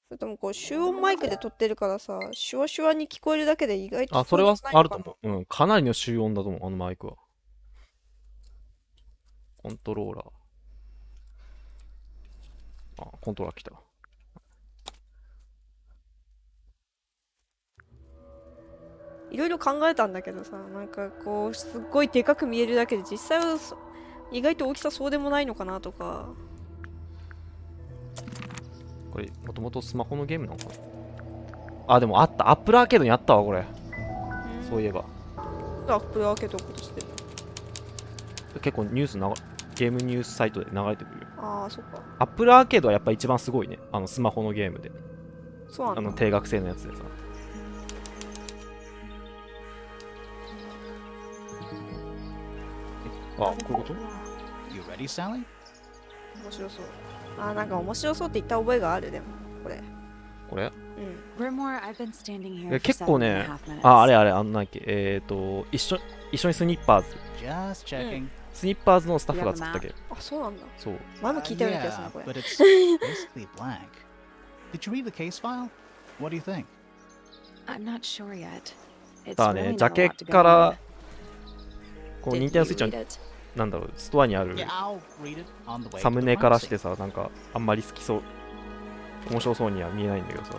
それともこう、集音マイクで撮ってるからさ、シュワシュワに聞こえるだけで意外とあ、それはそうでもないあるとのかな。思う。うん。かなりの集音だと思う、あのマイクは。コントローラー。あ、コントローラー来た。いろいろ考えたんだけどさ、なんかこう、すっごいでかく見えるだけで実際は意外と大きさそうでもないのかなとか。これ、もともとスマホのゲームなのかな。あ、でもあった。アップルアーケードにあったわ、これ。そういえば。アップルアーケードことしてる。結構ニュースゲームニュースサイトで流れてくるよ。ああ、そっか。アップルアーケードはやっぱ一番すごいね。スマホのゲームで。そうなんだ。定額制のやつでさ。あ、こういうこと？ You ready, Sally? 面白そう。あー、なんか面白そうって言った覚えがある、でも。これ。これうん。Grimore, I've been standing here for 結構 7 and a ね、 half minutes. あれ、なんだっけ、一緒にスニッパーズ。Just checking. スニッパーズのスタッフが作ったゲーム。あ、そうなんだ。そう。前も聞いたような気がする Yeah, な、これ。 but it's basically blank. Did you read the case file? What do you think? I'm not sure yet. It's だね、 really ジャ not ケ a lot to か go ら on. こう Did ニンテンド you スイッチ read の it? なんだろう、ストアにある Yeah, I'll read it on the way サ to ム the ネからし pharmacy. てさ、なんかあんまり好きそう、面白そうには見えないんだけどさ、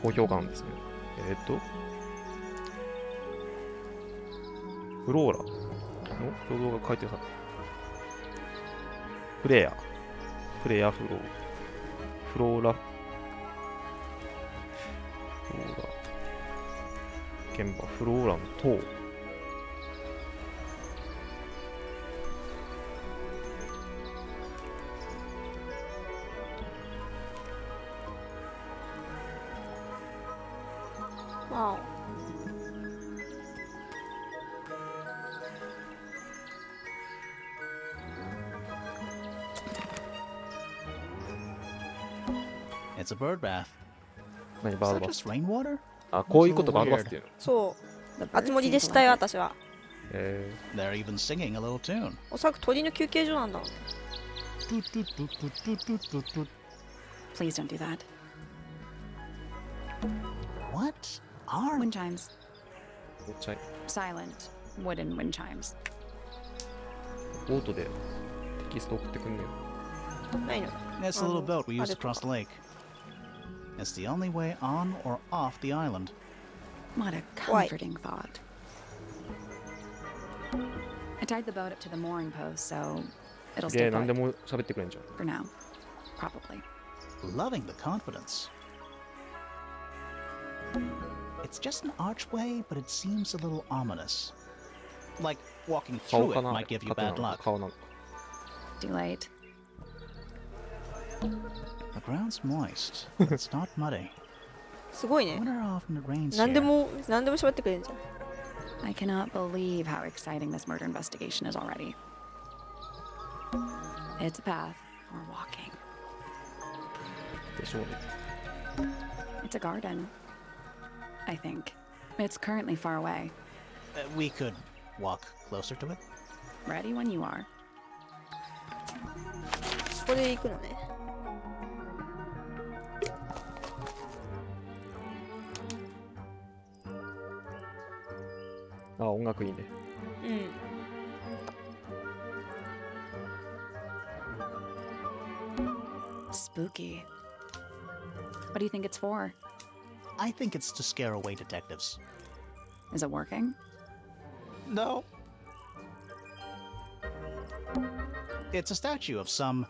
高評価なんですね。フローラの共同が書いてるさ、フレアフロー、フローラ現場、フローラの塔。わ It's a bird bath. 何 Is バー that ドバス？ just rainwater? あ、こういうことバードバスっていうの。そ The う。 birds 集まり seem で to したよ、 like it. 私は。 They're even singing a little tune. おそらく鳥の休憩所なんだろうね。 Please don't do that. What are Wind chimes. めっちゃ Silent wooden wind chimes. ボートでテキスト送ってくんねよ。ないの。 It's the little boat we used to I cross the lake. It's the only way on or off the island. What a Why? comforting thought. I tied the boat up to the mooring post, so it'll で、 stay 何で put も喋ってくれんじゃん。 for now. Probably. Loving the confidence. It's just an archway, but it seems a little ominous. Like walking 顔 through か it な？ might give you 縦な bad のか luck. 顔なのか。 Too late. The ground's moist, but it's not muddy. すごい I ね。 wonder how often it rains 何で here. も喋ってくれるじゃん。 I cannot believe how exciting this murder investigation is already. It's a path for walking. でしょうね。 It's a garden. I think. It's currently far away. We could walk closer to it. Ready when you are. ここで行くのね。あ、音楽いいね。うん。Spooky. What do you think it's for? I think it's to scare away detectives. Is it working? No. It's a statue of some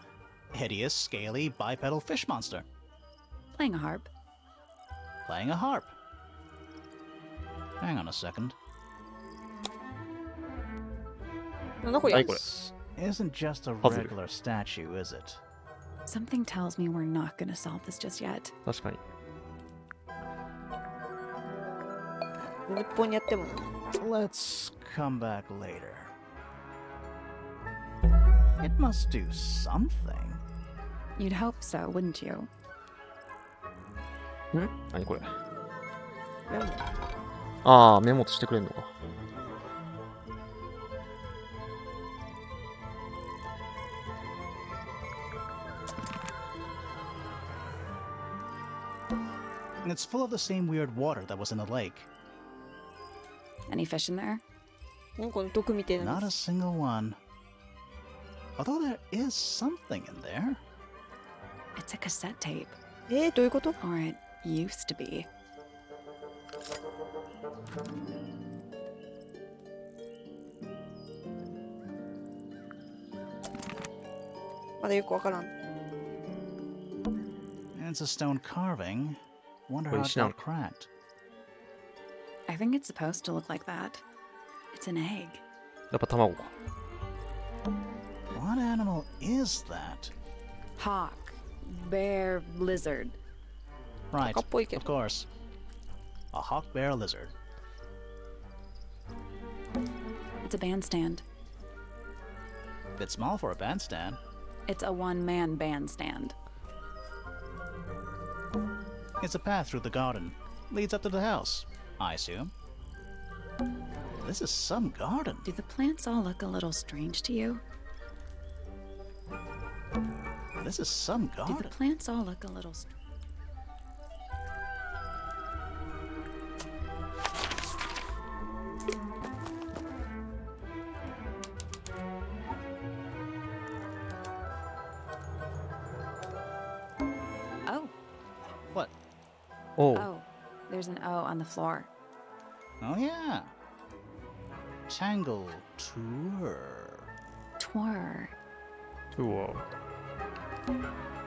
hideous, scaly, bipedal fish monster Playing a harp. playing a harp. Hang on a second. なんだこれ。何これ？ This isn't just a Puzzle. regular statue, is it? Something tells me we're not gonna solve this just yet. 確かに。日本にやってもな。 Let's come back later. It must do something. You'd hope so, wouldn't you? 何これ？メモ。ああ、メモとしてくれんのか。And it's full of the same weird water that was in the lake. Any fish in there? なんかこの毒みたいな Not の a single one. Although there is something in there. It's a cassette tape. どういうこと Or it used to be. まだよくわからん It's a stone carving. Wonder how Wait, it Shinam. got cracked. I think it's supposed to look like that. It's an egg. やっぱ卵か。 What animal is that? Hawk. Bear. Lizard. Right, 鷹っぽいけ of ど course. A hawk bear lizard. It's a bandstand. Bit small for a bandstand. It's a one-man bandstand. It's a path through the garden. Leads up to the house, I assume. This is some garden. Do the plants all look a little strange to you? This is some Do the garden. plants all look a little strange? Oh, What? おう。 oh, there's an O on the floor. Oh, yeah. Tangle Tour. Twir. うわ。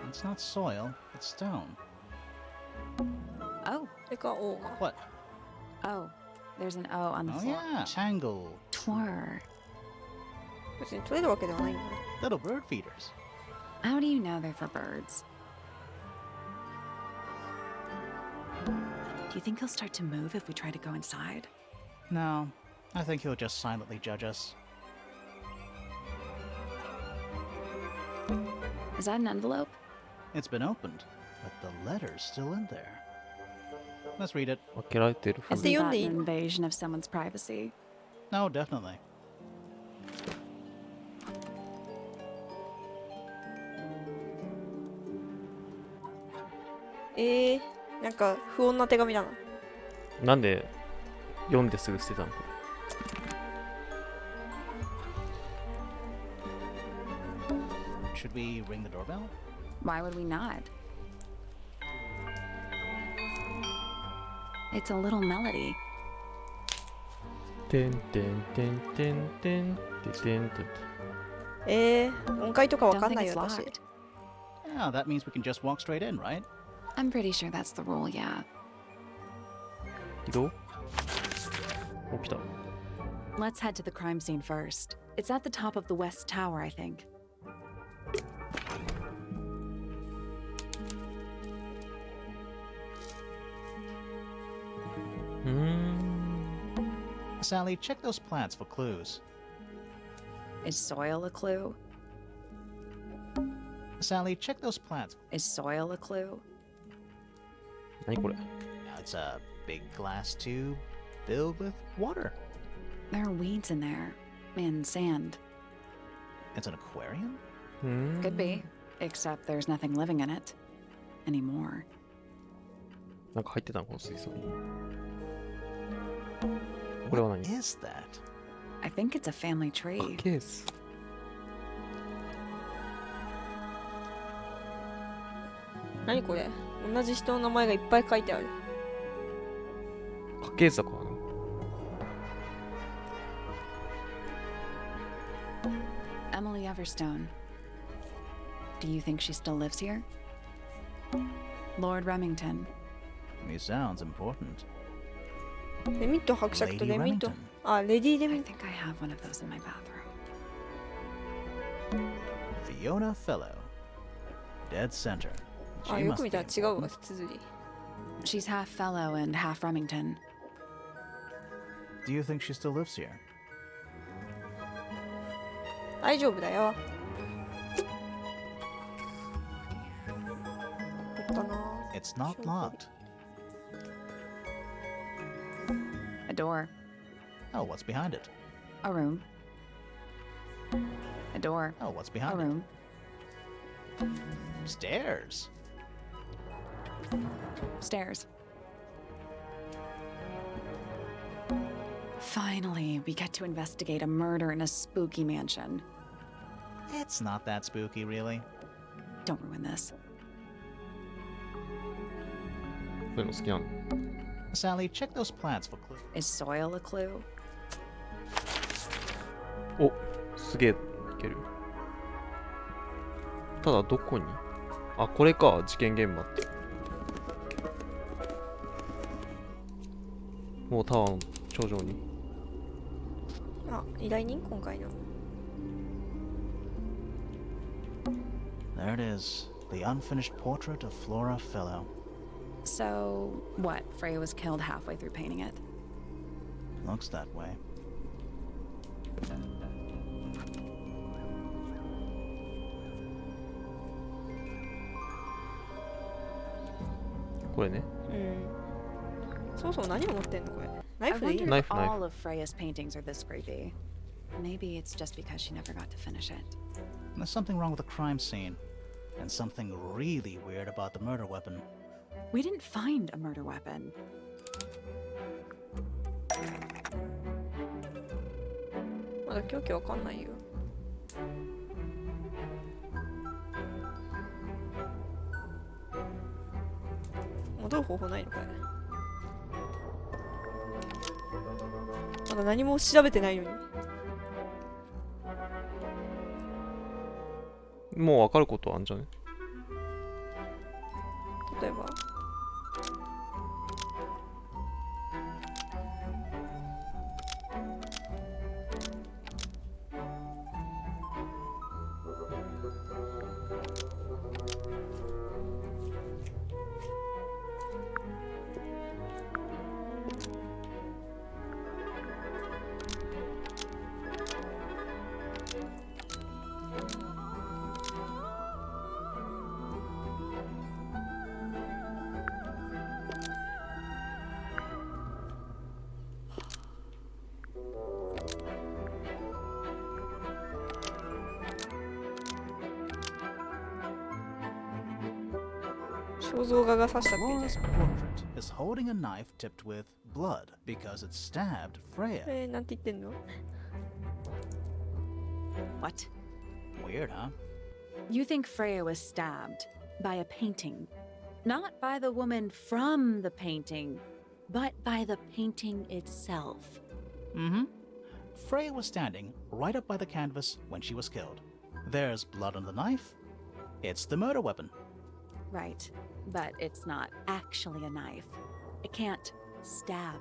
It's not soil, it's stone. Oh, てかおうま What? oh, there's an O on the Oh, floor. yeah. Tangle. Twir. 別に取れるわけではないんだね Little bird feeders. How do you know they're for birds? Do you think he'll start to move if we try to go inside? No, I think he'll just silently judge us. Is that an envelope? It's been opened, but the letter's still in there. Let's read it. 開けられてる風 Isn't Isn't that that an an invasion of someone's privacy? No, definitely. なんか不穏な手紙だななんで読んですぐ捨てたの Should we ring the doorbell? Why would we not? It's a little melody. てんてんてんてんてんてんてん音階とかわ Don't かん think ない it's よ私 locked. Yeah, that means we can just walk straight in, right? I'm pretty sure that's the rule, yeah. 移動起きた Let's head to the crime scene first. It's at the top of the west tower, I think. Sally, check those plants for clues. Is soil a clue? Sally, check those plants. Is soil a clue? 何これ Now, it's a big glass tube filled with water. There are weeds in there. And sand. It's an aquarium? Could be. Except there's nothing living in it. Anymore. なんか入ってたのこの水槽にこれは What 何 is that? I think it's a family tree. ケース何これ同じ人の名前がいっぱい書いてある家系図だかな Emily Everstone. Do you think she still lives here? Lord Remington. He sounds important. レミット伯爵と Lady レミット Remington. レディ・レ I ミット think I have one of those in my bathroom. Fiona Fellow. Dead center. あ She よ must く見 be たら違うわ important. 綴り She's half fellow and half Remington. Do you think she still lives here? 大丈夫だよあったな It's not locked. A door. Oh, what's behind it? A room. A door. Oh, what's A behind it? room. Stairs. Stairs. Finally, we get to investigate a murder in a spooky mansion. It's not that spooky, really. Don't ruin this. そういうの好きなの。 Sally, check those plants for clues. Is soil a clue? お、すげえいける。ただどこに？あ、これか、事件現場って。もうタワーの頂上に。あ、依頼人今回の。There it is. The unfinished portrait of Flora Fellow. So, what? Freya was killed halfway through painting it. Looks that way. これね。うん。そもそも何を持ってんのこれ。ナイ I フでいい wonder の？ if Knife. all of Freya's paintings are this creepy. Maybe it's just because she never got to finish it. There's something wrong with the crime scene. And something really weird about the murder weapon. We didn't find a murder weapon. まだ凶器わかんないよ。戻る方法ないのかい？まだ何も調べてないのに。もう分かることあんじゃね？例えば肖像画が刺したって言って Flora's portrait is holding a knife tipped with blood because it stabbed Freya. なんて言ってんの？ What? Weird, huh? You think Freya was stabbed by a painting? Not by the woman from the painting, but by the painting itself. Mm-hmm. Freya was standing right up by the canvas when she was killed. There's blood on the knife. It's the murder weapon. Right, but it's not actually a knife. It can't stab.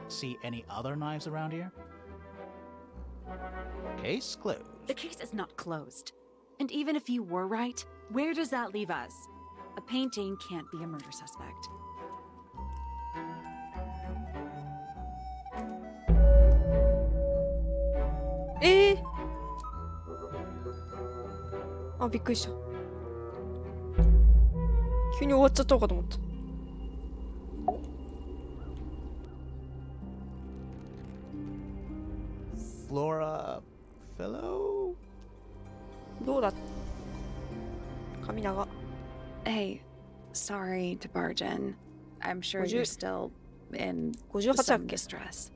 See any other knives around here? Case closed. The case is not closed. And even if you were right, where does that leave us? A painting can't be a murder suspect. Eh? あ、びっくりした。急に終わっちゃったのかと思った。Flora Fellow? どうだ？髪長。Hey, sorry to barge in. I'm sure Would you- you're still in 58だっ some け？ distress.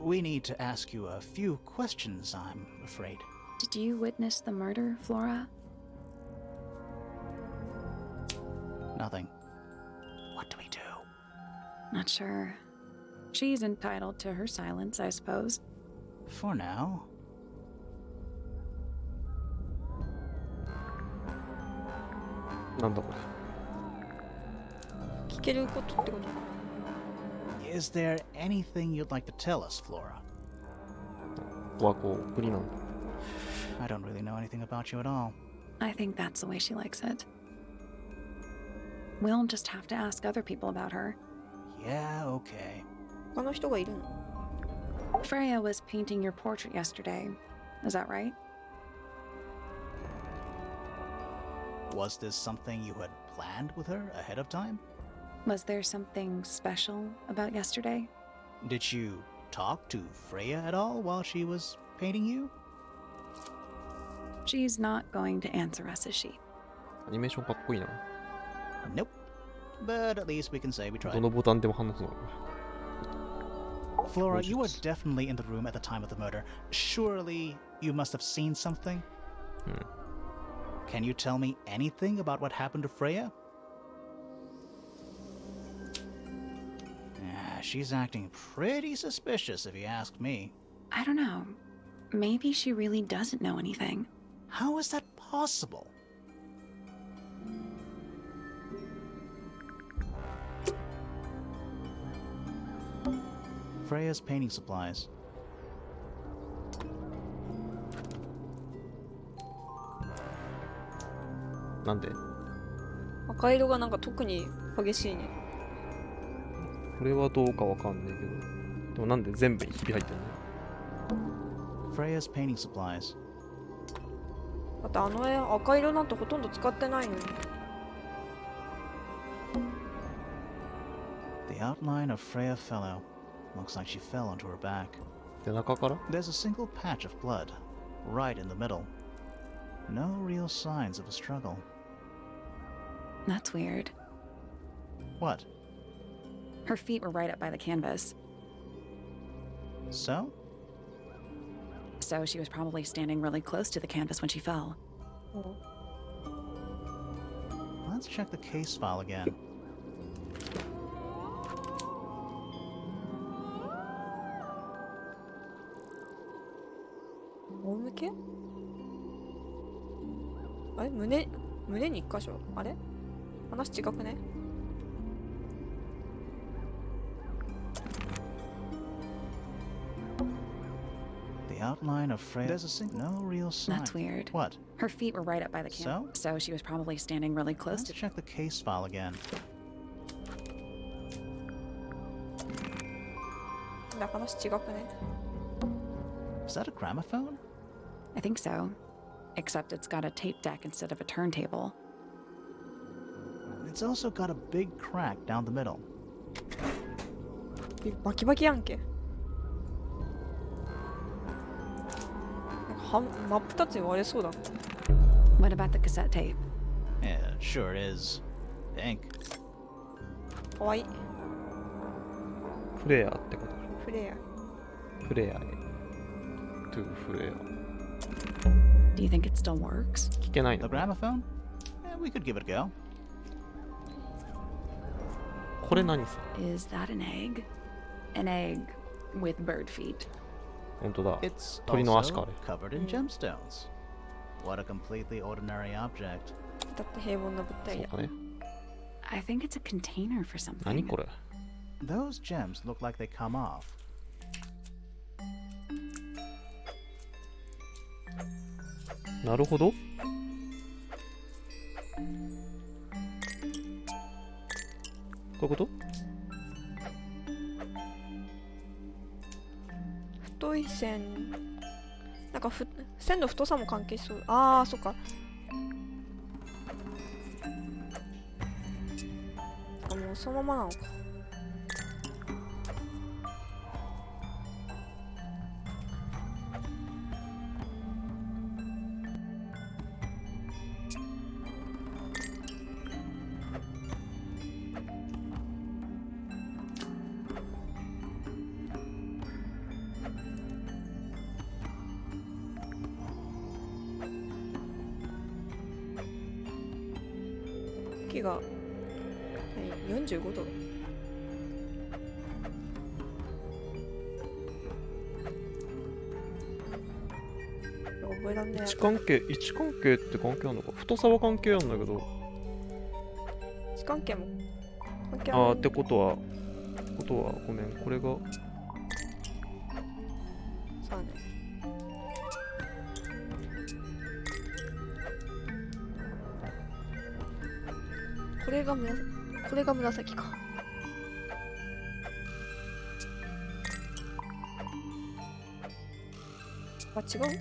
We need to ask you a few questions, I'm afraid. Did you witness the murder, Flora? Nothing. What do we do? Not sure. She's entitled to her silence, I suppose. For now. なんだこれ。聞けることってこと？ Is there anything you'd like to tell us, Flora? ここはこう、送りなの。 I don't really know anything about you at all. I think that's the way she likes it. We'll just have to ask other people about her. Yeah, okay. 他の人がいるの？ Freya was painting your portrait yesterday. Is that right? Was this something you had planned with her ahead of time? Was there something special about yesterday? Did you talk to Freya at all while she was painting you? She's not going to answer us, is she? アニメーションかっこいいな。 Nope. But at least we can say we ど tried. のボタンでも反応するの。Flora, you were 術 definitely in the room at the time of the murder. Surely you must have seen something? Can you tell me anything about what happened to Freya? She's acting pretty suspicious if you ask me. I don't know. Maybe she really doesn't know anything. How is that possible? Freya's painting supplies. なんで赤色がなんか特に激しいね。これはどうかわかんねえけど。でもなんで全部にひび入ってんの Freya's painting supplies. だってあの絵赤色なんてほとんど使ってないのに。The outline of Freya Fellow. Looks like she fell onto her back. 背中から There's a single patch of blood, right in the middle. No real signs of a struggle. That's weird. What? Her feet were right up by the canvas, So? so she was probably standing really close to the canvas when she fell. Let's check the case file again. Armあれ胸に一箇所あれ話違くね The outline of Freya. There's no real sign. That's weird. What? Her feet were right up by the canvas, so she was probably standing really close Let's to. check the case file again. だ話違くね Is that a gramophone? I think so, except it's got a tape deck instead of a turntable. It's also got a big crack down the middle. バキバキやんけ真っ二つに割れそうだ What about the cassette tape? Yeah, it sure is. Pink. かわいいフレアってことフレフレアへ。トゥフレア。 Do you think it still works? 聞けない The の gramophone? We could give it a go. これ何さ Is that an egg? An egg with bird feet. 本当だ。 It's 鳥の足か also あれ。 covered in gemstones. What a completely ordinary object. だって平凡な物体やそうかね。 I think it's a container for 何 something. これ Those gems look like they come off. なるほど。こういうこと太い線なんか線の太さも関係しそうああそっかあもうそのままなのか息が45度覚えらんねえ位置関係って関係あるのか太さは関係あるんだけど位置関係も関係あるあーってことはごめんこれがさあねこれが紫かあ違う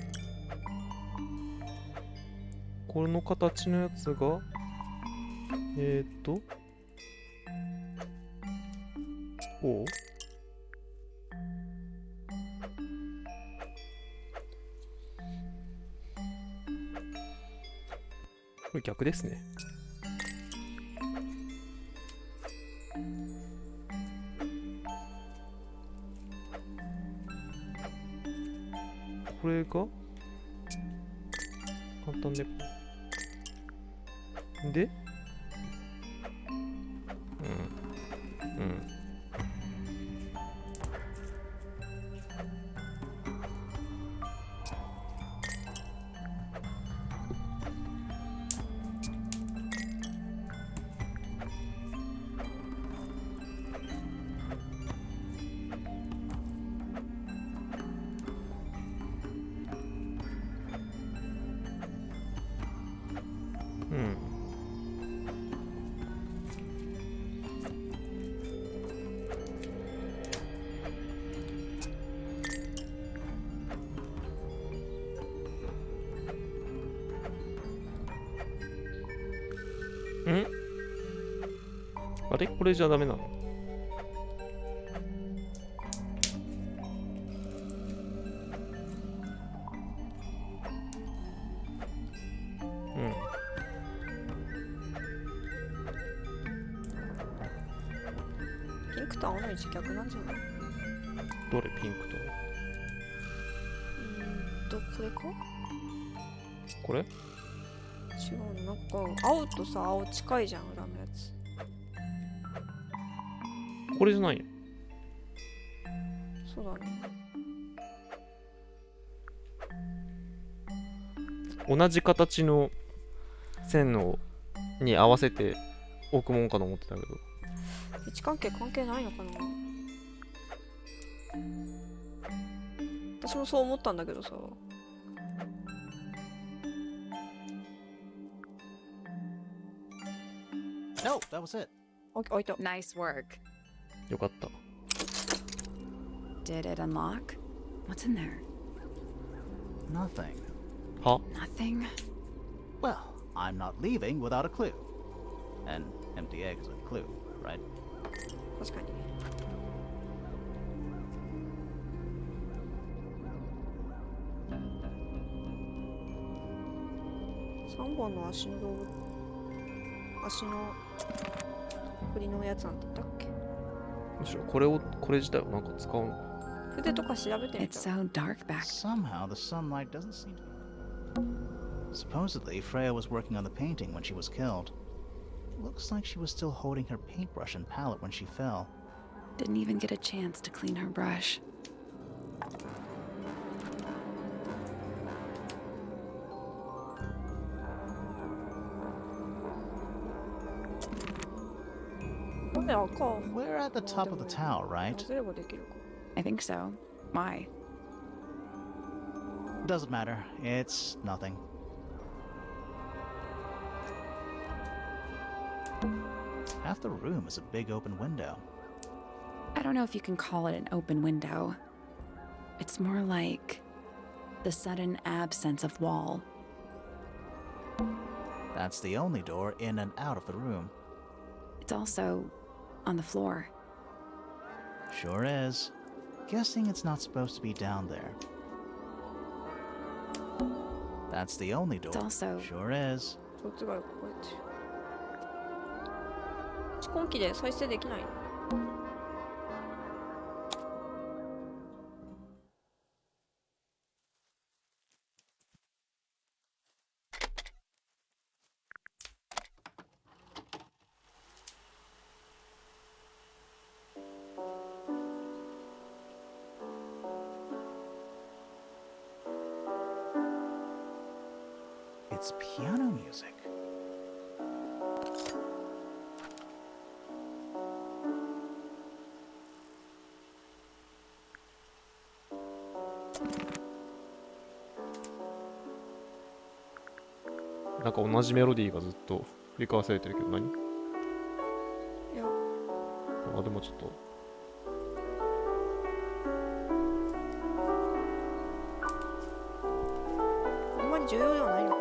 この形のやつがこうこれ逆ですねれが簡単で。で、うん。うん。んあれこれじゃダメなの？うん。ピンクと青の位置逆なんじゃない？どれピンクと？これか？これ？違うの、なんか青とさ、青近いじゃん、裏のやつ。これじゃないよ。そうだね。同じ形の線に合わせて置くもんかと思ってたけど。位置関係関係ないのかな？私もそう思ったんだけどさ。No, that was it. 開いた。 Nice work. よかった。 Did it unlock? What's in there? Nothing. は？ Nothing. Well, I'm not leaving without a clue. An empty egg is a clue, right? 確かに。3本の足の道具、足の振りのやつなんだったっけ？むしろこれ自体をなんか使うの？筆とか調べてみ It's た。 so dark back. Somehow the sunlight doesn't seem to. Supposedly, Freya was working on the painting when she was killed. Looks like she was still holding her paintbrush and palette when she fell. Didn't even get a chance to clean her brush. We're at the top of the tower, right? 外ればできるか。 I think so. Why? Doesn't matter. It's nothing. Half the room is a big open window. I don't know if you can call it an open window. It's more like the sudden absence of wall. That's the only door in and out of the room. It's also on the floor. Sure is. Guessing it's not supposed to be down there. That's the only door. It's also Sure is. そっちがこうやって。蓄音機で再生できないの？It's piano music. .なんか同じメロディーがずっと繰り返されてるけど何？いや、あ、でもちょっとあんまり重要ではないのかな。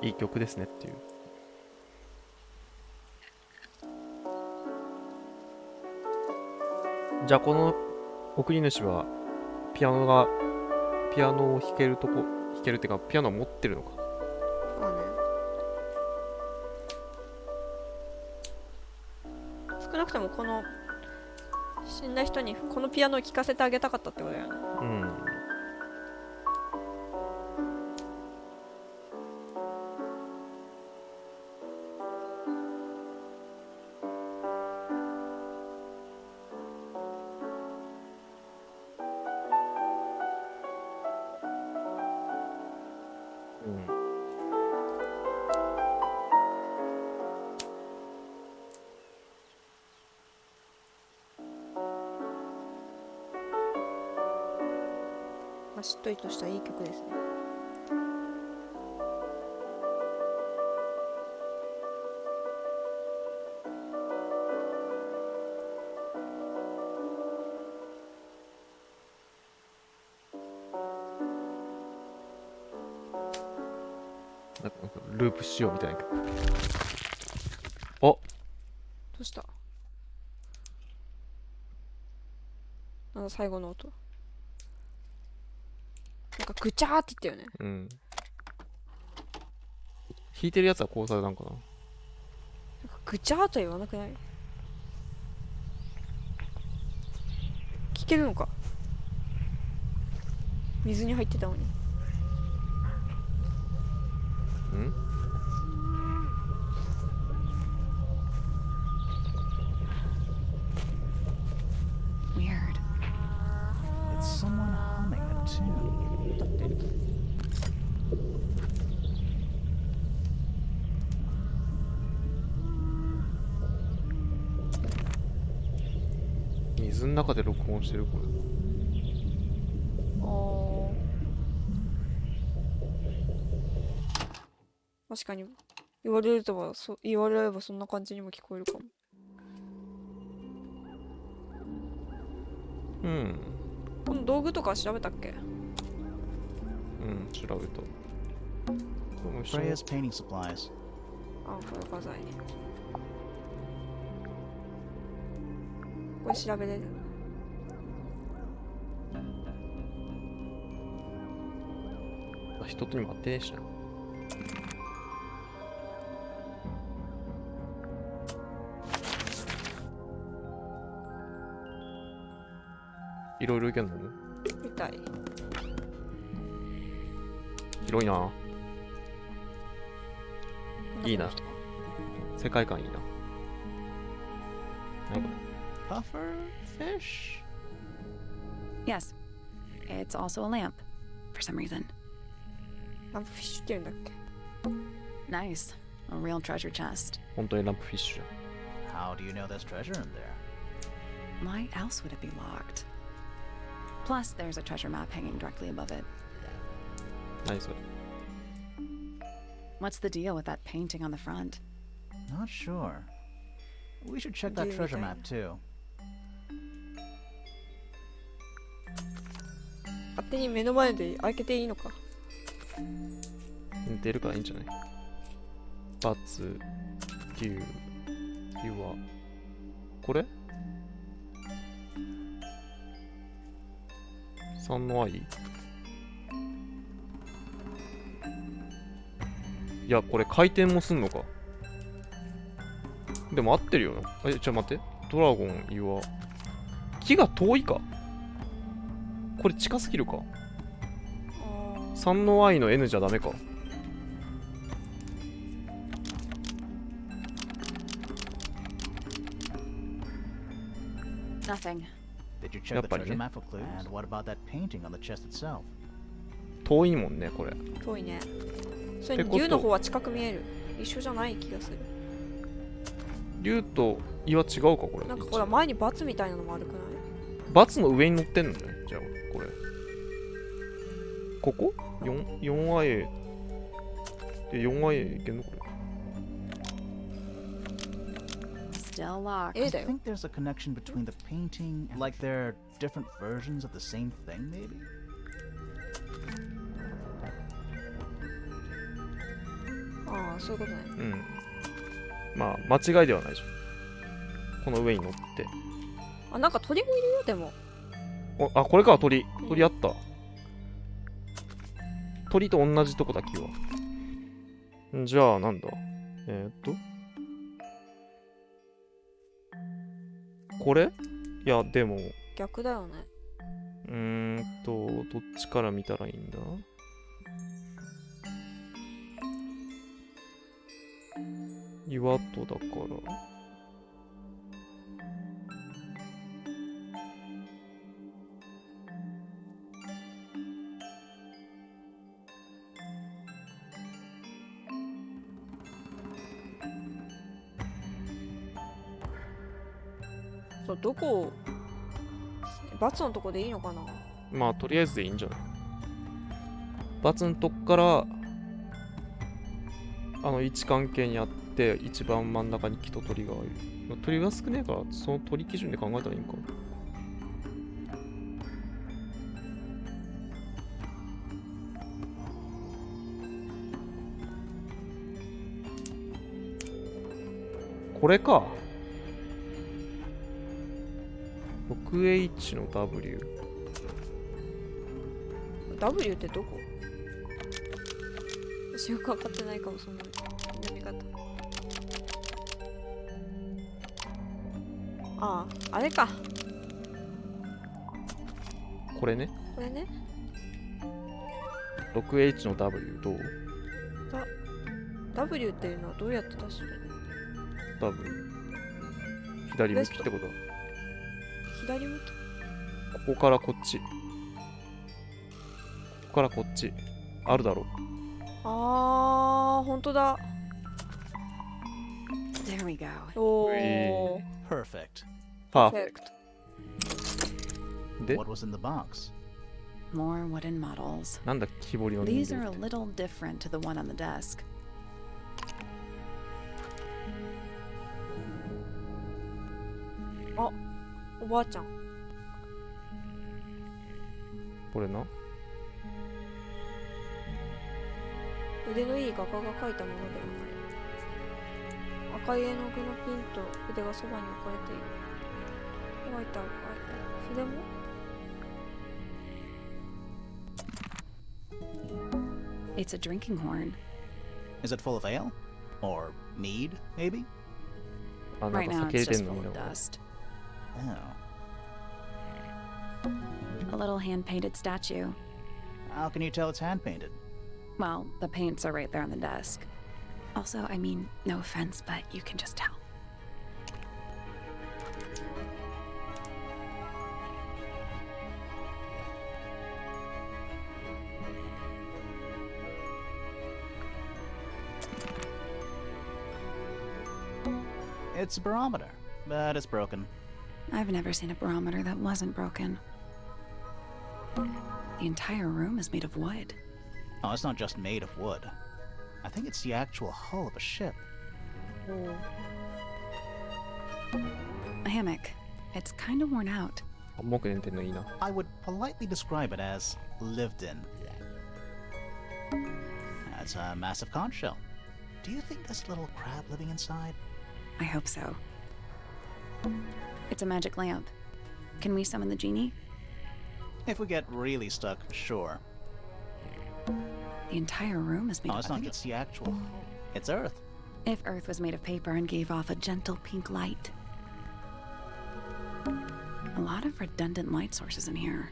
いい曲ですねっていう。じゃあこの送り主はピアノを弾けるっていうかピアノを持ってるのか。まあね。少なくともこの死んだ人にこのピアノを聴かせてあげたかったってことだよね。うん。うん。まあ、しっとりとしたいい曲ですね。なんかループしようみたいな曲。あ、どうした？なんだ最後の音。なんかぐちゃーって言ったよね。うん。弾いてるやつは交差なんかな。なんかぐちゃーとは言わなくない？聞けるのか？水に入ってたのに。うん？ Weird. It's someone humming a tune. 歌ってる。水の中で録音してるこれ。あー。確かに言われればそんな感じにも聞こえるかも。うん。この道具とか調べたっけ？うん、調べた。でも一緒 Freya's painting supplies. あ、これ画材ね。これ調べれる。人とにも会ってねえしな。いろいろいけんの？みたい。広いな。いいな。世界観いいな。何これ？ Puffer fish? Yes. It's also a lamp, for some reason. ランプフィッシュって言うんだっけ？ Nice. A real treasure chest. 本当にランプフィッシュじゃん。 How do you know there's treasure in there? Why else would it be locked? Plus, there's a treasure map hanging directly above it. 何それ？ What's the deal with that painting on the front? Not sure. We should check that Do treasure we? map too. 勝手に目の前で開けていいのか？出るからいいんじゃない？バツ、デュー、ユア。これ ?3 の i？ いや、これ回転もすんのか。でも合ってるよな。ちょっと待って。ドラゴン、ユア。木が遠いか。これ近すぎるか。3の i の n じゃダメか。Nothing. Did you check the treasure やっぱりね。 map for clues? And what about that painting on the chest itself? 遠いもんね、これ。遠いね。それにってこと竜の方は近く見える。一緒じゃない気がする。竜と岩違うか、これ。なんかほら前にバツみたいなのもあるくない？バツの上に乗ってんのね。じゃあ、これ。ここ ?4i で 4i いけんのこれ。Still locked. Eh? I There. think there's a connection between the painting and like they're different versions of the same thing, maybe? ああ、そういうことね。うん。まあ、間違いではないじゃん。この上に乗って。あ、なんか鳥もいるよ、でも。あ、これか、鳥。鳥あった。鳥と同じとこだ、木は。じゃあ、なんだこれ？いや、でも、逆だよね。どっちから見たらいいんだ？岩とだから。そう、どこバツのとこでいいのかな。まあとりあえずでいいんじゃない。バツのとこから位置関係にあって一番真ん中に木と鳥がいる。鳥が少ねえからその鳥基準で考えたらいいんか。これか。6H の W。 W ってどこ？私よく分かってないかも、その読み方。ああ、あれか。これね。これね。 6H の W どう？ W っていうのはどうやって出すの？ W 左向きってこと？左向き？ここからこっち。ここからこっち。あるだろ。あー、ほんとだ。There we go. おー。 Perfect. パーフェペクト。ク。で、 What was in the box? More wooden models. なんだ木彫りの人 These are 形 a little different to the one on the desk. あ、おばあちゃん。これな。腕のいい画家が描いたものではない。赤い絵の具のピンと筆がそばに置かれている。乾いた赤い筆も。It's a drinking horn. Is it full of ale? Or mead, maybe? あ、なん Right か now 酒 it's 入れて just んの full 見な of がら。 dust. Oh. A little hand-painted statue. How can you tell it's hand painted? Well, the paints are right there on the desk. Also, I mean, no offense, but you can just tell. It's a barometer, but it's broken. I've never seen a barometer that wasn't broken. The entire room is made of wood. Oh, it's not just made of wood. I think it's the actual hull of a ship. A hammock. It's kind of worn out. 重く寝てんのいいな。 I would politely describe it as lived in. That's a massive conch shell. Do you think there's a little crab living inside? I hope so. It's a magic lamp. Can we summon the genie? If we get really stuck, sure. The entire room is made Oh, of it's not just the actual hull. It's Earth. If Earth was made of paper and gave off a gentle pink light. A lot of redundant light sources in here.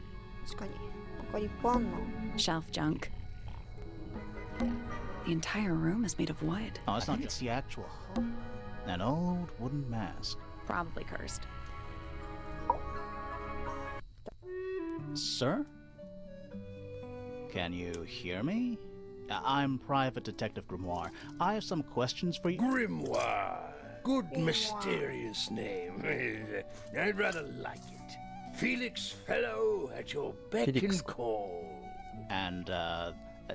確かに。なんかいっぱいあんな。 Shelf junk. The entire room is made of wood. Oh, it's not just the actual hull. An old wooden mask. Probably cursed. Sir? Can you hear me? I'm Private Detective Grimoire. I have some questions for you. Grimoire. Good mysterious name. I'd rather like it. Felix Fellow at your beck Felix. and call. And,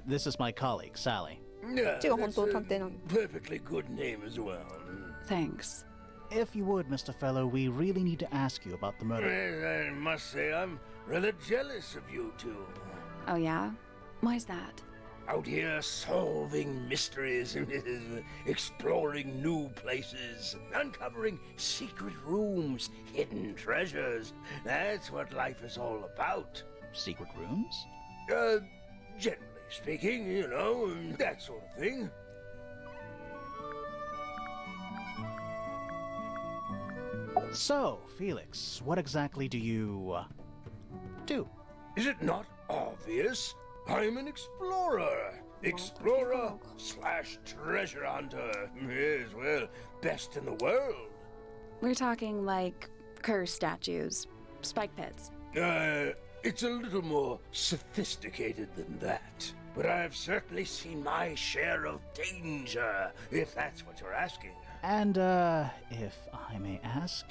this is my colleague, Sally. Yeah, こっちが本 that's 当 a 探偵なの。 perfectly good name as well. Thanks. If you would, Mr. Fellow, we really need to ask you about the murder. Well, I must say I'm rather jealous of you two. Oh yeah? Why's that? Out here solving mysteries, exploring new places, uncovering secret rooms, hidden treasures. That's what life is all about. Secret rooms? Generally speaking, you know, that sort of thing. So, Felix, what exactly do you, do? Is it not obvious? I'm an explorer. Explorer slash treasure hunter. Yes, well, best in the world. We're talking like curse statues, spike pits. It's a little more sophisticated than that. But I've certainly seen my share of danger, if that's what you're asking. And, if I may ask,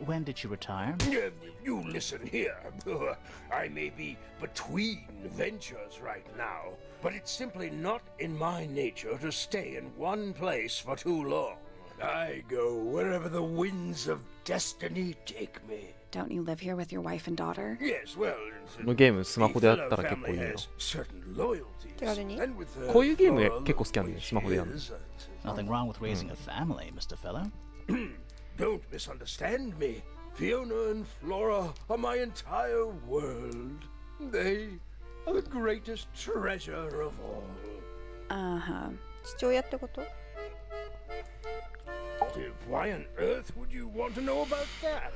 When did she retire? You listen here. I may be between ventures right now, but it's simply not in my nature to stay in one place for too long. I go wherever the winds of destiny take me. Don't you live here with your wife and daughter? Yes, well, このゲームスマホでやったら結構 family いいな。 has certain loyalties. 手軽に And with こういうゲーム Flora, 結構好きなんで which スマホでやるの。 is, Nothing wrong with raising a family, Mr. Fellow. Don't misunderstand me. Fiona and Flora are my entire world. They are the greatest treasure of all. Uh-huh. 父親ってこと？ Why on earth would you want to know about that?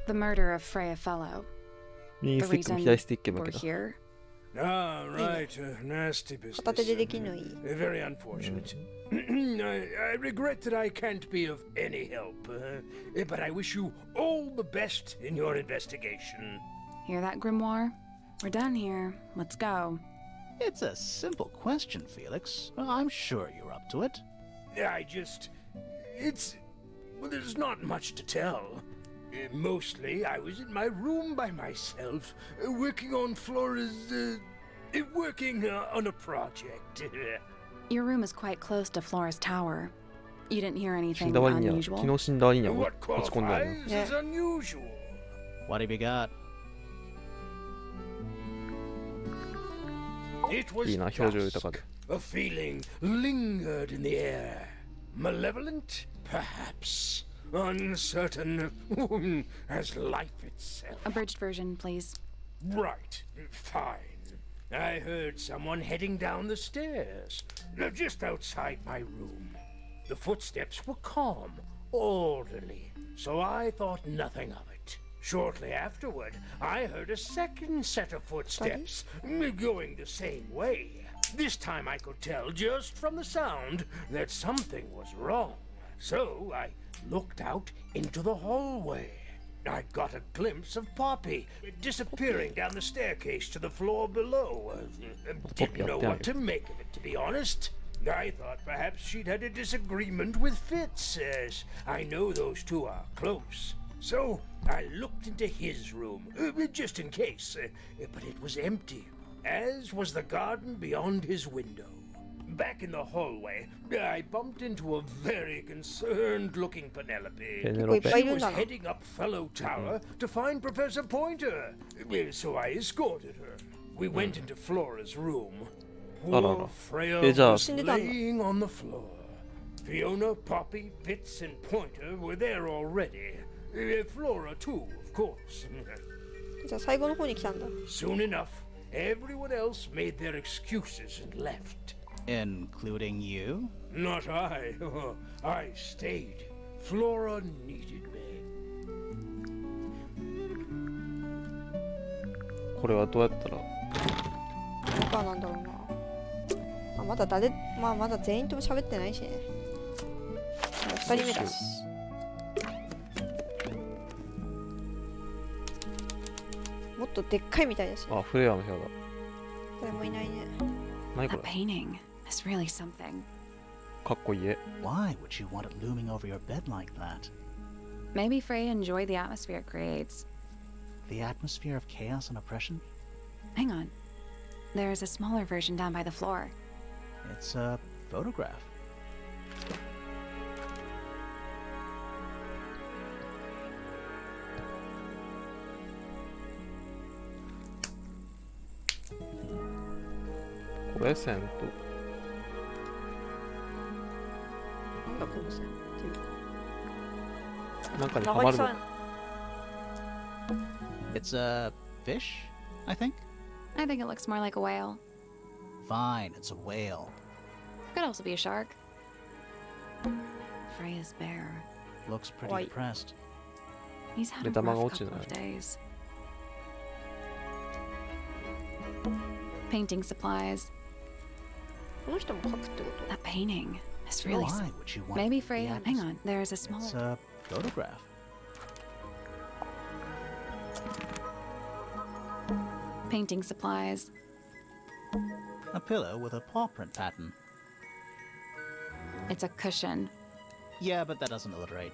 The murder of Freya Fellow. 右 The スティックも reason 左スティックも we're けど。 here. Ah, right. Nasty business. 片手でできんのいい。 Very unfortunate. I regret that I can't be of any help, but I wish you all the best in your investigation. Hear that, Grimoire? We're done here. Let's go. It's a simple question, Felix. I'm sure you're up to it. Well, there's not much to tell. Mostly, I was in my room by myself, working on Flora's, working on a project. Your room is quite close to Flora's tower. You didn't hear 死ん anything だ割には、 unusual? 昨日死んだ割には What 落ち込んである qualifies as unusual? What have you got? It was いいな、表情豊か dusk. で。 A feeling lingered in the air. Malevolent, perhaps. Uncertain, as life itself. Abridged version, please. Right, fine. I heard someone heading down the stairs, just outside my room. The footsteps were calm, orderly, so I thought nothing of it. Shortly afterward, I heard a second set of footsteps, going the same way. This time I could tell just from the sound that something was wrong. So I looked out into the hallway. I got a glimpse of Poppy disappearing down the staircase to the floor below. Didn't know what to make of it, to be honest. I thought perhaps she'd had a disagreement with Fitz, as I know those two are close. So I looked into his room, just in case, but it was empty, as was the garden beyond his window. Back in the hallway, I bumped into a very concerned-looking Penelope. Penelope. She was heading up Fellow Tower to find Professor Pointer, so I escorted her. We went into Flora's room. Poor Freya was laying on the floor. Fiona, Poppy, Fitz, and Pointer were there already. Flora too, of course. じゃあ最後の方に来たんだ。 Soon enough, everyone else made their excuses and left. Including you? Not I. I stayed. Flora needed me. これはどうやったら他なんだろうな。あ、まだまだ全員とも喋ってないしね。2人目だし。もっとでっかいみたいだし。あ、フレアの部屋だ。誰もいないね。何こ That れ painting is really something. かっこいい絵。 Why would you want it looming over your bed like that? Maybe Freya enjoyed the atmosphere it creates. The atmosphere of chaos and oppression? Hang on. There's a smaller version down by the floor. It's a photograph.これ線となんだこの線っていうか。なんかにはまるの。 It's a fish, I think? I think it looks more like a whale. Fine, it's a whale. Could also be a shark. Freya's bear. Looks pretty Why? depressed. He's had a Meta rough manga couple of watching days. Painting supplies. この人も描くってこと That painting is really Why would you want Maybe the Freya. Hang on. There's a smaller. It's a photograph. Painting supplies. A pillow with a paw print pattern. It's a cushion. Yeah, but that doesn't illustrate.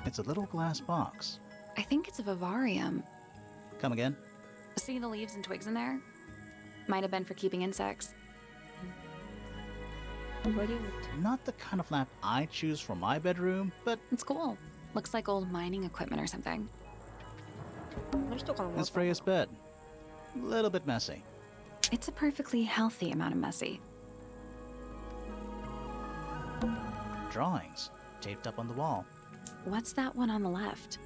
It's a little glass box. I think it's a vivarium. Come again? See the leaves and twigs in there? Might have been for keeping insects. バリウムって Not the kind of lamp I choose for my bedroom, but It's cool. Looks like old mining equipment or something. この人からもらっ it's た Freya's bed. Little bit messy. It's a perfectly healthy amount of messy. Drawings taped up on the wall. What's that one on the left?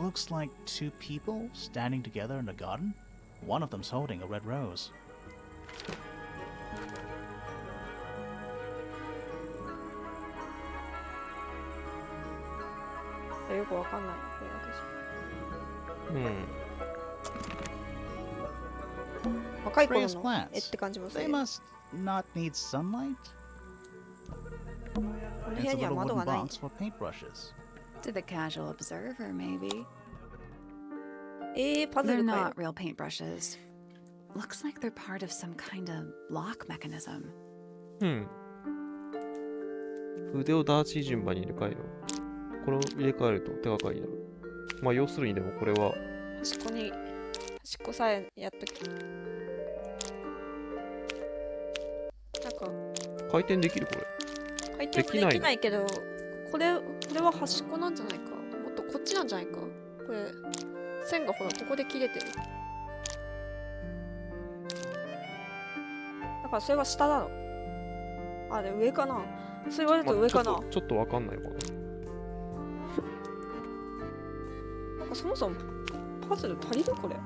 Looks like two people standing together in a garden. One of them's holding a red rose. よくわかんないこれだけうん。若い頃 Freya's の plants. 絵って感じもす They る。 must not need sunlight. この部 It's 屋 a には little 窓 wooden がないん box for paintbrushes. To the casual observer, maybe. パズ They're ルかよ not。real paintbrushes. Looks like they're part of some kind of lock mechanism. うん。筆をダーチ順番に入れ替える。これを入れ替えると手がかりになる。まあ要するにでもこれは、端っこに端っこさえやっとき。なんか回転できるこれ。回転もできないけど、これは端っこなんじゃないか。もっとこっちなんじゃないか。これ線がほらここで切れてる。だからそれは下だろ。あれ上かな。そう言われると上かな。まあちょっとわかんないかな。なんかそもそもパズル足りるこれ。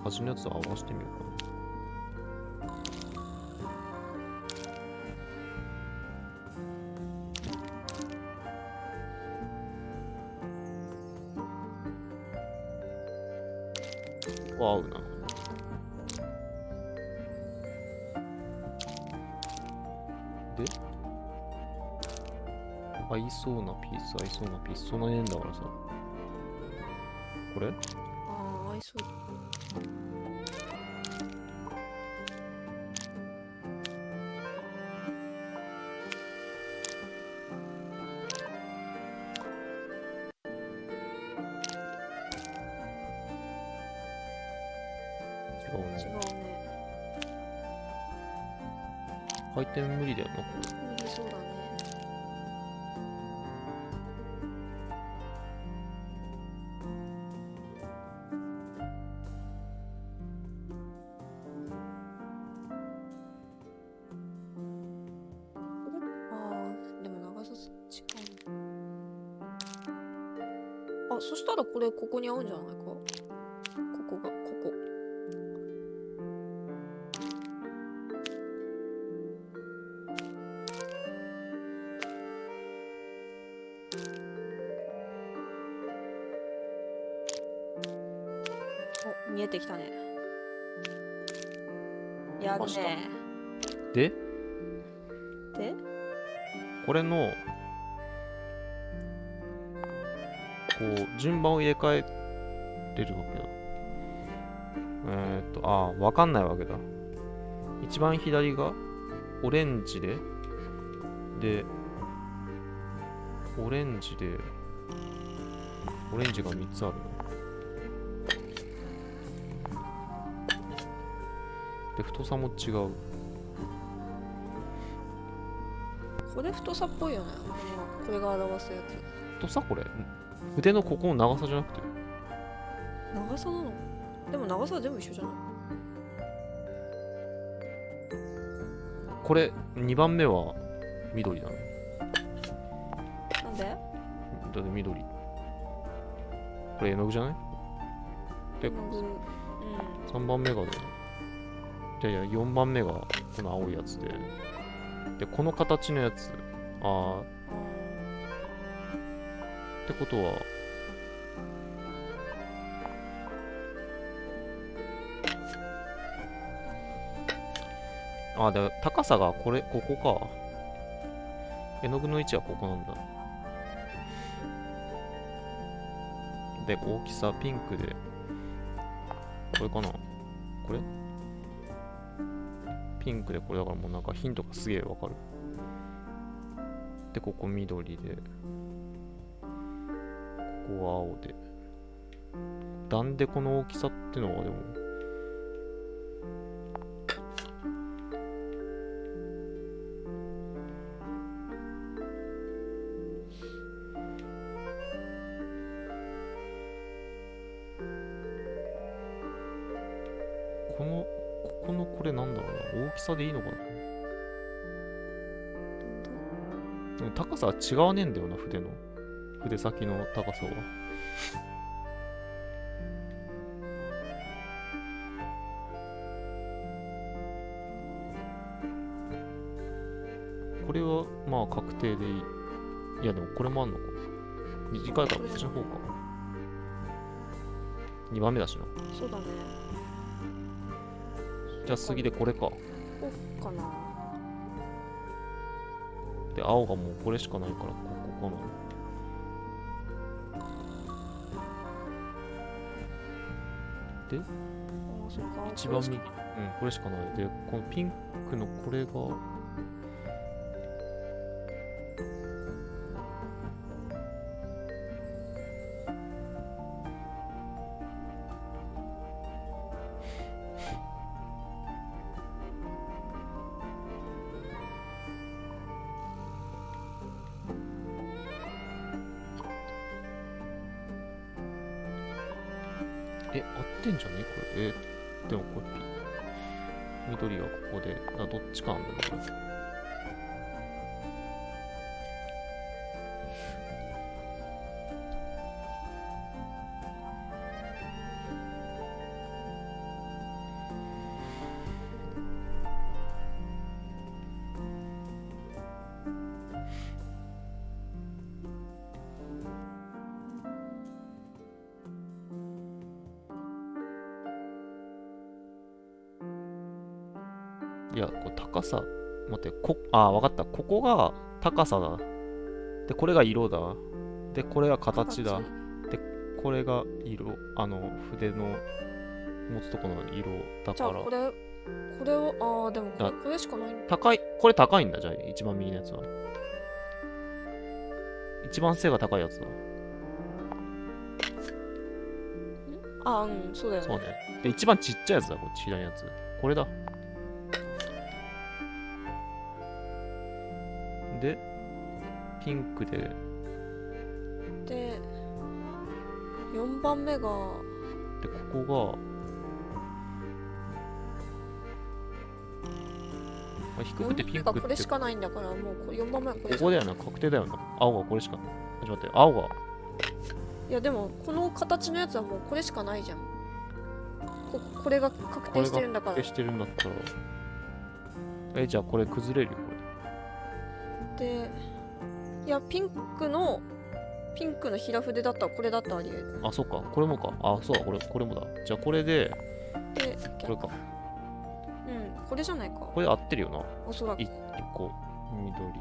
端のやつを合わせてみようかな。合うな。で合いそうなピース、合いそうなピース、そんなにねえんだからさ。これああ、合いそう。違うね。違うね。回転無理だよな、これ。無理そうだね。でも長さ違うね。あ、そしたらこれここに合うんじゃないか。ここがここ。お、見えてきたね。やるね。で、で、これの、こう、順番を入れ替えれるわけだ。わかんないわけだ。一番左が、オレンジで、オレンジが3つあるの。で、太さも違う。これ太さっぽいよね。これが表すやつ。太さこれ筆のここの長さじゃなくて。長さなの？でも長さは全部一緒じゃない？これ、2番目は緑だね。なんで？だって緑。これ絵の具じゃないで、3番目がね、いや4番目がこの青いやつで、で、この形のやつ、ってことは、で、高さがここか。絵の具の位置はここなんだ。で、大きさピンクで、これかな、これピンクで、これだからもうなんかヒントがすげえわかる。で、ここ緑で、ここは青で。なんでこの大きさってのはでも、ここのこれなんだろうな、大きさでいいのかな。でも高さは違わねえんだよな、筆先の高さは。これはまあ確定でいい。いやでもこれもあんのか。短いからこっちの方か。2番目だしな。そうだね。じゃあ次でこれか。こうかな。で、青がもうこれしかないから、ここかな。で、あ、そっか。一番右。うん、これしかない。で、このピンクのこれが、合ってんじゃねこれ。でもこれ、緑がここで、どっちかなんだよ、これ。いや、これ高さ、待って、わかった。ここが高さだ。で、これが色だ。で、これが形だ。で、これが色。筆の持つとこの色だじゃあから。これを、でもこれしかないんだ。これ高いんだ、じゃあ、一番右のやつは。一番背が高いやつだ。うん、そうだよね。そうね。で、一番ちっちゃいやつだ、こっち左のやつ。これだ。で、ピンクで。で、4番目が、で、ここが、低くてピンクって。これしかないんだから、もう4番目はこれ。ここだよな、確定だよな。青がこれしかない。ちょっと待って、青が。いや、でも、この形のやつはもうこれしかないじゃん。これが確定してるんだから。確定してるんだったら。じゃあこれ崩れるよ、これ。で、いや、ピンクの平筆だったらこれだったらありえる。あ、そっか。これもか。あ、そうだ、これもだ。じゃあこれで、これか。うん、これじゃないか。これ合ってるよな。おそらく。1個、緑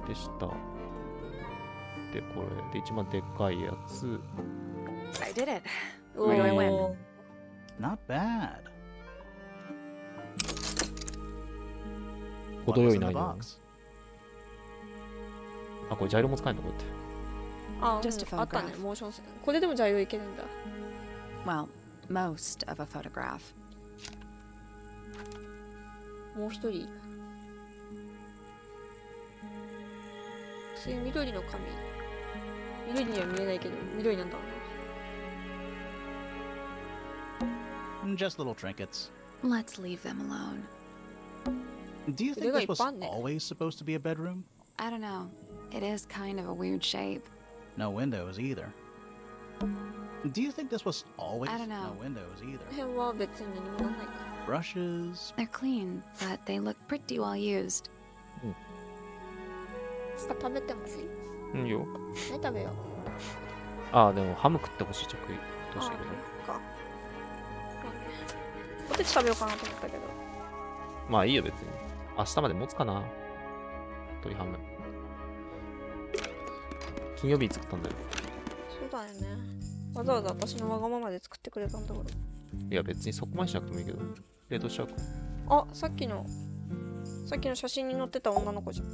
でした。で、これで一番でっかいやつ。I did it. お Where do I win? Not bad. 程 What よ was い in 内 the 容。 box? あ、これジャイロも使えんのこうやって。 Just a あったね、 photograph. モーション。これでもじゃあいけるんだ。Well, most of a photograph. もう一人。そういう緑の紙。緑には見えないけど、緑なんだろうな。 Just little trinkets. Let's leave them alone. Do you think this was always supposed to be a bedroom? I don't know. It is kind of a weird shape. No windows either. Do you think this was always I don't know. no windows either? この辺は別に何もなんないか。 Brushes. They're clean, but they look pretty well used. 食べてもいい？うんよ。何食べよう。あ、でもハム食ってほしい。ちょっと食ってほしいけど。か。ポテチ食べようかなと思ったけど。まあいいよ、別に。明日まで持つかな。鶏ハム。金曜日に作ったんだよ。そうだよね。わざわざ私のわがままで作ってくれたんだから。いや別にそこまでしなくてもいいけど。冷凍しちゃうか。あ、さっきの写真に載ってた女の子じゃん。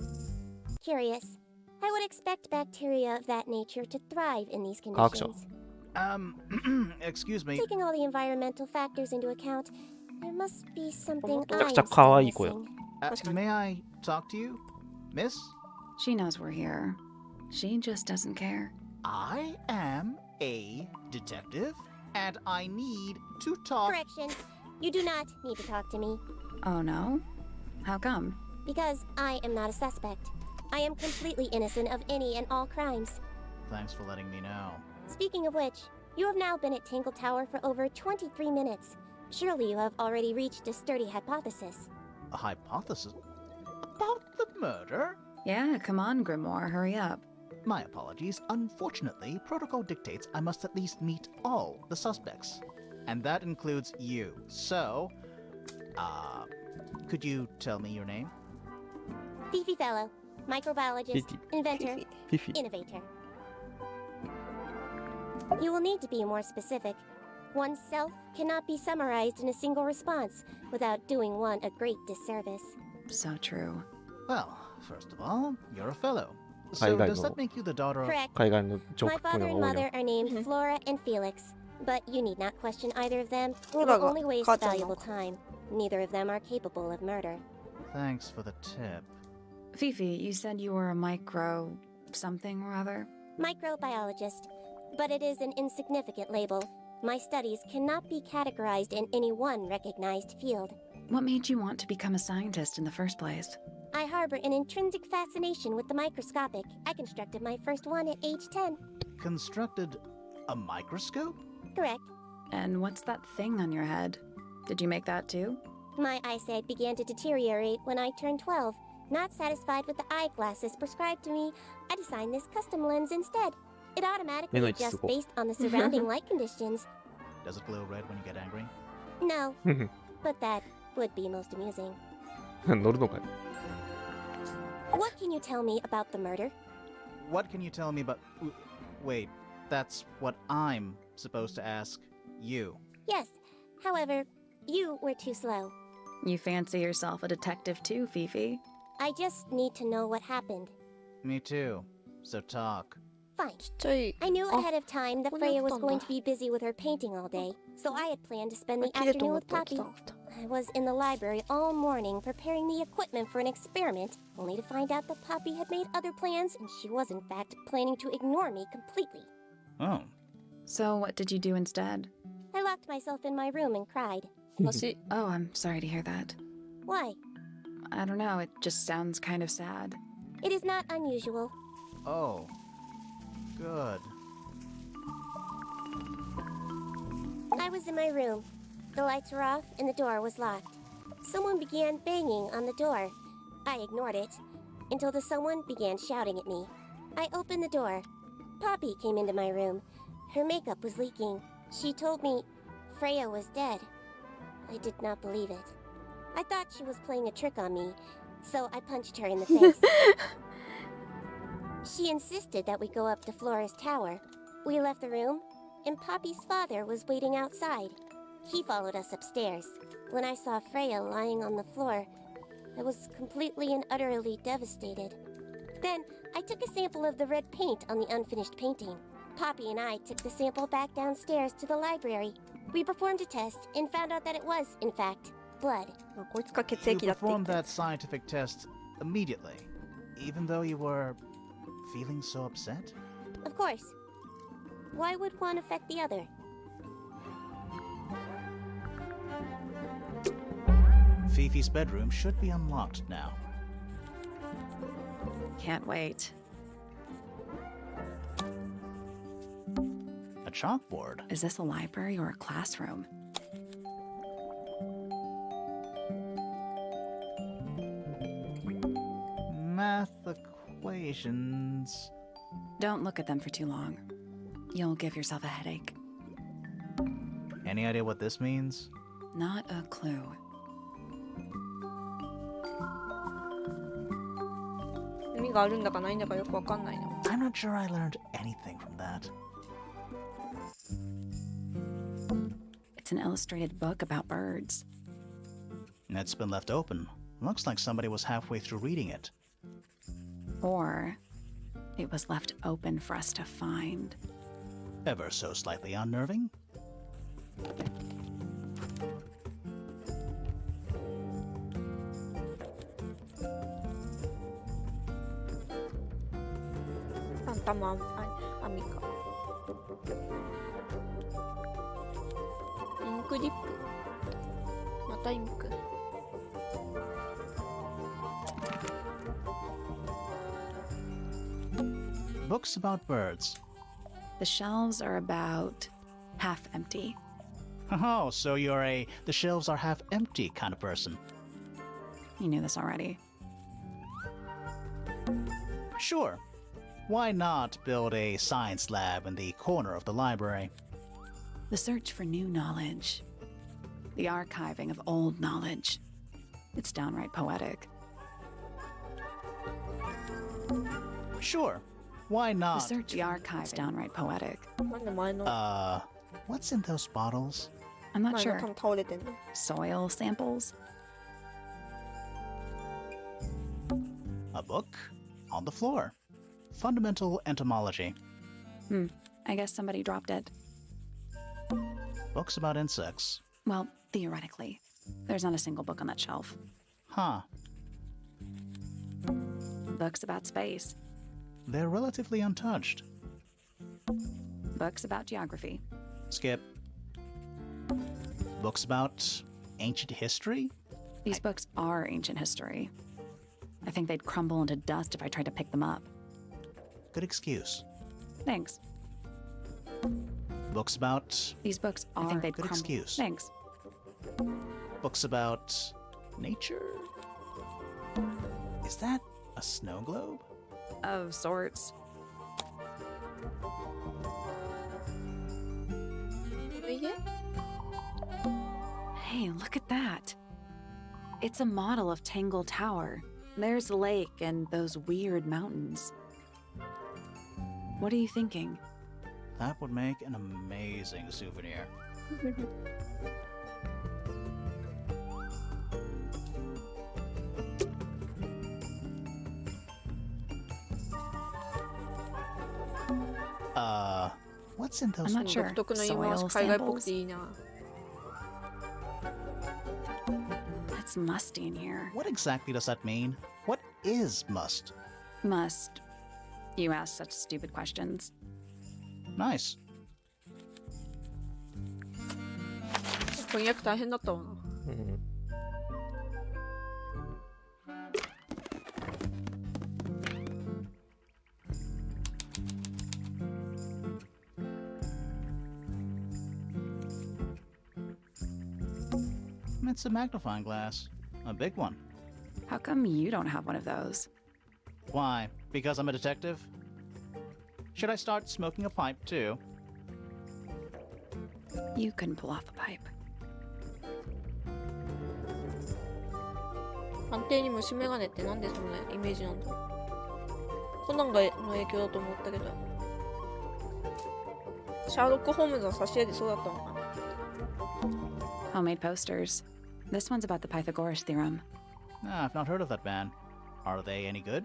Curious. I would expect bacteria of that nature to thrive in these 科学者。 conditions. Excuse me. Taking all the environmental factors into account, there must be something めちゃく I'm ちゃ still 可愛い子や。 missing. May I talk to you, Miss? She knows we're here. She just doesn't care. I am a detective, and I need to talk. Correction. You do not need to talk to me, Oh no? How come? because I am not a suspect. I am completely innocent of any and all crimes. Thanks for letting me know. Speaking of which, you have now been at Tangle Tower for over 23 minutes. Surely you have already reached a sturdy hypothesis. A hypothesis about the murder? Yeah, come on, Grimoire, hurry up. My apologies. Unfortunately, protocol dictates I must at least meet all the suspects. And that includes you. So, could you tell me your name? Fifi Fellow, microbiologist, Fifi. inventor, Fifi. innovator. You will need to be more specific. Oneself cannot be summarized in a single response without doing one a great disservice. So true. Well, first of all, you're a fellow. I So got does you. that make you the daughter of... Correct. 海外のジョー My クっぽい father のが and 多いな mother。are named Flora and Felix, but you need not question either of them. It Flora will only waste が母ちゃんなの valuable time. Neither of them are capable of murder. Thanks for the tip. Fifi, you said you were a micro something or other? Microbiologist, but it is an insignificant label. My studies cannot be categorized in any one recognized field. What made you want to become a scientist in the first place? I harbor an intrinsic fascination with the microscopic. I constructed my first one at age 10. Constructed a microscope? Correct. And what's that thing on your head? Did you make that too? My eyesight began to deteriorate when I turned 12. Not satisfied with the eyeglasses prescribed to me, I designed this custom lens instead. It automatically Meno adjusts Itsuko. based on the surrounding light conditions. Does it glow red when you get angry? No, but that would be most amusing. 乗るのかい。 What can you tell me about the murder? What can you tell me about... Wait, that's what I'm supposed to ask you. Yes, however, you were too slow. You fancy yourself a detective too, Fifi? I just need to know what happened. Me too. So talk. Fine. ちっちゃい I knew Oh, ahead of time that what Freya was happened? going to be busy with her painting all day, so I had planned to spend the 綺麗と afternoon 思っ with て起き Poppy. たのかと。 I was in the library all morning preparing the equipment for an experiment, only to find out that Poppy had made other plans and she was in fact planning to ignore me completely. Oh. So what did you do instead? I locked myself in my room and cried. 私 Oh, I'm sorry to hear that. Why? I don't know, it just sounds kind of sad. It is not unusual. Oh. Good. I was in my room. The lights were off and the door was locked. Someone began banging on the door. I ignored it until the someone began shouting at me. I opened the door. Poppy came into my room. Her makeup was leaking. She told me Freya was dead. I did not believe it. I thought she was playing a trick on me, so I punched her in the face. She insisted that we go up to Flora's tower. We left the room, and Poppy's father was waiting outside. He followed us upstairs. When I saw Freya lying on the floor, I was completely and utterly devastated. Then, I took a sample of the red paint on the unfinished painting. Poppy and I took the sample back downstairs to the library. We performed a test and found out that it was, in fact, blood. まあこいつが血 You 液だって言っ performed て that scientific test immediately, even though you were feeling so upset? Of course. Why would one affect the other? Fifi's bedroom should be unlocked now. Can't wait. A chalkboard. Is this a library or a classroom? Math equations. Don't look at them for too long. You'll give yourself a headache. Any idea what this means? Not a clue. "意味があるんだかないんだかよくわかんないな。 I'm not sure I learned anything from that. It's It's an illustrated book about birds. It's been left open. Looks like somebody was halfway through reading it. Or it was left open for us to find. Ever so slightly unnerving.網か。インクリップ。またインク。Books about birds. The shelves are about half empty. Oh, so you're a the shelves are half empty kind of person. You knew this already. Sure. Why not build a science lab in the corner of the library? The search for new knowledge. The archiving of old knowledge. It's downright poetic. Sure. Why The not? search, the archive's downright poetic. なんで前の What's in those bottles? I'm not 前が sure. 多分倒れてんの。 Soil samples? A book on the floor. Fundamental entomology. I guess somebody dropped it. Books about insects. Well, theoretically. There's not a single book on that shelf. Huh. Books about space. They're relatively untouched. Books about geography. Skip. Books about ancient history? These books are ancient history. I think they'd crumble into dust if I tried to pick them up. Good excuse. Thanks. Books about These books are... I think they'd good crumble. excuse. Thanks. books about nature? Is that a snow globe? Of sorts. Hey, look at that. It's a model of Tangle Tower. There's the lake and those weird mountains. What are you thinking? That would make an amazing souvenir. What's in those? I'm not sure. 独特の言い回し Soil 海外っぽく samples? ていいな。 It's musty in here. What exactly does that mean? What is must? Must. You ask such stupid questions. Nice. 翻訳大変だったわな。うん。It's a magnifying glass. A big one. How come you don't have one of those? Why? Because I'm a detective? Should I start smoking a pipe too? You couldn't pull off a pipe. 判定に虫眼鏡ってなんでそんなイメージなんだろう。コナンがの影響だと思ったけど。シャーロック・ホームズの挿絵でそうだったのかな。 Homemade posters. This one's about the Pythagoras theorem. I've not heard of that band. Are they any good?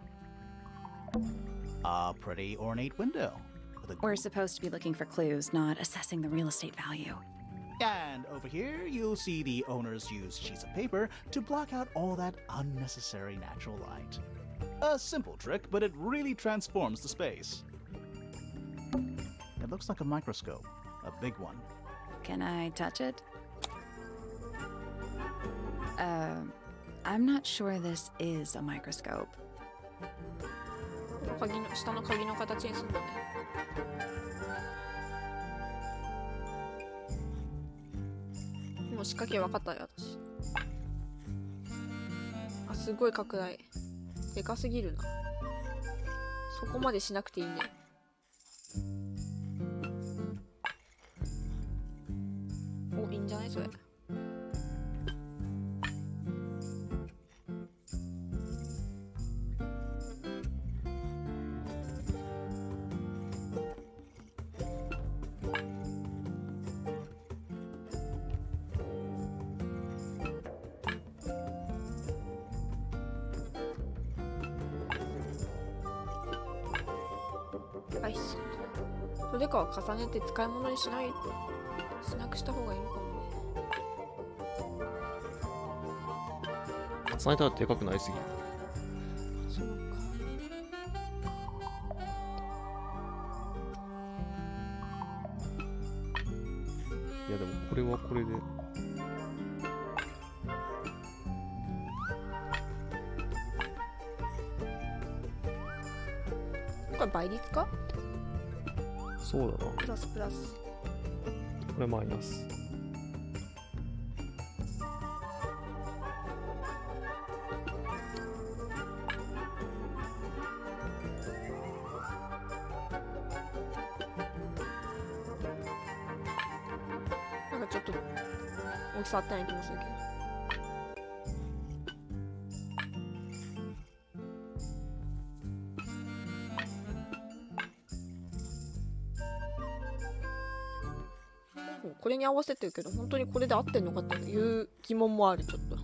A pretty ornate window. With a... We're supposed to be looking for clues, not assessing the real estate value. And over here, you'll see the owners use sheets of paper to block out all that unnecessary natural light. A simple trick, but it really transforms the space. It looks like a microscope, a big one. Can I touch it? I'm not sure this is a microscope. 鍵の下の鍵の形にするのね。もう仕掛け分かったよ私。あ、すごい拡大。でかすぎるな。そこまでしなくていいね。お、いいんじゃないそれ。高いし、それかは重ねて使い物にしなくした方がいいのかもね。重ねたらでかくなりすぎる。そうか。いやでもこれはこれで。これ倍率か？そうだな。プラスプラス。これマイナス。なんかちょっと大きさ合ってない気もするけど。これに合わせてるけど本当にこれで合ってんのかっていう疑問もある。ちょっと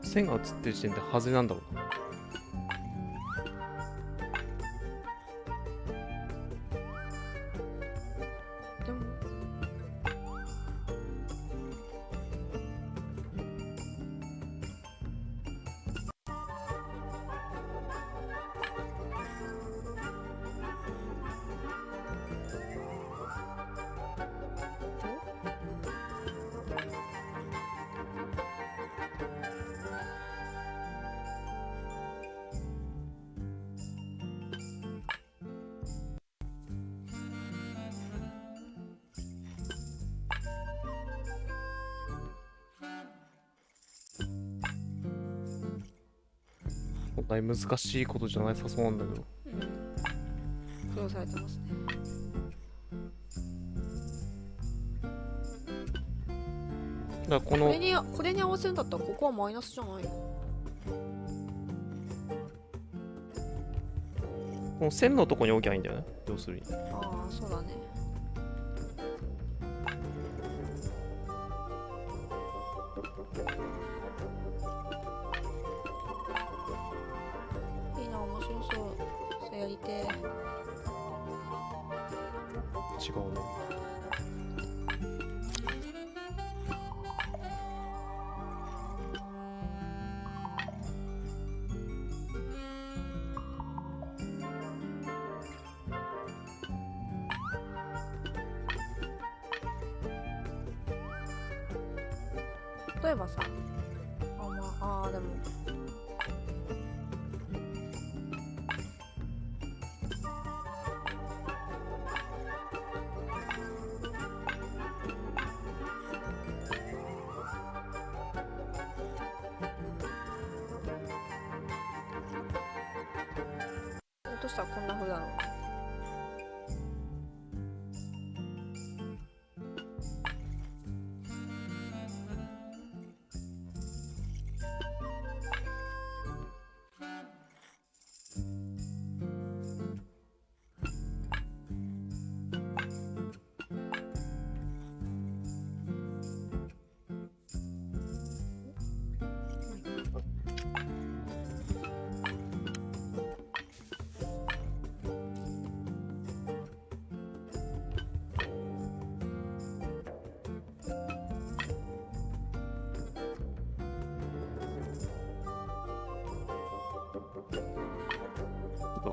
線が映ってる時点で外れなんだろうな。でもそんなに難しいことじゃなさそうなんだけど。苦労されてますね。だからこのこれに合わせるんだったらここはマイナスじゃないの？この線のとこに置きゃいいんだよね。要するに。ああ、そうだね。いいな、面白そう。それやりてえ。違うな。例えばさ、でも落としたらこんな風だろうね。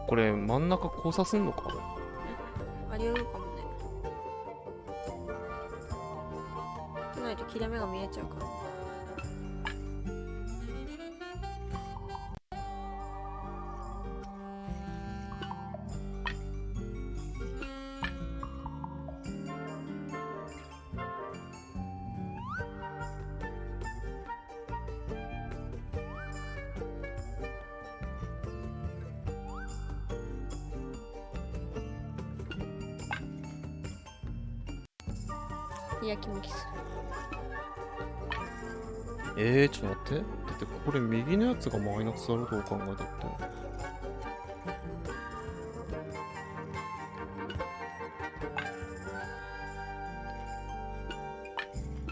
これ真ん中交差すんのか？あり得るかもね。じゃないと切れ目が見えちゃうから。やきもきすちょっと待って。だってこれ右のやつがマイナスだろ、どう考えたって。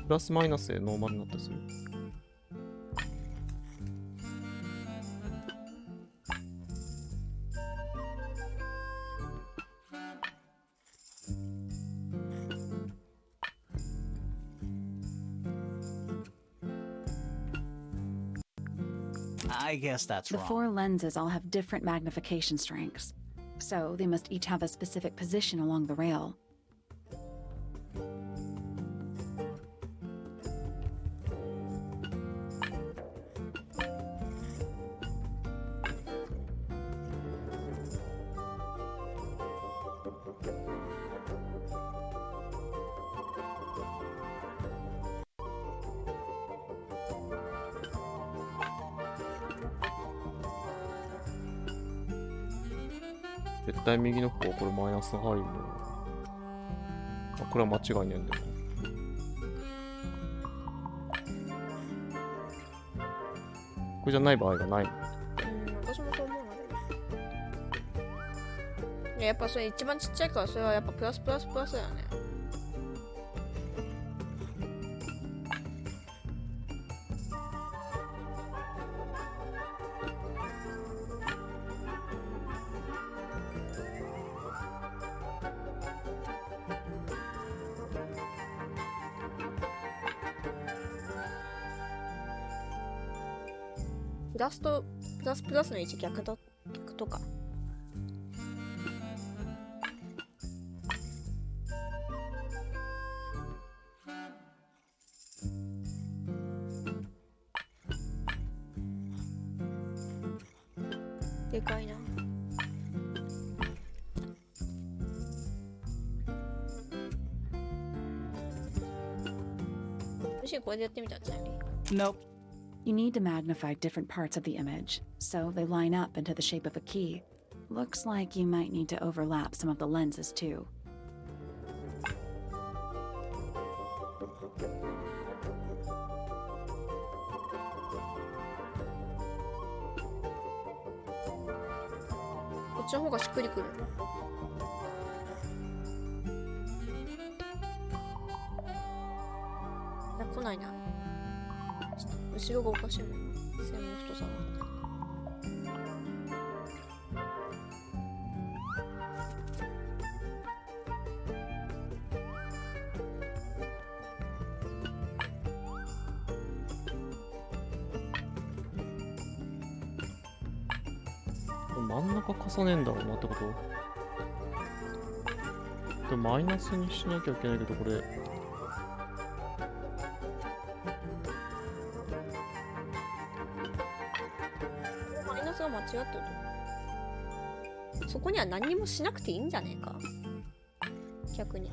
プラスマイナスでノーマルになったりする。I guess that's The wrong. 4 lenses all have different magnification strengths, so they must each have a specific position along the rail.絶対右の方はこれマイナス入るの。あ、これは間違いねえんだよな。これじゃない場合がない。私もそう思うんだけど。やっぱそれ一番ちっちゃいからそれはやっぱプラスプラスプラスだよね。プラスとプラスプラスの位置逆とか。でかいな。むしろこれでやってみたらちなみに。 Nope. You need to magnify different parts of the image, so they line up into the shape of a key. Looks like you might need to overlap some of the lenses too.こっちの方がしっくりくる。いや、来ないな。ちょっと後ろがおかしいもんな。線の太さが。真ん中重ねんだろうなってこと。でマイナスにしなきゃいけないけど、これ。マイナスが間違ってると。そこには何にもしなくていいんじゃねえか。逆に。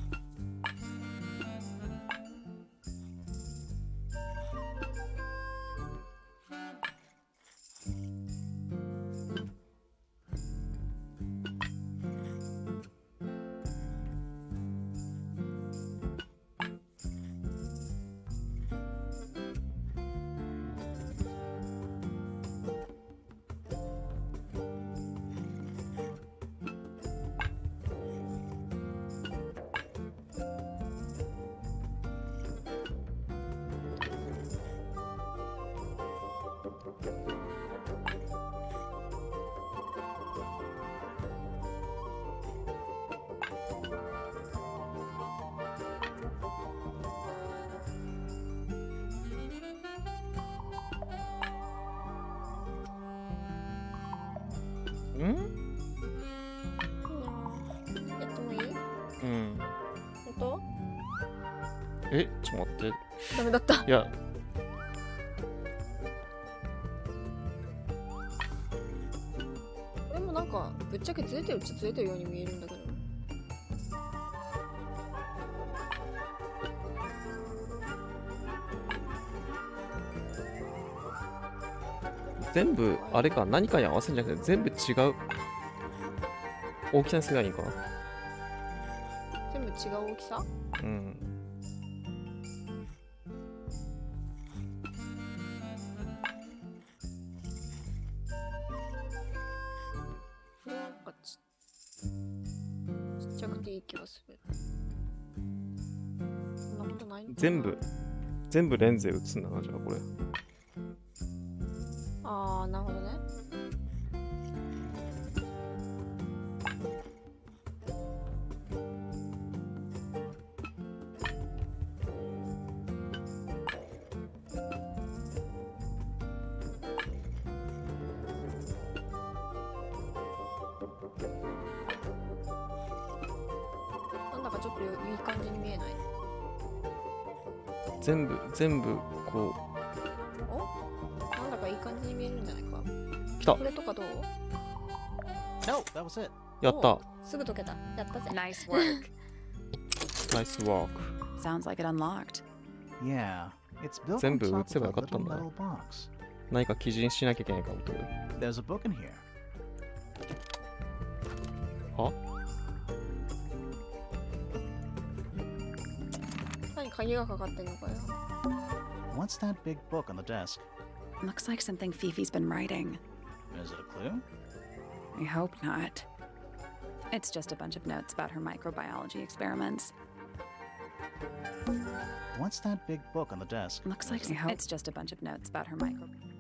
ん？やってもいい？うん。本当？ちょっと待って。ダメだった。いや。これもなんかぶっちゃけずれてるっちゃずれてるように見えるんだけど。全部あれか、何かに合わせるんじゃなくて全部違う大きさにすればいいか。全部違う大きさ？うん。ちゃくていい気がする。そんなことないのかな。全部レンズで映すんだな、じゃあこれ。ああ、なるほどね。なんだかちょっといい感じに見えない。全部こお、なんだかいい感じに見えるんじゃないか。う来た。これとかどう？ No, that was it. やった。お、すぐ解けた。やったぜ。 Nice work. ナイスワーク。 Sounds like it unlocked. Yeah, it's built 全 on 部 top 打てば of よか a ったん little だな。 metal box. 何か記事にしなきゃいけないかもと。 There's a book in here. は？何鍵がかかってんのかよ。 What's that big book on the desk? Looks like something Fifi's been writing. Is it a clue? I hope not. It's just a bunch of notes about her microbiology experiments. What's that big book on the desk? Looks like it's just a bunch of notes about her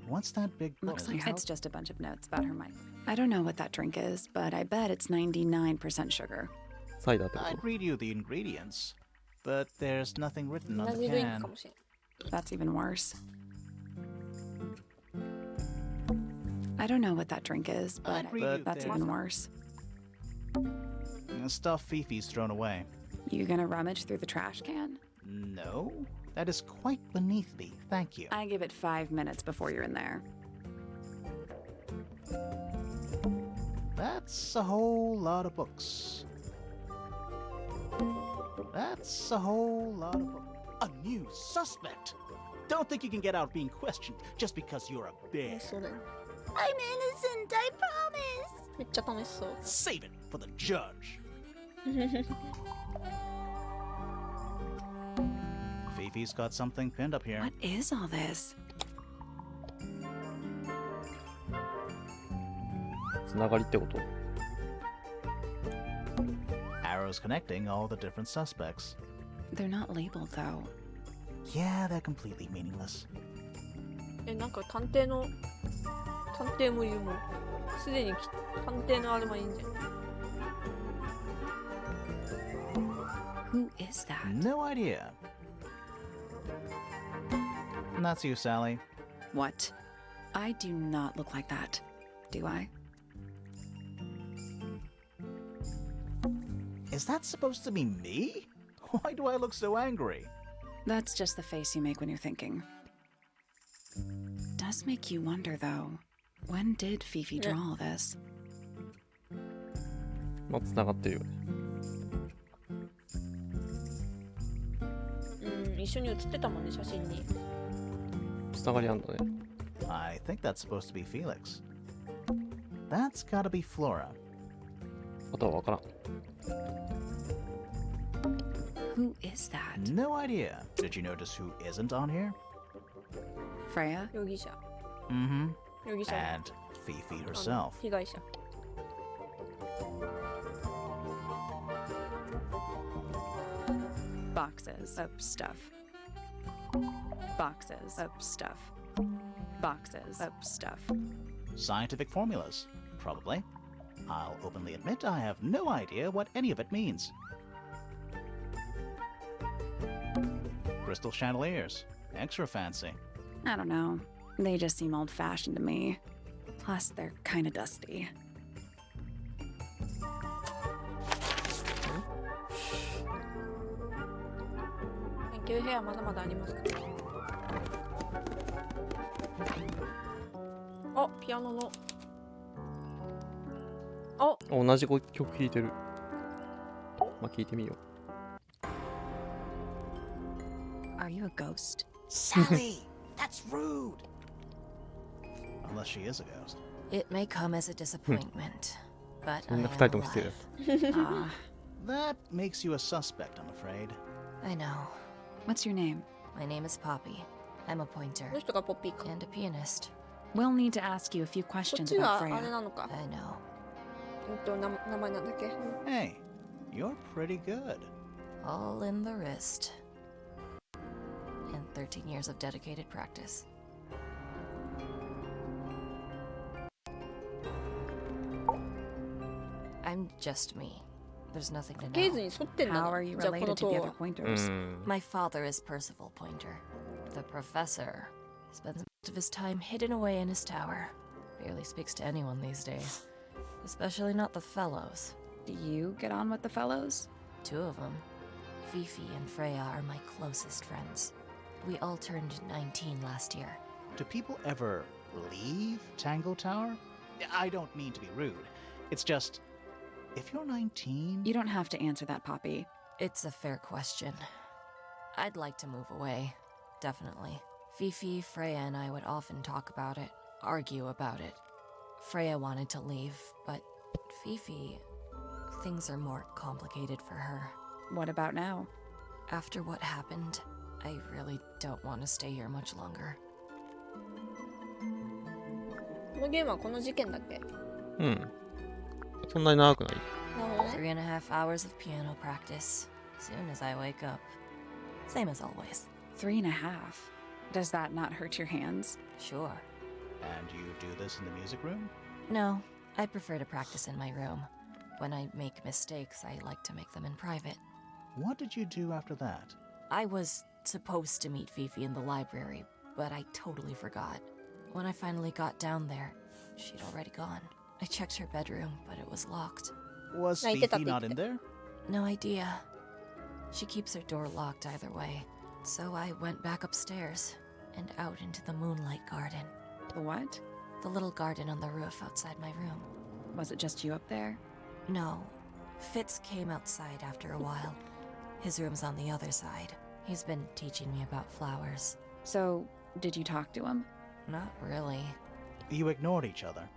What's that big book? Looks like it's just a bunch of notes about her I don't know what that drink is, but I bet it's 99% sugar. サイダーってこ I'd read you the ingredients, but there's nothing written 同 on じ the ドリンク can. かもしれん。 That's even worse. I don't know what that drink is, but I'd read you that's the even worse. stuff Fifi's thrown away. You gonna rummage through the trash can? No, that is quite beneath me. Thank you. I give it 5 minutes before you're in there. That's a whole lot of books. That's a whole lot of books. A new suspect. Don't think you can get out being questioned just because you're a bear. そうだよ。 I'm innocent, I promise. めっちゃ楽しそう。 Save it for the judge. Fifi's got something pinned up here. What is all this? つながりってこと？ Arrows connecting all the different suspects. They're not labeled, though. Yeah, they're completely meaningless. なんか探偵もいるもん。すでに探偵のあれもいいんじゃん。 Who is that? No idea. And that's you, Sally. What? I do not look like that, do I? Is that supposed to be me? Why do I look so angry? That's just the face you make when you're thinking. Does make you wonder, though. When did Fifi draw all this? まあ、つながってるよね。うん、一緒に写ってたもんね、写真に。つながりあんだね。I think that's supposed to be Felix. That's gotta be Flora. あとはわからん。 Who is that? No idea. Did you notice who isn't on here? Freya? 容疑者。 Mm-hmm. 容疑者。 And Fifi herself. 被害者。 Boxes of stuff. Boxes of stuff. Boxes of stuff. Scientific formulas. Probably. I'll openly admit I have no idea what any of it means. Crystal chandeliers. Extra fancy. I don't know. They just seem old-fashioned to me. Plus, they're kind of dusty. 研究部屋まだまだありますから。あ、ピアノの。あ、同じ曲弾いてる。まあ、聞いてみよ Are you a ghost? Sally! That's rude! Unless she is a ghost. It may come as a disappointment, but う。みん I な am 二人ともしてる alive. Ah, That makes you a suspect, I'm afraid. I know. what's your name? My name is Poppy. I'm a pointer この人がポッピーか。 and a pianist. We'll need to ask you a few こっ questions ち about はあれ Freya. なのか。 I know. 名前なんだっけ。 Hey, You're pretty good. All in the wrist. And 13 years of dedicated practice. I'm just me. There's nothing to ゲーズ know. に沿ってんだ How ね are you じゃあこの related to 塔 the は other pointers? My father is Percival Pointer. The professor spends most of his time hidden away in his tower. Barely speaks to anyone these days. Especially not the fellows. Do you get on with the fellows? 2 of them. Fifi and Freya are my closest friends. We all turned 19 last year. Do people ever leave Tangle Tower? I don't mean to be rude. It's just, if you're 19... You don't have to answer that, Poppy. It's a fair question. I'd like to move away. Definitely. Fifi, Freya, and I would often talk about it, argue about it. Freya wanted to leave, but Fifi... Things are more complicated for her. What about now? After what happened, I really don't want to stay here much longer. このゲームはこの事件だっけなるそんなに長くない。ほどね 3.5 hours of piano practice. Soon as I wake up. Same as always. 3.5. Does that not hurt your hands? Sure. And you do this in the music room? No, I prefer to practice in my room. When I make mistakes, I like to make them in private. What did you do after that? I was supposed to meet Fifi in the library, but I totally forgot. When I finally got down there, she'd already gone. I checked her bedroom, but it was locked. Was No, Fifi not in there? No idea. She keeps her door locked either way. So I went back upstairs and out into the moonlight garden. The what? The little garden on the roof outside my room. Was it just you up there? No. Fitz came outside after a while. His room's on the other side. He's been teaching me about flowers. So, did you talk to him? Not really. You ignored each other.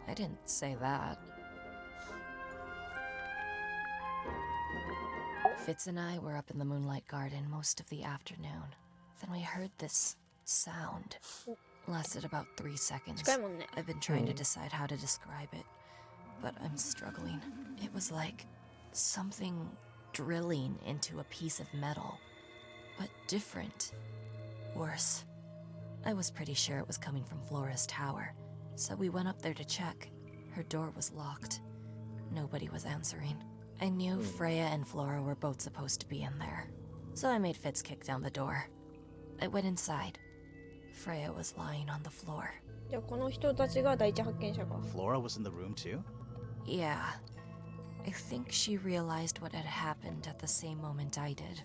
I didn't say that. Fitz and I were up in the moonlight garden most of the afternoon. Then we heard this sound. Lasted about 3 seconds. 近いもんね I've been trying to decide how to describe it, but I'm struggling. It was like something drilling into a piece of metal, but different. Worse. I was pretty sure it was coming from Flora's tower, so we went up there to check. Her door was locked. Nobody was answering. I knew Freya and Flora were both supposed to be in there, so I made Fitz kick down the door. I went inside. Freya was lying on the floor. じゃあこの人たちが第一発見者か Flora was in the room too? Yeah. I think she realized what had happened at the same moment I did.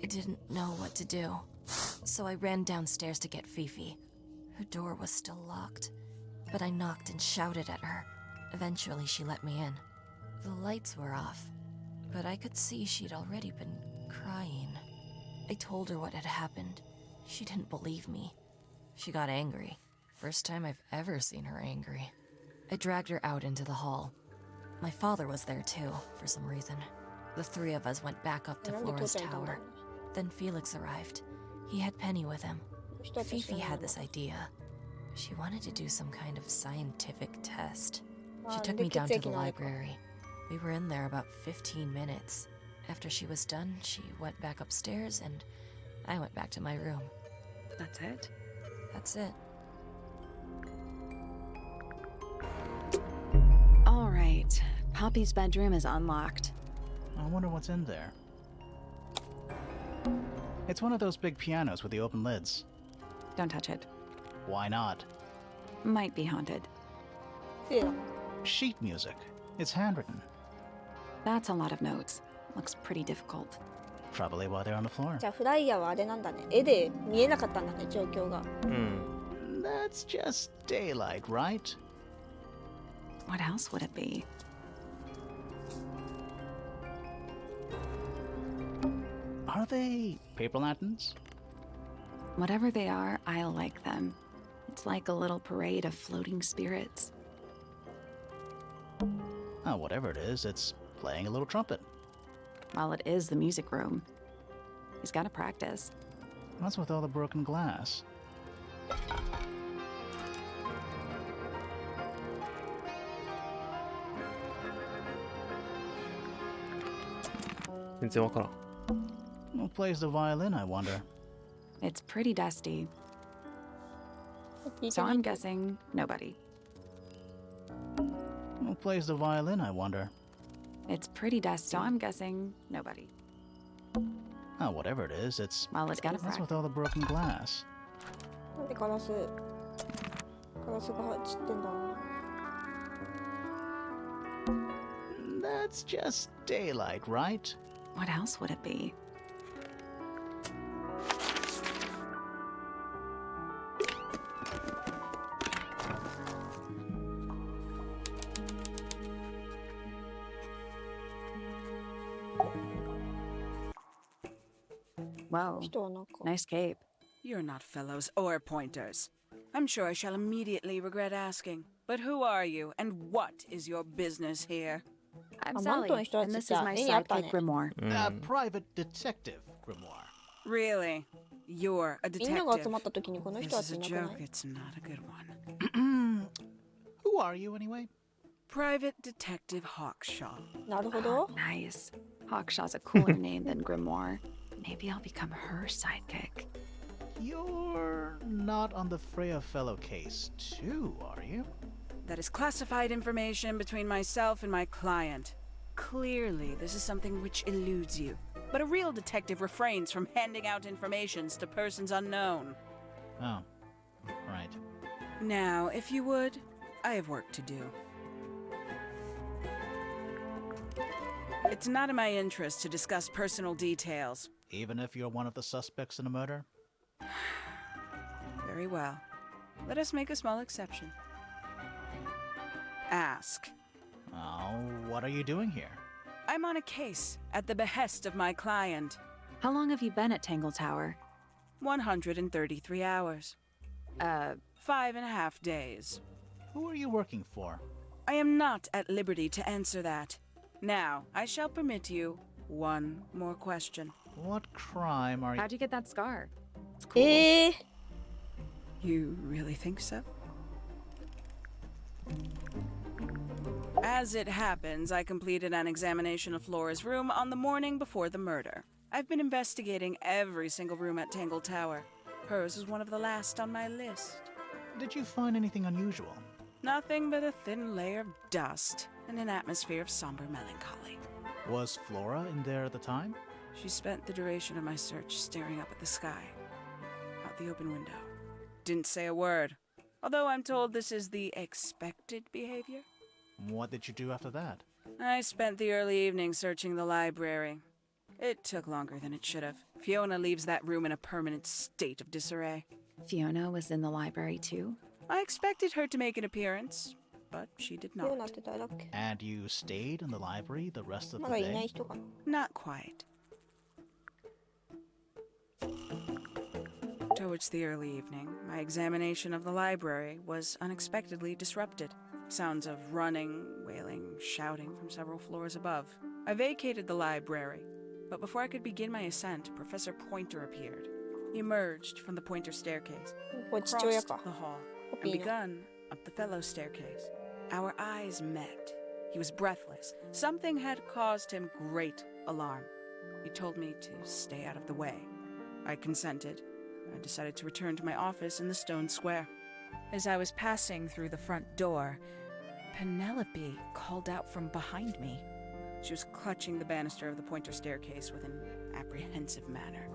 I didn't know what to do, so I ran downstairs to get Fifi. Her door was still locked, but I knocked and shouted at her. Eventually, she let me in. The lights were off, but I could see she'd already been crying. I told her what had happened. She didn't believe me. She got angry. First time I've ever seen her angry. I dragged her out into the hall. My father was there too, for some reason. The 3 of us went back up to なんで父 Flora's ちゃんいたんだろ tower. Then Felix arrived. He had Penny with him. う人たち知ら Fifi ない had this idea. She wanted to do some kind of scientific test. She あ took で me down 血 to 液 the のあれか library. We were in there about 15 minutes. After she was done, she went back upstairs and I went back to my room. That's it? That's it. All right. Poppy's bedroom is unlocked. I wonder what's in there. It's one of those big pianos with the open lids. Don't touch it. Why not? Might be haunted. せや Sheet music. It's handwritten. That's a lot of notes. Looks pretty difficult. Probably while they're on the floor. じゃあフライヤーはあれなんだね絵で見えなかったんだね状況が That's just daylight, right? What else would it be? Are they paper lanterns? Whatever they are, I like them. It's like a little parade of floating spirits. Oh, whatever it is, it's playing a little trumpet. Well, it is the music room. He's got to practice. What's with all the broken glass? 全然わからん。 Who plays the violin, I wonder? It's pretty dusty, so I'm guessing nobody. Who plays the violin, I wonder? It's pretty dusty, so I'm guessing nobody. Oh, whatever it is, it's... Well, it's gotta What's crack. with all the broken glass? なんでガラスが散ってんだろうな。 That's just daylight, right? What else would it be? Whoa, 人はなんか nice cape. You're not fellows or pointers. I'm sure I shall immediately regret asking. But who are you, and what is your business here? I'm Ah, Sally, Manto and this is my ne yatta ne. sidekick Grimoire. A private detective, Grimoire. Really? You're a みんなが集 detective. まった時にこの人 This た is ち a いなくな joke. い It's not a good one. Who are you, anyway? Private Detective Hawkshaw. なるほど。 Nice. Hawkshaw's a cooler name than Grimoire. Maybe I'll become her sidekick. You're not on the Freya fellow case, too, are you? That is classified information between myself and my client. Clearly, this is something which eludes you. But a real detective refrains from handing out informations to persons unknown. Oh, right. Now, if you would, I have work to do. It's not in my interest to discuss personal details. Even if you're one of the suspects in a murder? Very well. Let us make a small exception. Ask. Oh, what are you doing here? I'm on a case at the behest of my client. How long have you been at Tangle Tower? 133 hours. 5.5 days. Who are you working for? I am not at liberty to answer that. Now, I shall permit you one more question. What crime are you... How'd you get that scar? It's cool. You really think so? As it happens, I completed an examination of Flora's room on the morning before the murder. I've been investigating every single room at Tangle Tower. Hers was one of the last on my list. Did you find anything unusual? Nothing but a thin layer of dust and an atmosphere of somber melancholy. Was Flora in there at the time? She spent the duration of my search staring up at the sky, out the open window. Didn't say a word, although I'm told this is the expected behavior. What did you do after that? I spent the early evening searching the library. It took longer than it should have. Fiona leaves that room in a permanent state of disarray. Fiona was in the library too? I expected her to make an appearance, but she did どうなっ not. てただっけ And you stayed in the library the rest of ま the だいない day? 人かな Not quite. Towards the early evening, my examination of the library was unexpectedly disrupted. Sounds of running, wailing, shouting from several floors above. I vacated the library, but before I could begin my ascent, Professor Pointer appeared. He emerged from the Pointer staircase, これ父親 crossed か the hall, コ and ピーの begun up the fellow staircase. Our eyes met. He was breathless. Something had caused him great alarm. He told me to stay out of the way. I consented. I decided to return to my office in the stone square. As I was passing through the front door, Penelope called out from behind me. She was clutching the banister of the Pointer staircase with an apprehensive manner.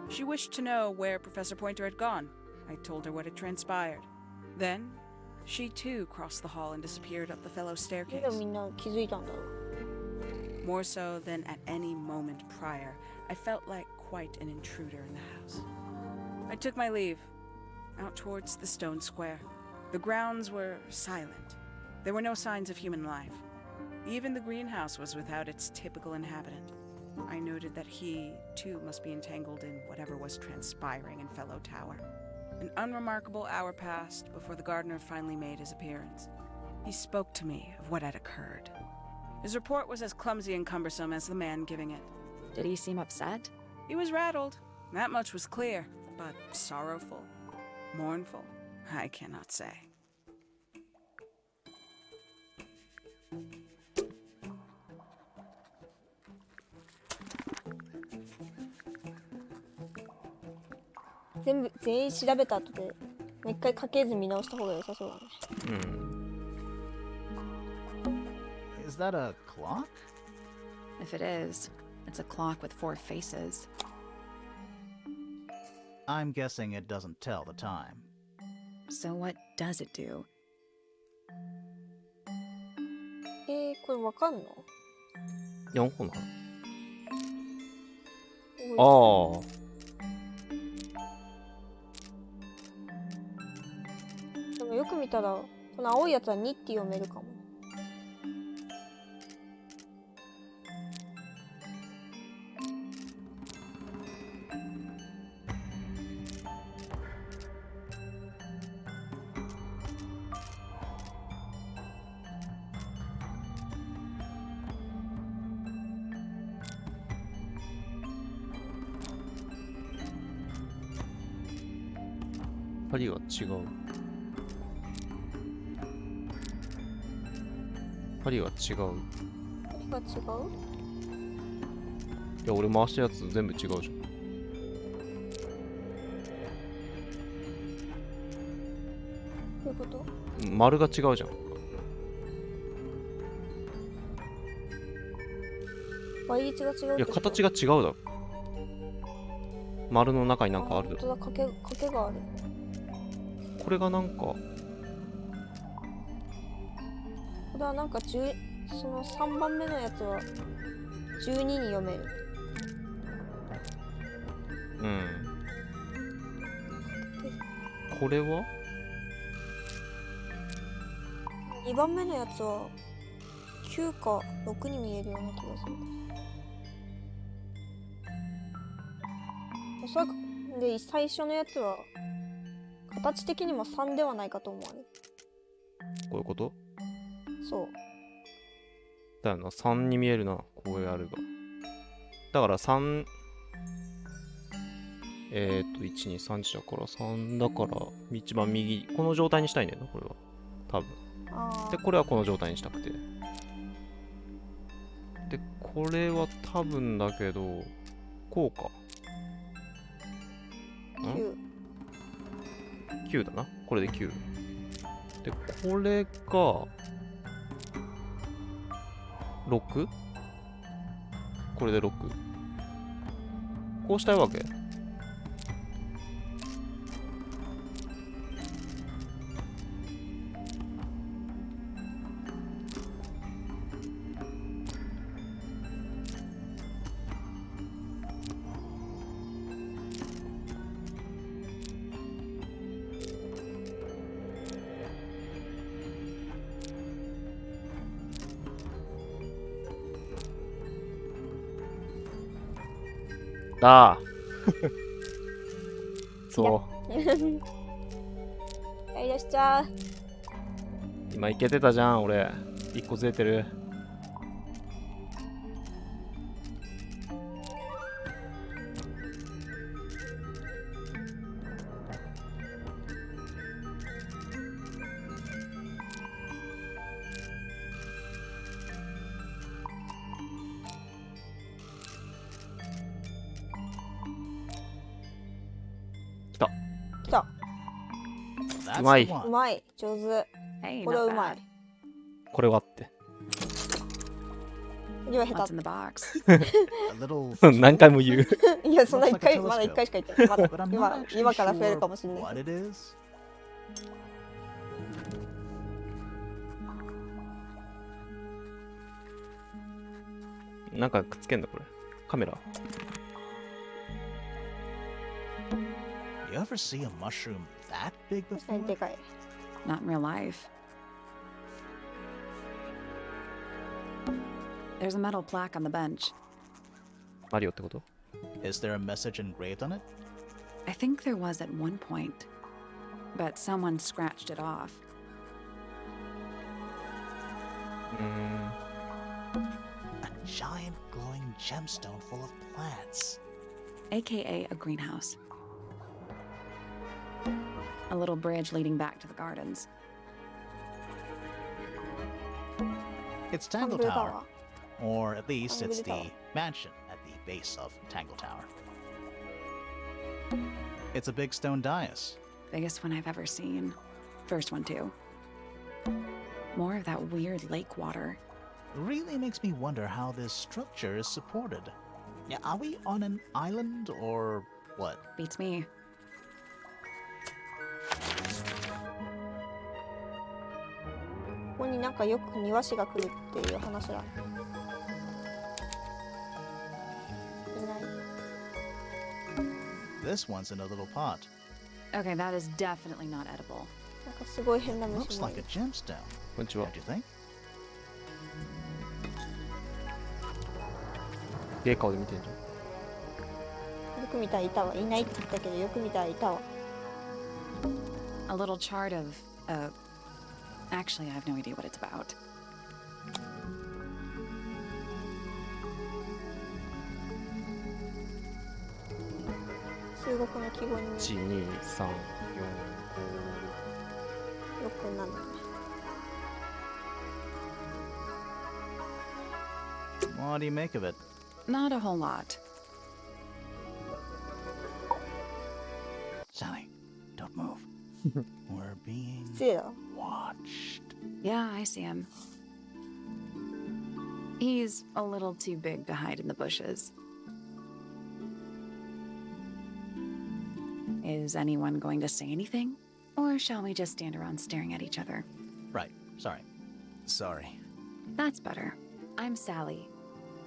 She wished to know where Professor Pointer had gone. I told her what had transpired. Then, she too crossed the hall and disappeared up the fellow で staircase. もみんな気づいたんだろう More so than at any moment prior, I felt like quite an intruder in the house. I took my leave, out towards the stone square. The grounds were silent. There were no signs of human life. Even the greenhouse was without its typical inhabitant. I noted that he, too, must be entangled in whatever was transpiring in Fellow Tower. An unremarkable hour passed before the gardener finally made his appearance. He spoke to me of what had occurred. His report was as clumsy and cumbersome as the man giving it. Did he seem upset? He was rattled, that much was clear, but sorrowful, mournful, I cannot say. 全員調べた後でもう一回家系図見直した方が良さそうだね。Is that a clock? If it is, it's a clock with 4 faces. I'm guessing it doesn't tell the time. So what does it do? これわかんの4個なあの。でもよく見たらこの青いやつは2って読めるかも。針が違う。針が違う。針が違う？いや、俺回したやつ全部違うじゃん。どういうこと？丸が違うじゃん。倍率が違うってこと？いや、形が違うだろ。丸の中になんかあるだろ。本当だ、賭けがある。これがなんか、これはなんかその3番目のやつは12に読める。これは2番目のやつは9か6に見えるような気がする。おそらくで最初のやつは形的にも3ではないかと思われる。こういうこと？そうだよな、3に見えるな、こうやるが。だから3、1、2、3時だから3だから一番右、この状態にしたいんだよな、これは。多分。で、これはこの状態にしたくて。で、これは多分だけど、こうか。9だな。これで9。で、これが、6？ これで6。こうしたいわけ？だそう。いらっしゃい。今いけてたじゃん、俺。1個ずれてる。来た。That's Why? the one. うまい。上手。 Hey, これは not うま bad. い。これはって。次は下 What's 手 in。the box? A little. 何回も言う。いや、そんな Looks 1 like a 回、まだ telescope. 1回しか言ってない。ま But だ I'm not 今 actually から増える sure かもしれない what け it is. なんかくっつけんだ、これ。カメラ。You ever see a mushroom that big ど。確かに before? でかい。 Not in real life. There's a metal plaque on the bench. マリオってこと？ Is there a message engraved on it? I think there was at one point, but someone scratched it off. A giant glowing gemstone full of plants. AKA a greenhouse. A little bridge leading back to the gardens. It's タン Tangle グルタ Tower. ワ Or at least it's Tangle the Tower. mansion at the base of Tangle Tower. It's a big stone dais. Biggest one I've ever seen. First one, too. More of that weird lake water. Really makes me wonder how this structure is supported. Yeah, are we on an island or what? Beats me. ここになんかよく庭師が来るっていう話だ。いない。 This one's in a little pot. Okay, that is definitely not edible. なんかすごい変な It 虫 looks もい like る a gemstone. こんにちは Don't you think? ゲー顔で見てんじゃん。よく見たらいたわ。いないって言ったけどよく見たらいたわ。 A little chart of, actually, I have no idea what it's about. 中国の記号によ1、2、3、4、くなんだ。 What do you make of it? Not a whole lot. Sally, don't move. We're being 失礼だわ。 watched. Yeah, I see him. He's a little too big to hide in the bushes. Is anyone going to say anything? Or shall we just stand around staring at each other? Right, sorry. Sorry. That's better. I'm Sally.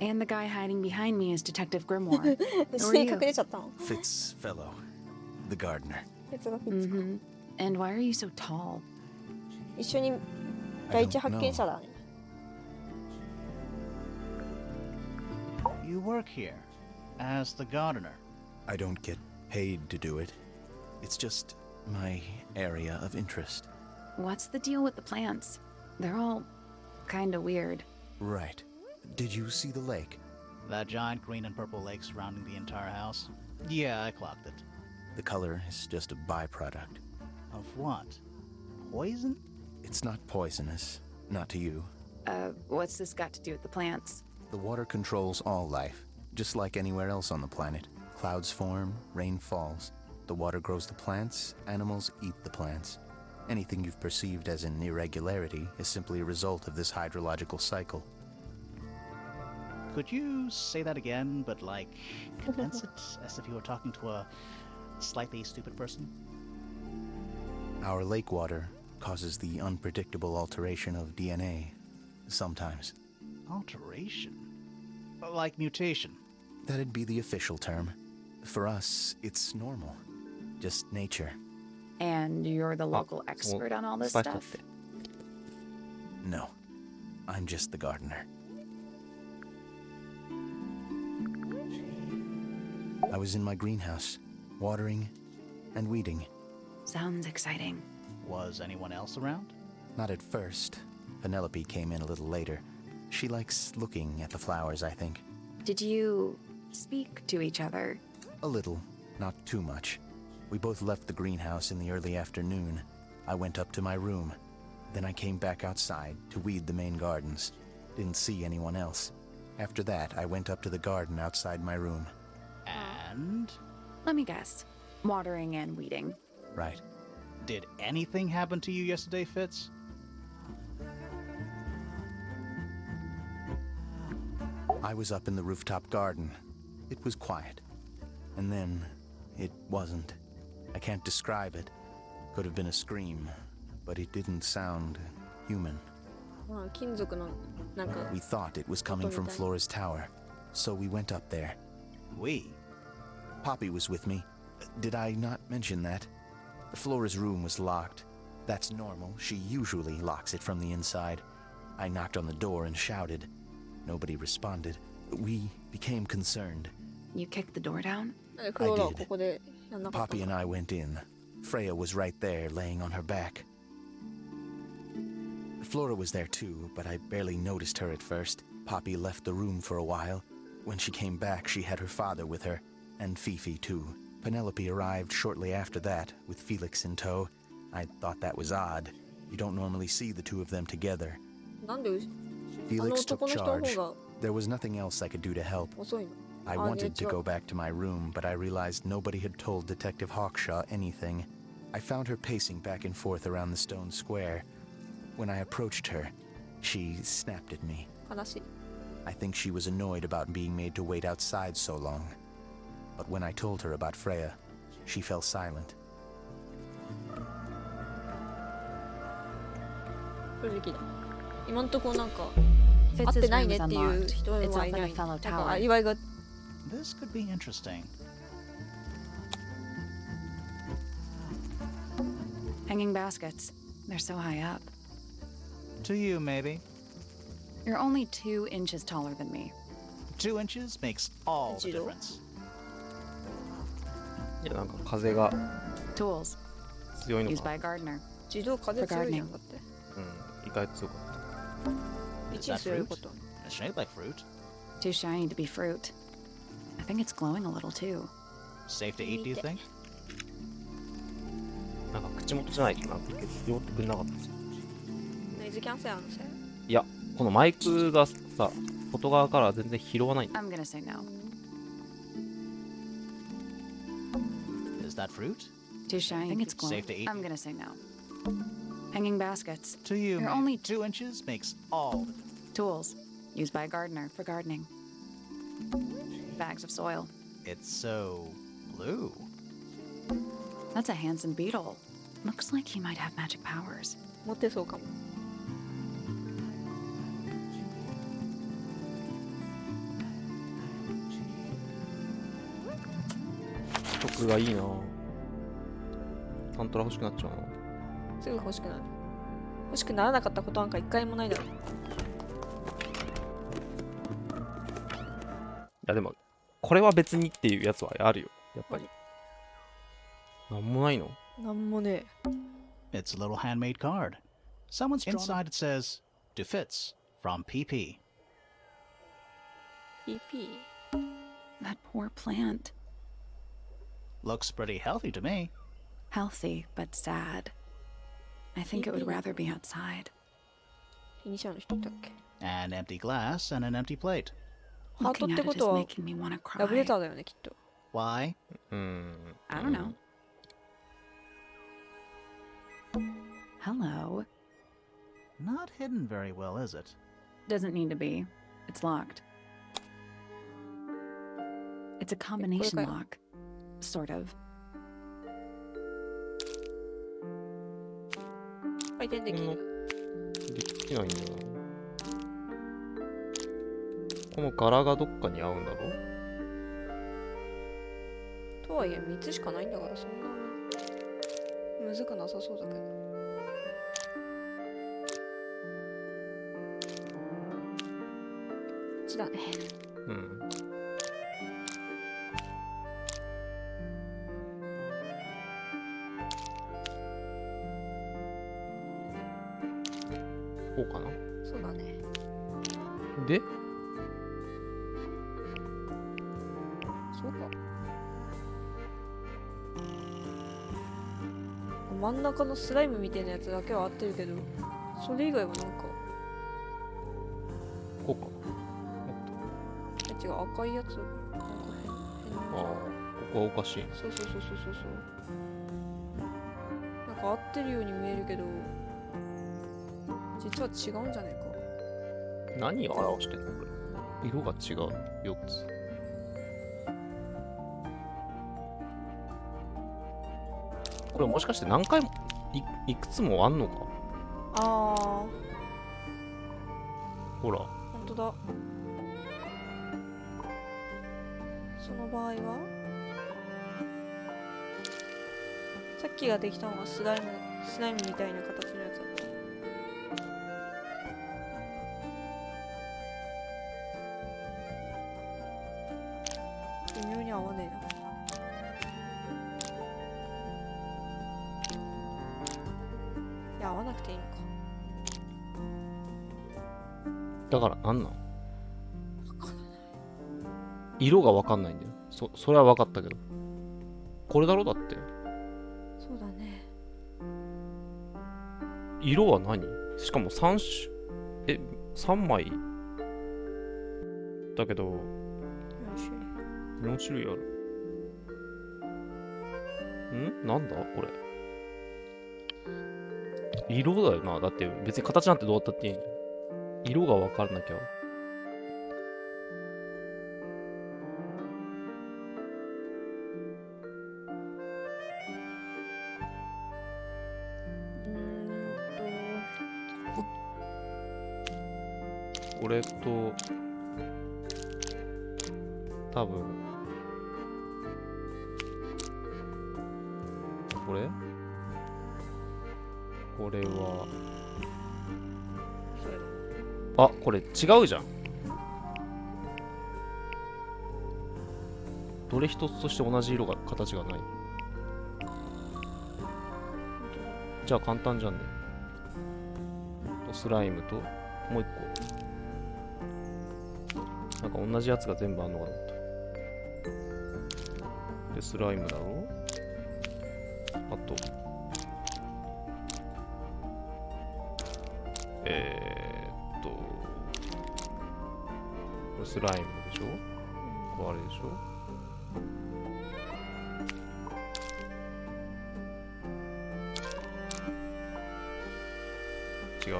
And the guy hiding behind me is Detective Grimoire. 後ろに隠れちゃったの。 Fitz fellow, the gardener. 鉄がフィッツか。 Mm-hmm. And why are you so tall? 一緒に第一発見者だね。 You work here as the gardener. I don't get paid to do it. It's just my area of interest. What's the deal with the plants? They're all kinda weird. Right. Did you see the lake? That giant green and purple lake surrounding the entire house? Yeah, I clocked it. The color is just a byproduct. Of what? Poison? It's not poisonous. Not to you. What's this got to do with the plants? The water controls all life, just like anywhere else on the planet. Clouds form, rain falls. The water grows the plants, animals eat the plants. Anything you've perceived as an irregularity is simply a result of this hydrological cycle. Could you say that again, but like condense it as if you were talking to a slightly stupid person? Our lake water causes the unpredictable alteration of DNA, sometimes. Alteration? Like mutation? That'd be the official term. For us, it's normal. Just nature. And you're the local expert on all this スパイス取っ stuff? て。 No. I'm just the gardener. I was in my greenhouse, watering and weeding. Sounds exciting. Was anyone else around? Not at first. Penelope came in a little later. She likes looking at the flowers, I think. Did you speak to each other? A little, not too much. We both left the greenhouse in the early afternoon. I went up to my room. Then I came back outside to weed the main gardens. Didn't see anyone else. After that, I went up to the garden outside my room. And? Let me guess. Watering and weeding. Right. Did anything happen to you yesterday, Fitz? I was up in the rooftop garden. It was quiet. And then, it wasn't. I can't describe it. Could have been a scream, but it didn't sound human. まあ金属のなんか We thought it was coming from Flora's tower, so we went up there. We? Poppy was with me. Did I not mention that? Flora's room was locked. That's normal. She usually locks it from the inside. I knocked on the door and shouted. Nobody responded. We became concerned. You kicked the door down? フローラはここでやんなかった Poppy and I went in. Freya was right there, laying on her back. Flora was there too, but I barely noticed her at first. Poppy left the room for a while. When she came back, she had her father with her, and Fifi too. Penelope arrived shortly after that, with Felix in tow. I thought that was odd. You don't normally see the two of them together. なんで Felix あの took 男の人の charge. 方が There was nothing else I could do to help. 遅いの I wanted to go back to my room, but I realized nobody had told Detective Hawkshaw anything. I found her pacing back and forth around the stone square. When I approached her, she snapped at me. 悲しい。 I think she was annoyed about being made to wait outside so long. But when I told her about Freya, she fell silent. 正直だ。今んとこなんか Fitz's 会ってない room ね is っていう unlocked. 人 It's は up い in な a い。 fellow なんか tower. アリバイが This could be interesting. Hanging baskets. They're so high up. To you, maybe. You're only 2 inches taller than me. 2 inches makes all the difference. いやなんか風が Tools 強いの used かな。 by gardener. 自動風強いやんだって。うん、意外と強かった。 Is 1 that にする fruit? こと It's shaped like fruit. Too shiny to be fruit. I think it's glowing a little too. Safe to eat, do you think? なんか口元じゃないとなんか拾ってくれなかったです。ノイズキャンセラーのせい。いや、このマイクがさ、外側から全然拾わないんだ。 I'm gonna say no. Is that fruit? Too shiny. I think it's glowing. Safe to eat? I'm gonna say no. Hanging baskets. To you, You're maybe. only 2 inches makes all the difference. Tools used by gardener for gardening. Bags of soil. It's so blue. That's a Hansen beetle. Looks like he might have magic powers. 持ってそうかも。曲がいいな。タントラ欲しくなっちゃうな。すぐ欲しくなる。欲しくならなかったことなんか一回もないだろう。いやでも、これは別にっていうやつはあるよ。やっぱり。なんもないの？なんもねえ。 It's a little handmade card. Someone's inside it says, "To Fitz from PP." PP。 That poor plant. Looks pretty healthy to me. Healthy, but sad. I think it would rather be outside. イニシャルの人だっけ。 An empty glass and an empty plate. ハート Looking って at こ it is とは making me want to ラブレ cry. ターだよねきっと。 Why? I don't know. Hello. Not hidden very well, is it? Doesn't need to be. It's locked. It's a combination Okay. lock. Sort of. 回転できる。できないんだよな。この柄がどっかに合うんだろ？とはいえ3つしかないんだからそんなむずくなさそうだけど。こっちだね。うん。こうかな？そうだね。で、そうか。真ん中のスライムみたいなやつだけは合ってるけど、それ以外はなんか、こうか。違う、赤いやつ。なんかああ、ここはおかしい。そうそうそうそうそうそう。なんか合ってるように見えるけど、実は違うんじゃねえか。何を表してんのこれ。色が違う。4つ。これもしかして何回も、いくつもあんのか？あほら。ー、ほんとだ。その場合はさっきができたのがスライムみたいな形のやつだった。微妙に合わねえな。いや、合わなくていいのか。だからなんなん色がわかんないんだよ。それはわかったけど。これだろだって。そうだね。色は何？しかも3枚だけど、4種類。4種類ある。なんだこれ。色だよな。だって別に形なんてどうやったっていい。色がわからなきゃ。これと、多分、これは、あ、これ違うじゃん。どれ一つとして同じ色が、形がない。じゃあ簡単じゃんね。スライムと、もう一個。なんか同じやつが全部あんのかと思った。で、スライムだろ。あと、これスライムでしょ。これあれでしょ。違うの。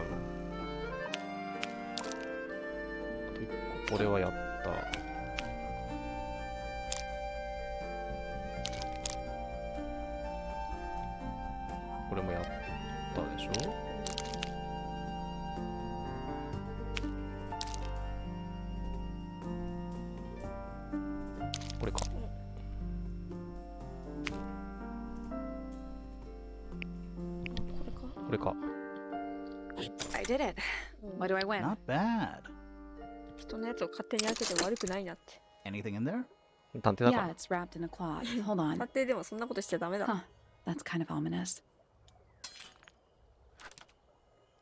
あと一個、これはやった。これもやったでしょ。これか。これか。I did it. What do I win? Not bad. 人のやつを勝手にやってて悪くないなって。 Anything in there? 探偵だか Yeah, ら。 it's wrapped in a cloth. Hold on. 勝手でもそんなことしちゃダメだ。 Huh. That's kind of ominous.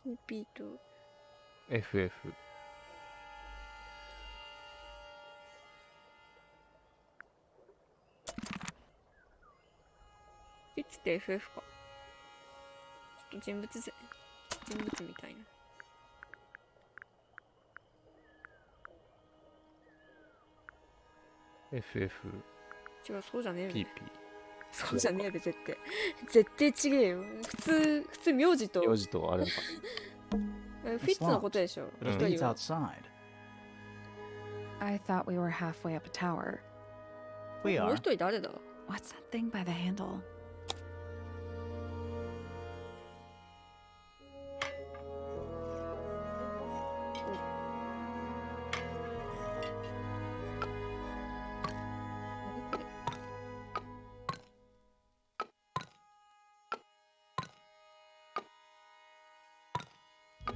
リピート。 FF。フィッツって FF か。ちょっと人物みたいな。FF。違う、そうじゃねえよ、ね。 PP。そうじゃねえよ、絶対。絶対違えよ。普通名字と。名字とあれか。フィッツのことでしょ。 But it 一 leads 人は。 outside. I thought we were halfway up a tower. We もう are. 一人誰だ？ What's that thing by the handle? What?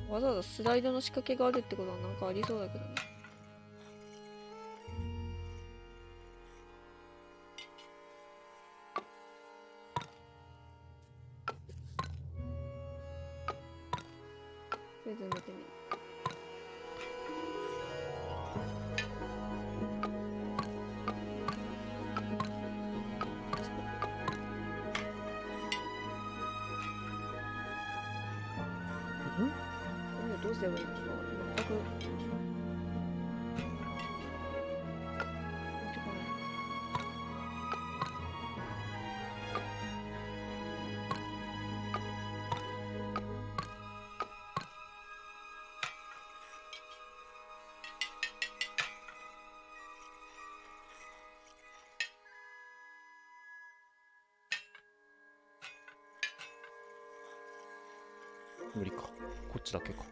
わざわざスライドの仕掛けがあるってことはなんかありそうだけどね。これ全部見てみる。どうすればいいのか全く。無理か。こっちだけか。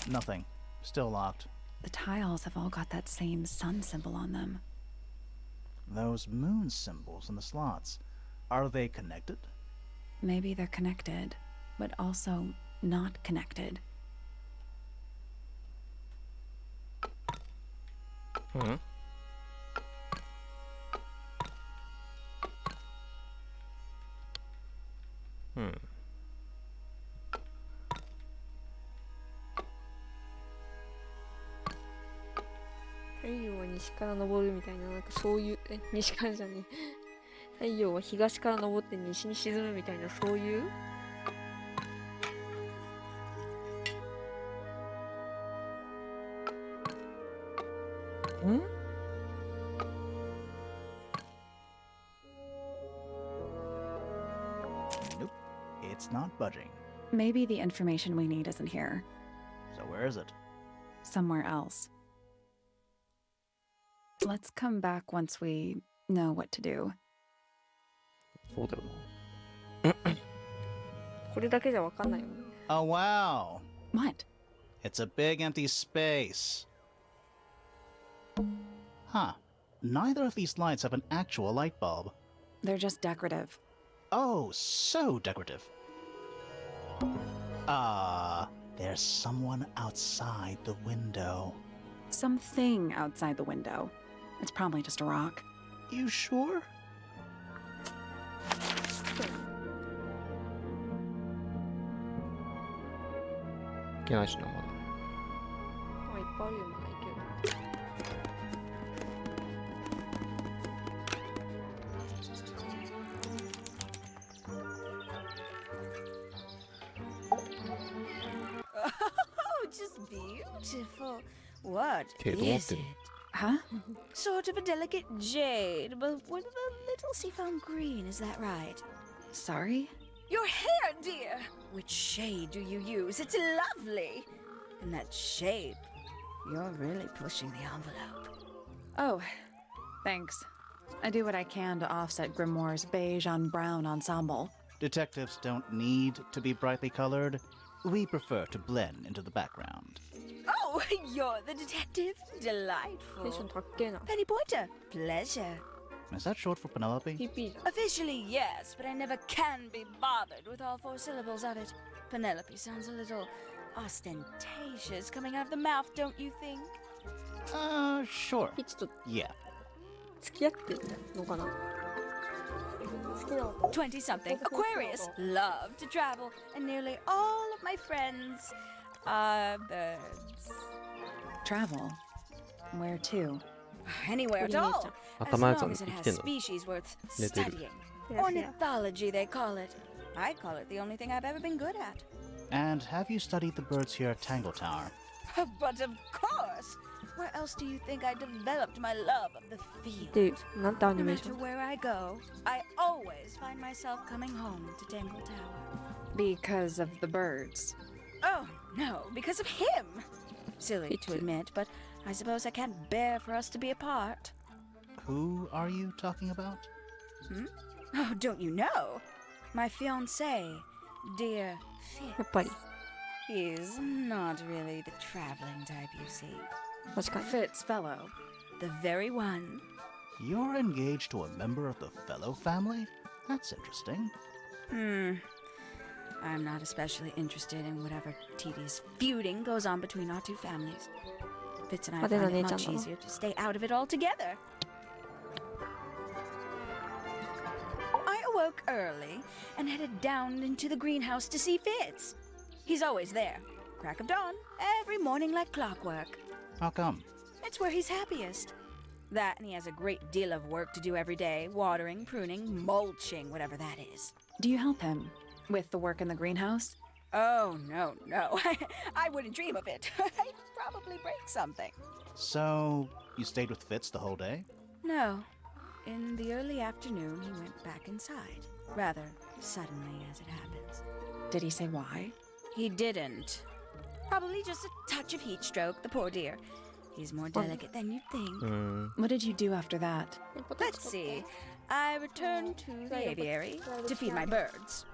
Nothing. Still locked. The tiles have all got that same sun symbol on them. Those moon symbols in the slots. Are they connected? Maybe they're connected, but also not connected. Hmm. 西から昇るみたいな、なんかそういう西からじゃねえ、太陽は東から昇って西に沈むみたいな、そういう Nope, it's not budging. Maybe the information we need isn't here. So where is it? Somewhere else. Let's come back once we know what to do. そうだよこれだけじゃわかんないよね。 Oh wow! What? It's a big empty space. Huh. Neither of these lights have an actual light bulb. They're just decorative. Oh, so decorative. There's someone outside the window. Something outside the window. It's probably just a rock. You sure? いけないしな、まだ。まあいっぱいあるよ、まだいける。 Oh, just beautiful. What Okay, is don't it? do- Huh? Sort of a delicate jade, but with a little seafoam green, is that right? Sorry? Your hair, dear! Which shade do you use? It's lovely! And that shape. You're really pushing the envelope. Oh, thanks. I do what I can to offset Grimoire's beige on brown ensemble. Detectives don't need to be brightly colored. We prefer to blend into the background. Oh, you're the detective? テンション Delightful. 高っけえな。 Penny Pointer, pleasure. Is that short for Penelope? PP じゃん。 Officially, yes, but I never can be bothered with all 4 syllables of it. Penelope sounds a little ostentatious coming out of the mouth, don't you think? Sure. ピッチと Yeah. 付き合ってるのかな。好きなのか。 20 something, Aquarius, love to travel, and nearly all of my friends are birds. Travel? Where to? Anywhere at all, as 頭のやつは long as it 生き has てんの species worth 寝てる studying. Yeah, Ornithology, they call it. I call it the only thing I've ever been good at. And have you studied the birds here at Tangle Tower? But of course! Where else do you think I developed my love of the field? で、なんてアニ No メーシ matter ョン。 where I go, I always find myself coming home to Tangle Tower. Because of the birds. Oh, no, because of him! Silly It's to admit, but I suppose I can't bear for us to be apart. Who are you talking about? Oh, don't you know? My fiancé, dear やっぱり Fitz. He's not really the traveling type, you see. 確かに。 Fitz fellow. The very one. You're engaged to a member of the Fellow family? That's interesting. I'm not especially interested in whatever tedious feuding goes on between our 2 families. Fitz and I 派手な find 姉 it ちゃん much だな。 easier to stay out of it altogether. I awoke early and headed down into the greenhouse to see Fitz. He's always there, crack of dawn, every morning like clockwork. How come? It's where he's happiest. That and he has a great deal of work to do every day, watering, pruning, mulching, whatever that is. Do you help him with the work in the greenhouse? Oh, no. I wouldn't dream of it. I'd probably break something. So, you stayed with Fitz the whole day? No. In the early afternoon, he went back inside. Rather suddenly, as it happens. Did he say why? He didn't. Probably just a touch of heat stroke, the poor dear. He's more delicate than you'd think. What did you do after that? Let's see. I returned to the aviary to feed my birds.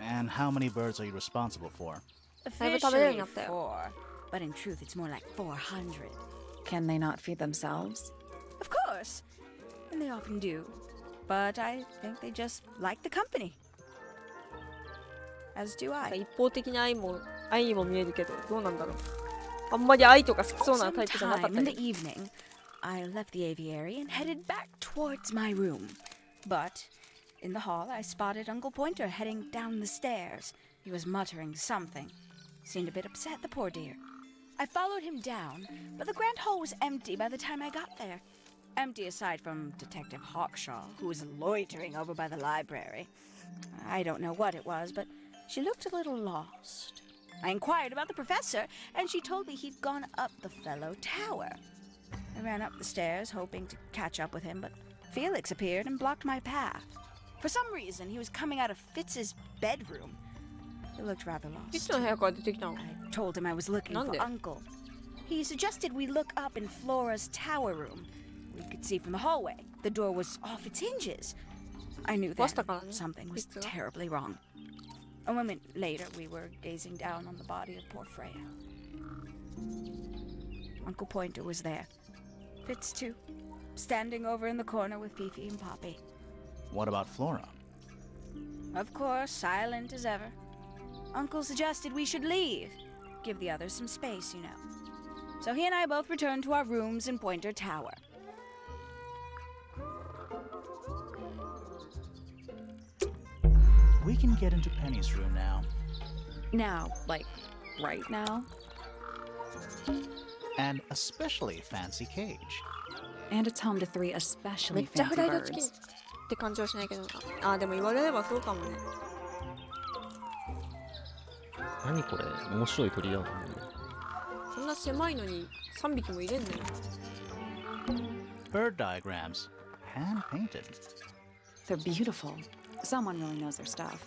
And how many birds are you responsible for? Officially 4, but in truth it's more like 400. Can they not feed themselves? Of course, and they often do. But I think they just like the company. As do なんか I. 一方的に愛にも見えるけど、どうなんだろう。あんまり愛とか好きそうなタイプじゃなかった Sometime in り the。evening, I left the aviary and headed back towards my room. But in the hall, I spotted Uncle Pointer heading down the stairs. He was muttering something. Seemed a bit upset, the poor dear. I followed him down, but the grand hall was empty by the time I got there. Empty aside from Detective Hawkshaw, who was loitering over by the library. I don't know what it was, but she looked a little lost. I inquired about the professor, and she told me he'd gone up the fellow tower. I ran up the stairs, hoping to catch up with him, but Felix appeared and blocked my path. For some reason, he was coming out of Fitz's bedroom. He looked rather い lost. つの部屋から出てきたの I told him I was looking for Nande? Uncle. He suggested we look up in Flora's tower room. We could see from the hallway. The door was off its hinges. I knew that 壊したからね something was いつは terribly wrong. A moment later, we were gazing down on the body of poor Freya. Uncle Pointer was there. Fitz, too. Standing over in the corner with Fifi and Poppy. What about Flora? Of course, silent as ever. Uncle suggested we should leave. Give the others some space, you know. So he and I both returned to our rooms in Pointer Tower. We can get into Penny's room now. Now, like, right now? An especially fancy cage. And it's home to 3 especially めっちゃフ fancy ライドチキン birds. って感じはしないけどな。あ、でも言われればそうかもね。何これ面白い鳥だな。そんな狭いのに3匹も入れんのよ。 Bird diagrams. Hand painted. They're beautiful. Someone really knows their stuff.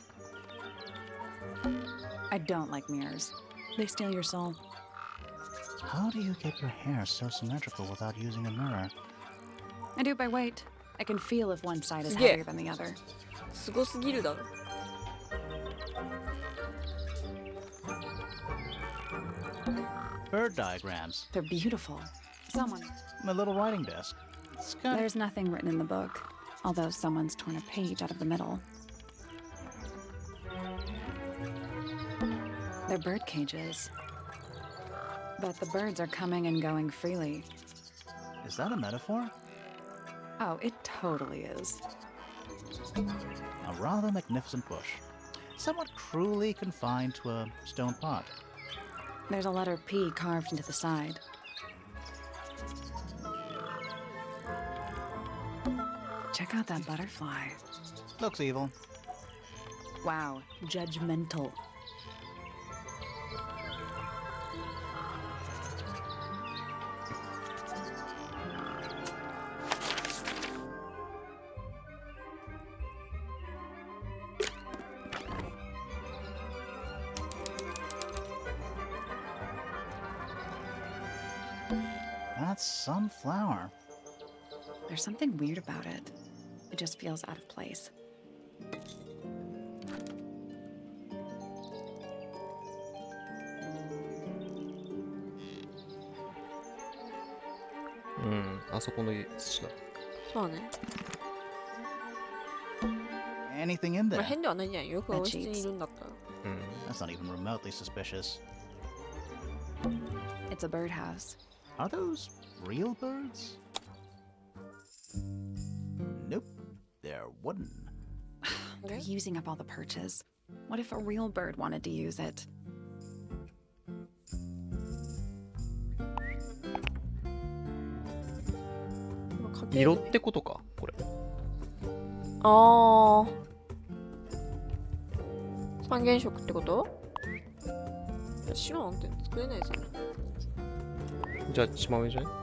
I don't like mirrors. They steal your soul. How do you get your hair so symmetrical without using a mirror? I do it by weight. I can feel if one side is すげえ。 heavier than the other. すごすぎるだろ。 Bird diagrams. They're beautiful. Someone. My little writing desk. It's got There's nothing written in the book, although someone's torn a page out of the middle. They're bird cages. But the birds are coming and going freely. Is that a metaphor? Oh, it totally is. A rather magnificent bush. Somewhat cruelly confined to a stone pot. There's a letter P carved into the side. Check out that butterfly. Looks evil. Wow, judgmental. That's sunflower. There's something weird about it. It just feels out of place. Hmm, あそこの土だ。そうね。 Anything in まあ there? 変ではないんじゃないよく王室にいるんだったら。うん。 That's not even remotely suspicious. It's a birdhouse. Are those real birds? Nope. They're wooden. They're using up all the perches. What if a real bird wanted to use it? What 色ってことか、これ。ああ。三原色ってこと？白なんて作れないですよね。じゃあ、一番上じゃない？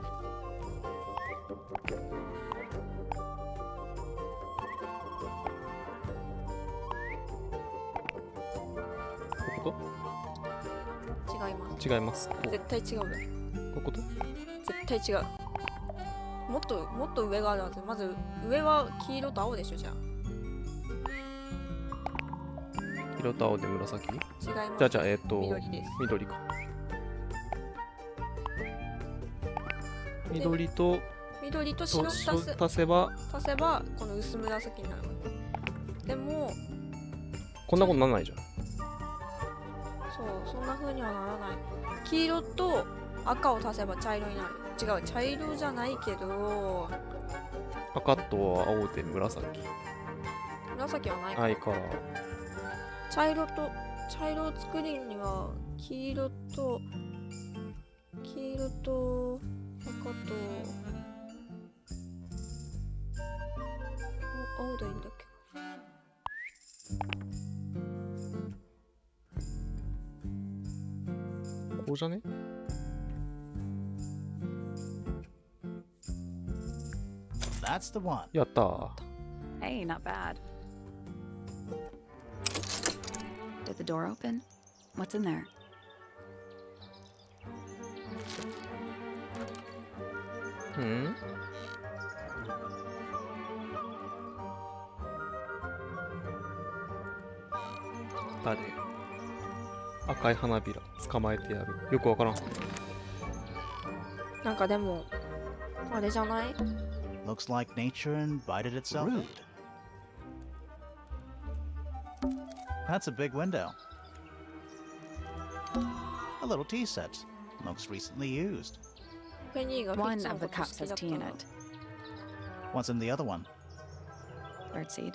ここ違います。違います。こ絶対違うね。ここと絶対違う。もっと上があるはず。まず上は黄色と青でしょじゃあ。色と青で紫？違います。じゃあ、緑です。緑か。緑と緑と白足足せば足せばこの薄紫になる。でもこんなことならないじゃん。そうそんな風にはならない。黄色と赤を足せば茶色になる。違う茶色じゃないけど赤と青で紫。紫はないか。ないから茶色を作るには黄色とヒールと赤と青でいいんだっけ。こうじゃね？That's the one. やったー。 Hey, not bad. Did the door open? What's in there? Hmm? 誰？赤い花びら捕まえてやる。よくわからん。なんかでもあれじゃない？ Looks like nature invited itself. Rude. That's a big window. A little tea set. Looks recently used. ペニーがフィッ One ツの of こ the と好 cups き has だか tea in ら。 it. What's in the other one? Birdseed.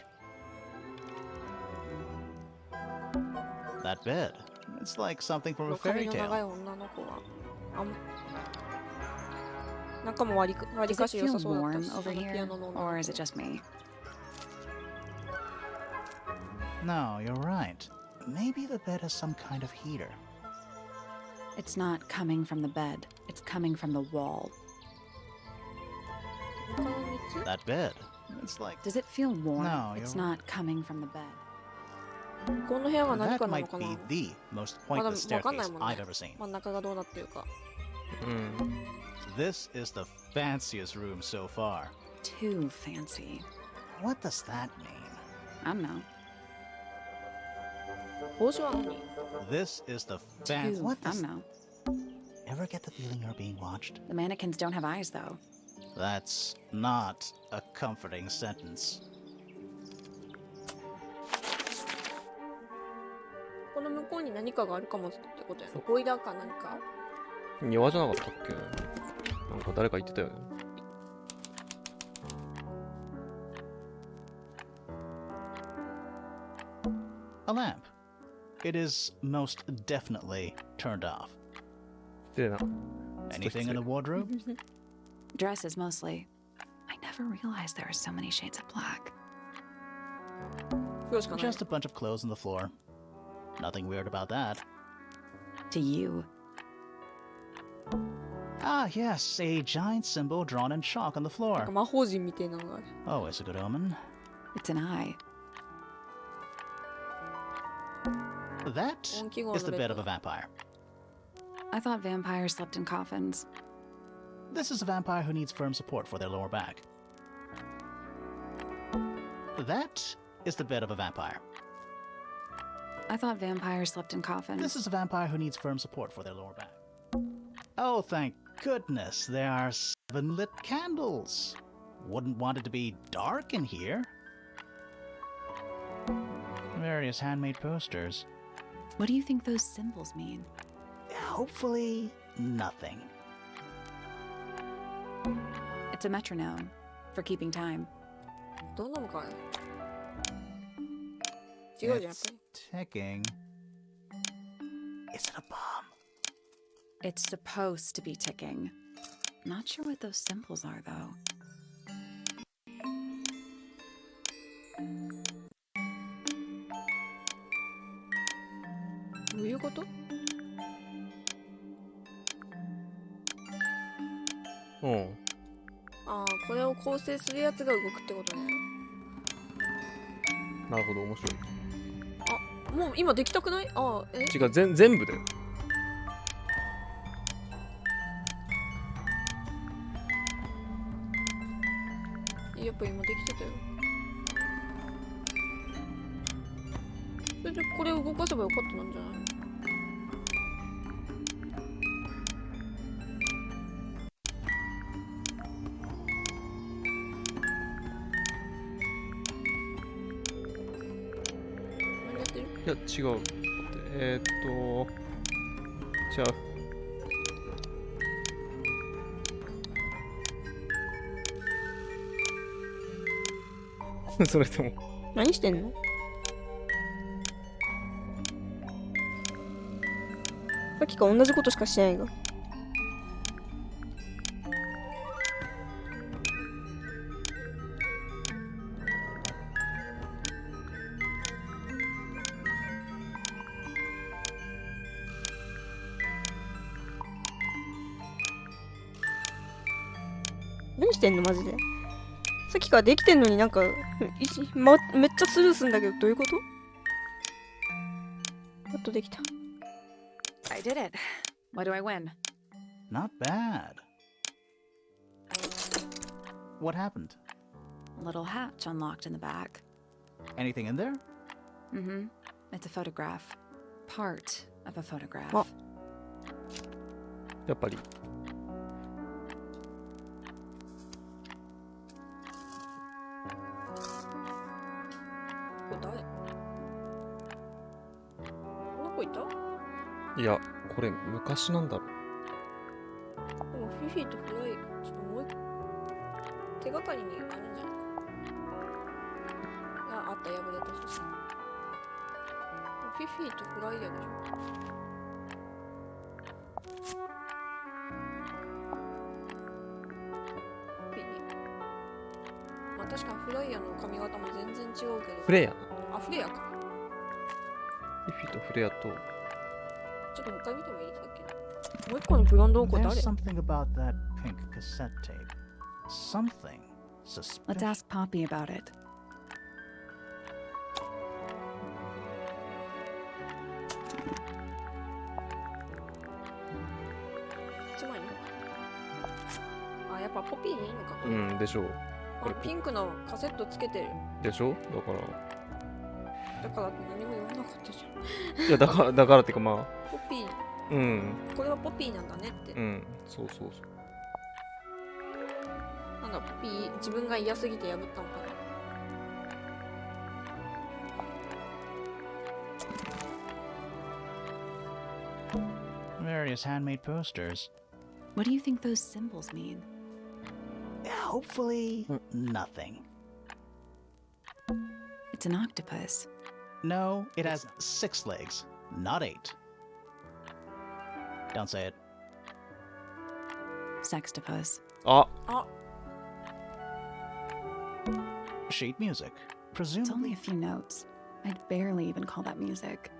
That bed. It's like something from a 髪 fairy の長い tale. 女の子は中も割り Does か it し良 feel さそうだった warm し、 over そのピ here? アノの Or is it just me? No, you're right. Maybe the bed has some kind of heater. It's not coming from the bed. It's coming from the wall. 他の道 That bed. It's like Does it feel warm? No, It's you're- not coming from the bed. この部屋が何 that かなの might かな。 be the most まだ pointless わかんない staircase もんね I've ever seen. 真ん中がどうなってるか。うん。This is the fanciest room so far. Too fancy. What does that mean? I don't know. 帽子は何？ This is the fan. Too. What I does don't know. ever get the feeling you're being watched? The mannequins don't have eyes, though. That's not a comforting sentence. この向こうに何かがあるかもってことやろ。ボイラーか何か。庭じゃなかったっけ？なんか誰か言ってたよね。A lamp. It is most definitely turned off. 失礼な。 Anything in the wardrobe? Dresses, mostly. I never realized there were so many shades of black. 黒しかない。 Just a bunch of clothes on the floor. Nothing weird about that. To you. Ah, yes, a giant symbol drawn in chalk on the なん floor. か魔法陣みたいなのがある。 Always a good omen. It's an eye. That 音記号 is の the ベッ bed ド of a vampire. I thought vampires slept in coffins. This is a vampire who needs firm support for their lower back. That is the bed of a vampire. I thought vampires slept in coffins. This is a vampire who needs firm support for their lower back. Oh, thank goodness, there are 7 lit candles. Wouldn't want it to be dark in here. Various handmade posters. What do you think those symbols mean? Hopefully, nothing. It's a metronome for keeping time. どうなのかい？違うじゃんやっ It's ぱり。 ticking. Is it a bomb? It's supposed to be ticking. Not sure what those symbols are, though. どういうこと？うん。ああ、これを構成するやつが動くってことね。なるほど、面白い。あ、もう今できたくない？ああ、違う、全部だよ。やっぱ今できてたよ。それでこれを動かせばよかったんじゃない？何やってる？いや、違う。待って違う。それとも。何してんの？さっきから同じことしかしてないが。きてんのマジで。さっきからできてんのになんか、めっちゃスルーすんだけど、どういうこと？やっとできた。I did it. What do I win? Not bad. What happened? A little hatch unlocked in the back. Anything in there? Mm-hmm. It's a photograph. Part of a photograph. あ、やっぱり。これ誰？この子いた？いや、これ昔なんだろ。でもフィフィとフライ、ちょっともう一個手がかりにあるんじゃないか。あった、破れた写真。フィフィとフライヤーでしょ。フィフィ。まあ確かにフライヤーの髪型も全然違うけど。フレア。あ、フレアか。フィフィとフレアと。ちょっともう一回見てもいい？さっきの。もう一個のブロンドの子誰？ There's something about that pink cassette tape. Something suspicious. Let's ask Poppy about it. 一枚の方。あ、やっぱポピーでいいのか。うんでしょう。これピンクのカセットつけてる。でしょ。だから何も言わなかったじゃん。いやだからってかまあ。ポピー。うん。これはポピーなんだねって。うん。そう。なんだポピー自分が嫌すぎて破ったのかな。Various handmade posters. What do you think those symbols mean? Hopefully, nothing. It's an octopus. No, it has 6 legs, not 8. Don't say it. Sextopus. あ、Sheet music. It's Presumably. only a few notes. I'd barely even call that music.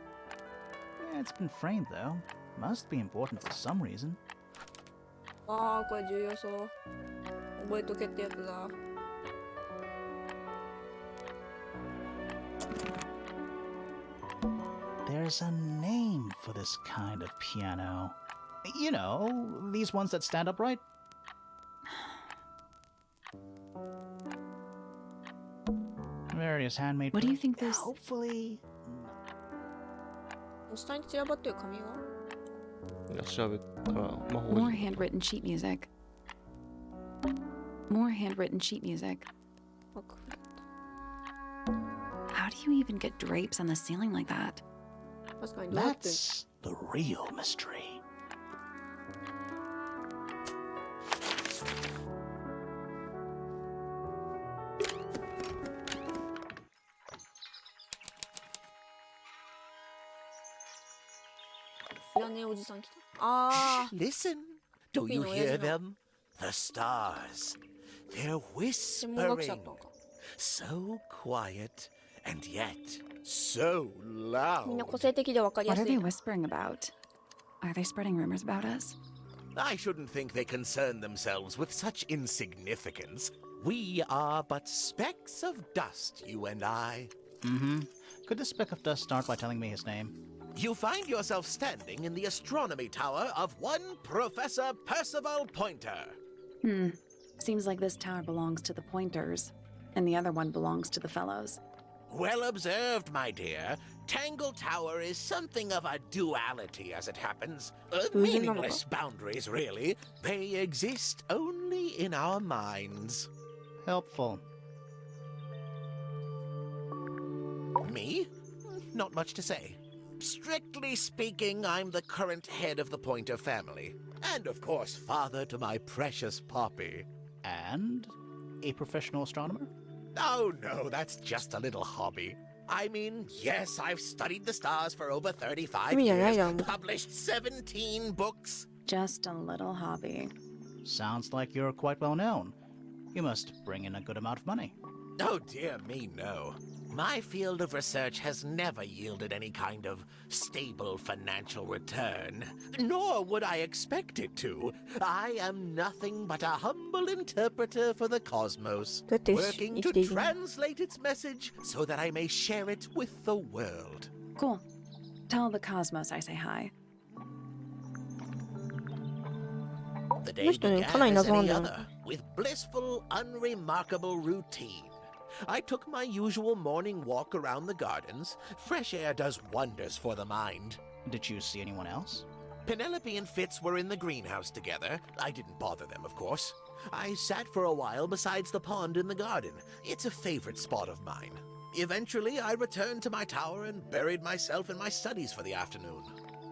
Yeah, it's been framed though. Must be important for some reason. ああ、これ重要そう。覚えとけってやつだ。There's a name for this kind of piano. You know, these ones that stand upright. Various handmade. What do you think those... Hopefully. 下に散らばってる紙は？いや調べたら魔法 More handwritten sheet music. More handwritten sheet music. あ、くれ How do you even get drapes on the ceiling like that? た。確かにどうやって。 That's the real mystery. Listen. Do you hear them? The stars. They're whispering. So quiet and yet so みんな loud. 個性的でわかりや What す are い they。whispering about? Are they spreading rumors about us? I shouldn't think they concern themselves with such insignificance. We are but specks of dust, you and I. Mm-hmm. Could this speck of dust start by telling me his name? You find yourself standing in the astronomy tower of one Professor Percival Pointer. Seems like this tower belongs to the Pointers, and the other one belongs to the Fellows. Well observed, my dear. Tangle Tower is something of a duality, as it happens. Meaningless boundaries, really. They exist only in our minds. Helpful. Me? Not much to say. Strictly speaking, I'm the current head of the Pointer family. And of course, father to my precious Poppy. And a professional astronomer? Oh no, that's just a little hobby. I mean, yes, I've studied the stars for over 35 years, published 17 books. Just a little hobby. Sounds like you're quite well known. You must bring in a good amount of money. Oh dear me, no. My field of research has never yielded any kind of stable financial return, nor would I expect it to. I am nothing but a humble interpreter for the cosmos, どうやって生 working き to ていくの？ translate its message so that I may share it with the world. Cool. Tell the cosmos I say hi. The この day 人ね、か began なり as 謎なん any だよ other, な。 with blissful, unremarkable routine. I took my usual morning walk around the gardens. Fresh air does wonders for the mind. Did you see anyone else? Penelope and Fitz were in the greenhouse together. I didn't bother them, of course. I sat for a while besides the pond in the garden. It's a favorite spot of mine. Eventually, I returned to my tower and buried myself in my studies for the afternoon.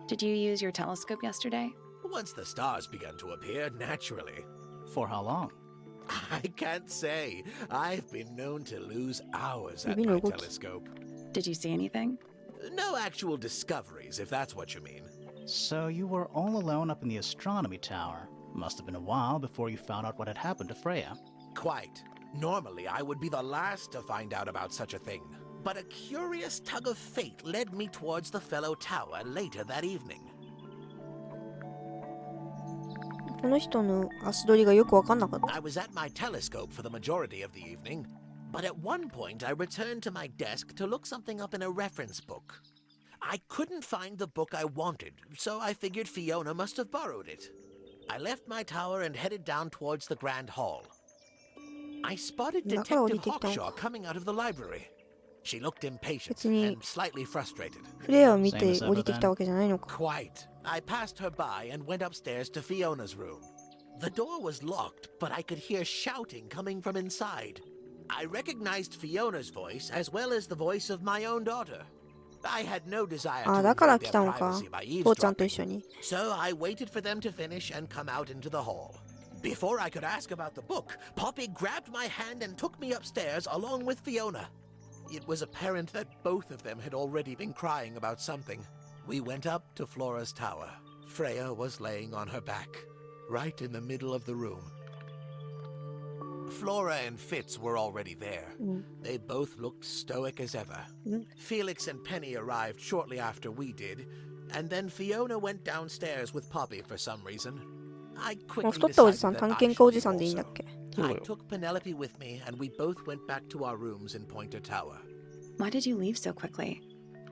Did you use your telescope yesterday? Once the stars began to appear, naturally. For how long? I can't say. I've been known to lose hours at 指の my 動き。 telescope. Did you see anything? No actual discoveries, if that's what you mean. So you were all alone up in the astronomy tower. Must have been a while before you found out what had happened to Freya. Quite. Normally, I would be the last to find out about such a thing. But a curious tug of fate led me towards the fellow tower later that evening. この人の足取りがよくわかんなかった。 I was at my telescope for the majority of the evening, but at one point I returned to my desk to look something up in a reference book. I couldn't find the book I wanted, so I figured Fiona must have borrowed it. I left my tower and headed down towards the Grand Hall. I spotted Detective Hawkshaw coming out of the library. She looked impatient 別に and slightly frustrated. フレアを見て降りてきたわけじゃないのか。 Quite. I passed her by and went upstairs to Fiona's room. The door was locked, but I could hear shouting coming from inside. I recognized Fiona's voice as well as the voice of my own daughter. I had no desire to あ、だから invade 来 their たのか。 privacy by 父ちゃんと一 eavesdropping. 緒に。 So I waited for them to finish and come out into the hall. Before I could ask about the book, Poppy grabbed my hand and took me upstairs along with Fiona. It was apparent that both of them had already been crying about something. We went up to Flora's tower. Freya was laying on her back, right in the middle of the room. Flora and Fitz were already there. They both looked stoic as ever. Felix and Penny arrived shortly after we did, and then Fiona went downstairs with Poppy for some reason. I この quickly 太ったおじさん、 decided 探 that I 検家お should じさん leave でいいんだっ also. け？ I took Penelope with me, and we both went back to our rooms in Pointer Tower. Why did you leave so quickly?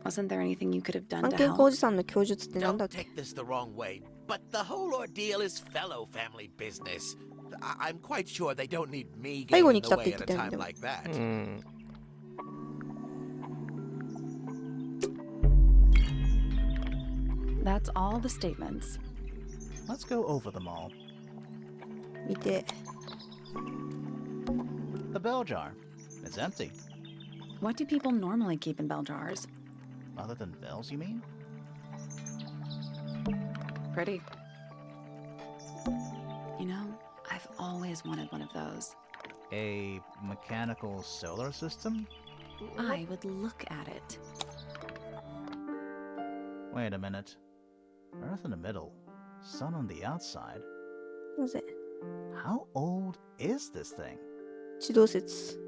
Wasn't there anything you could have done 探 to 検家お help? じさんの供述ってなんだ Don't っけ？ take this the wrong way, but the whole ordeal is fellow family business. I'm quite sure they don't need me 背 getting 後 in に来 the たって way 言っ at て a たよね。 time like that. うん。 That's all the statements. Let's go over them all. 見て。 The bell jar. It's empty. What do people normally keep in bell jars? Other than bells, you mean? Pretty. You know, I've always wanted one of those. A mechanical solar system? I would look at it. Wait a minute. Earth in the middle. Sun on the outside. なぜ？ How old is this thing? 地動説。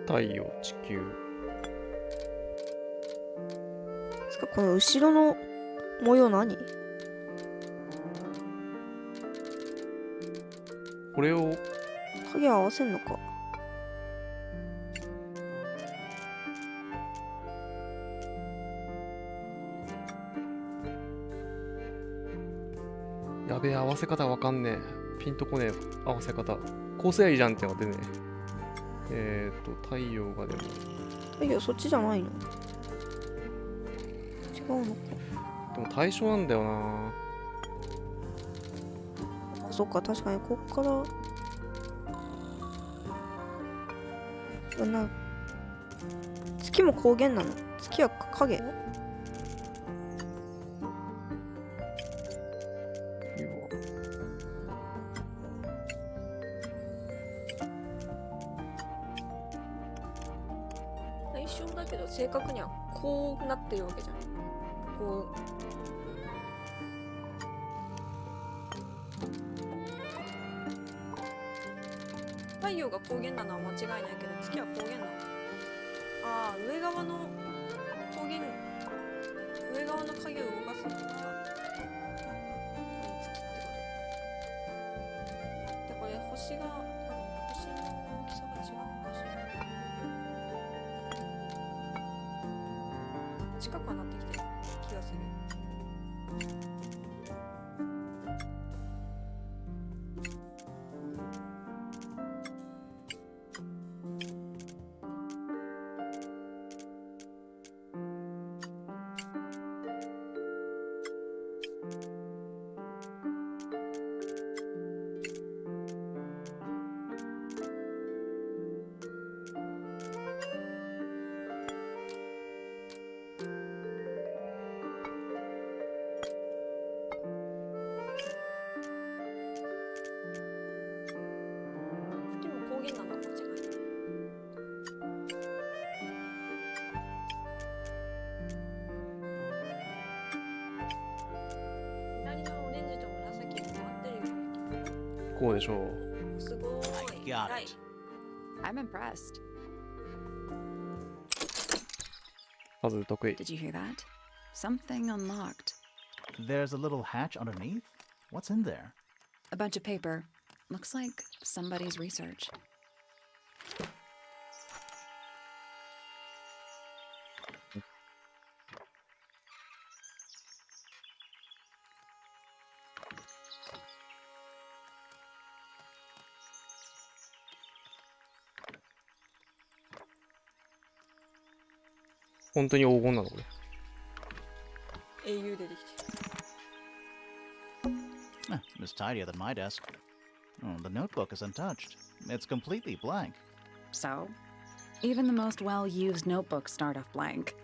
太陽、地球。つかこの後ろの模様何？これを影合わせんのか。やべえ、合わせ方わかんねえ。ピンとこねえ、合わせ方。こうすりゃいいじゃんってのが出ねえ。太陽がでも。太陽そっちじゃないの？違うのか。でも対象なんだよな。あ、そっか、確かにこっから。月も光源なの？月は影？いいわ。対象だけど正確にはこうなってるわけじゃん。こう。陽が光源なのは間違いないけど、月は光源なの。ああ、上側の光源、上側の影を動かすのが月ってことで、これ星が多分星の大きさが違うのかしら。近くはなってきてる気がする。光源なのは間違いない。左のオレンジと紫が変わってるよ。こうでしょう。すごい。 Got 偉い。 it. I'm impressed. パズル得意。 Did you hear that? Something unlocked. There's a little hatch underneath. What's in there? A bunch of paper. Looks like somebody's research. Honestly, 黄金なのこれ。英雄出てきてる。 It's tidier than my desk. Oh, the notebook is untouched. It's completely blank. So, even the most well-used notebooks start off blank.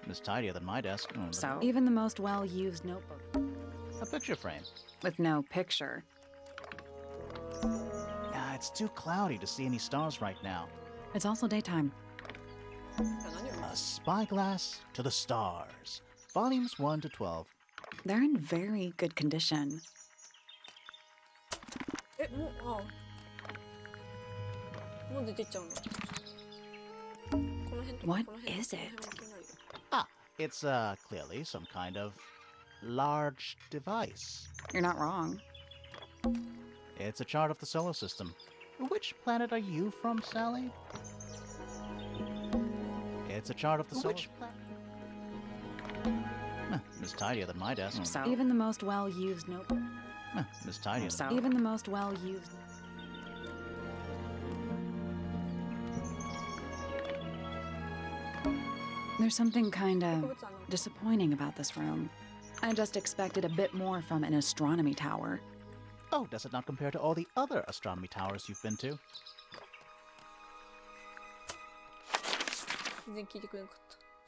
It's tidier than my desk. Oh, So, even the most well-used notebook a picture frame. with no picture. It's too cloudy to see any stars right now. It's also daytime. A spyglass to the stars. Volumes 1 to 12. They're in very good condition. もう、もう出てっちゃうの。この辺とか What この辺 is この it? 辺も気になるよ。 It's clearly some kind of large device. You're not wrong. It's a chart of the solar system. Which planet are you from, Sally? It's a chart of the solar system. It's tidier than my desk. So, even the most well-used notebook. It's tidier So, than even the most well-used. There's something kind 植 of 物はなんか disappointing about this room. I just expected a bit more from an astronomy tower. Oh, does it not compare to all the other astronomy towers you've been to? 全然聞いてくれなかっ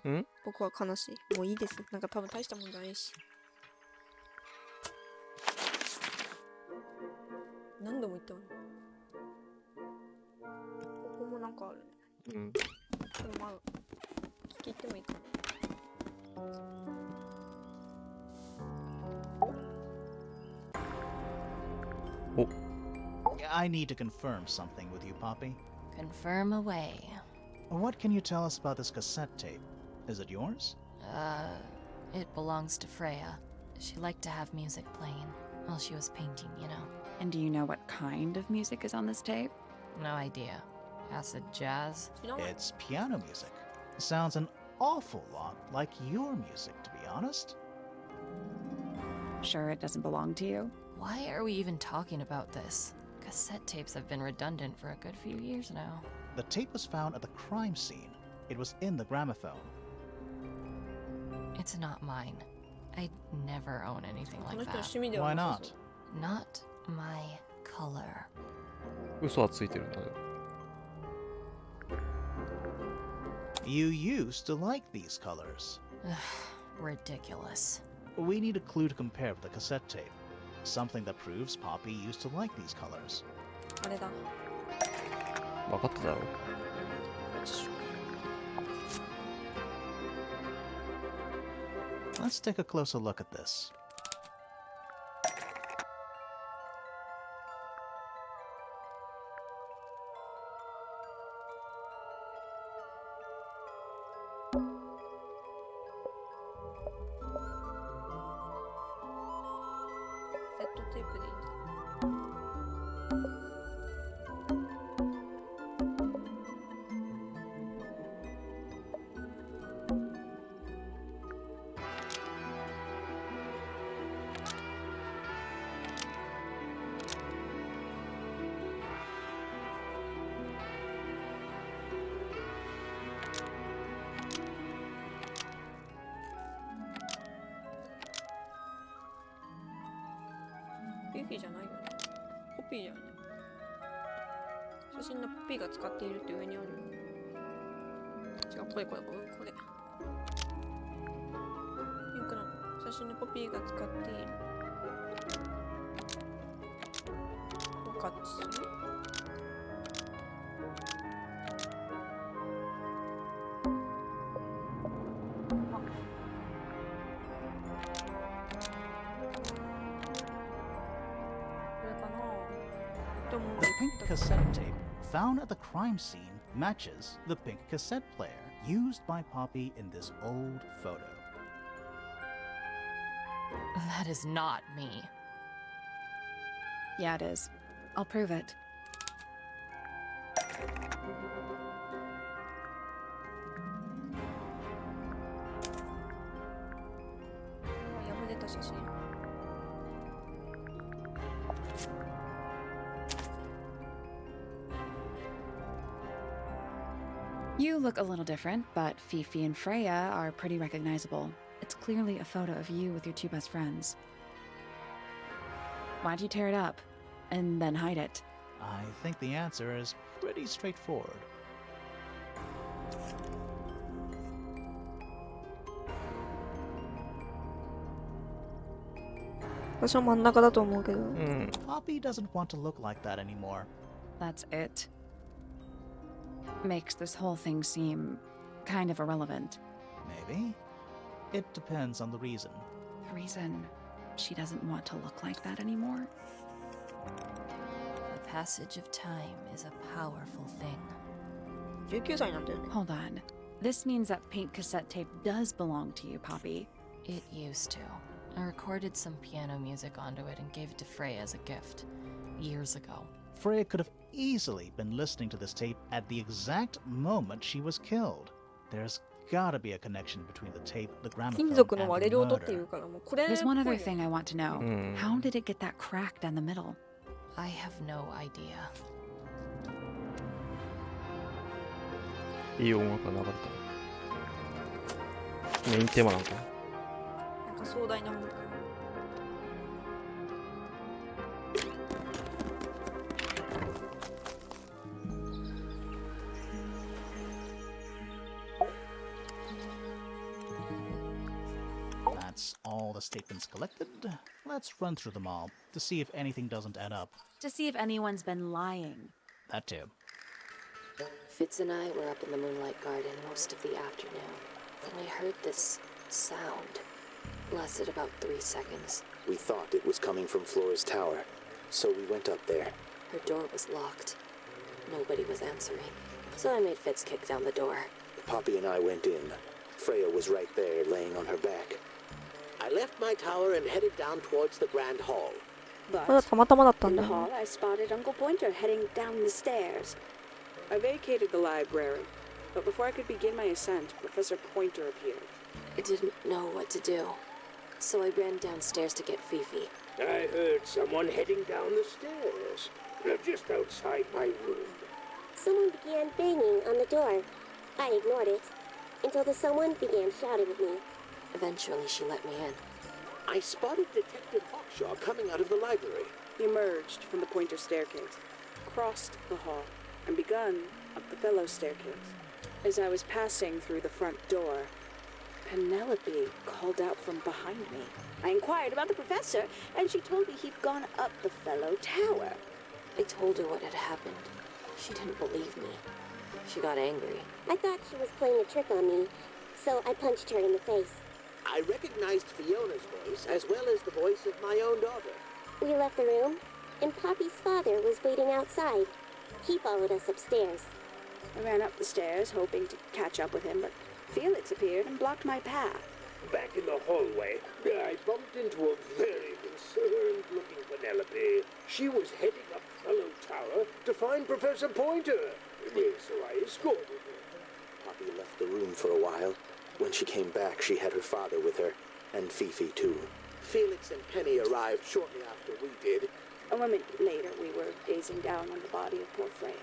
た。ん僕は悲しい。もういいです。なんか多分大したもんじゃないし。何度も言ったのに。ここもなんかあるね。うん。でもまあ、聞き入ってもいいかな。I need to confirm something with you, Poppy. Confirm away. What can you tell us about this cassette tape? Is it yours? It belongs to Freya. She liked to have music playing while she was painting, you know. And do you know what kind of music is on this tape? No idea. Acid jazz? You know what? It's piano music. Sounds an awful lot like your music, to be honest. Sure, it doesn't belong to you? Why are we even talking about this? Cassette tapes have been redundant for a good few years now. The tape was found at the crime scene. It was in the gramophone. It's not mine. I'd never own anything こ like の人の that. 趣味では Why なさ not? そう。 Not my color. 嘘はついてるんだね。 You used to like these colors. Ridiculous. We need a clue to compare with the cassette tape. Something that proves Poppy used to like these colors. あれだ。分かってただろ。 Let's take a closer look at this. ピーじゃないよね。ポピーじゃない。写真のポピーが使っているって上にあるよ。違う、これ。ピンクの写真のポピーが使っている。をカッチする。The pink cassette tape found at the crime scene matches the pink cassette player used by Poppy in this old photo. That is not me. Yeah, it is. I'll prove it. You look a little different, but Fifi and Freya are pretty recognizable. It's clearly a photo of you with your two best friends. Why'd you tear it up and then hide it? I think the answer is pretty straightforward. Poppy doesn't want to look like that anymore. That's it. Makes this whole thing seem kind of irrelevant. Maybe. It depends on the reason. The reason she doesn't want to look like that anymore? The passage of time is a powerful thing. 19歳なんだよね。 Hold on. This means that pink cassette tape does belong to you, Poppy. It used to. I recorded some piano music onto it and gave it to Freya as a gift. Years ago. Freya could have easily been listening to this tape at the exact moment she was killed. There's gotta be a connection between the tape, the gramophone, 金属の and 割れ the る音ってい murder. うからもうこれっぽい There's よ one ね other thing I want to know. How did it get that crack down the middle? I have no idea. いい音楽が流れた。メインテーマなんか。なんか壮大な音楽。 That's all the statements collected. Let's run through them all to see if anything doesn't add up. To see if anyone's been lying. That too. Fitz and I were up in the Moonlight Garden most of the afternoon. Then we heard this sound. Lasted about 3 seconds. We thought it was coming from Flora's tower, so we went up there. Her door was locked. Nobody was answering. So I made Fitz kick down the door. Poppy and I went in. Freya was right there, laying on her back. I left my tower and headed down towards the Grand Hall. まだたまたまだったん In だ the よ hall, I spotted Uncle Pointer heading down the stairs. I vacated the library, but before I could begin my ascent, Professor Pointer appeared. I didn't know what to do. So I ran downstairs to get Fifi. I heard someone heading down the stairs. Just outside my room. Someone began banging on the door. I ignored it until the someone began shouting at me. Eventually, she let me in. I spotted Detective Hawkshaw coming out of the library. He emerged from the Pointer staircase, crossed the hall, and begun up the fellow staircase. As I was passing through the front door, Penelope called out from behind me. I inquired about the professor, and she told me he'd gone up the fellow tower. I told her what had happened. She didn't believe me. She got angry. I thought she was playing a trick on me, so I punched her in the face. I recognized Fiona's voice as well as the voice of my own daughter. We left the room, and Poppy's father was waiting outside. He followed us upstairs. I ran up the stairs, hoping to catch up with him, but Felix appeared and blocked my path. Back in the hallway, I bumped into a very concerned-looking Penelope. She was heading up Fellow Tower to find Professor Pointer. So I escorted her. Poppy left the room for a while. When she came back, she had her father with her, and Fifi too. Felix and Penny arrived shortly after we did. A moment later, we were gazing down on the body of poor Freya.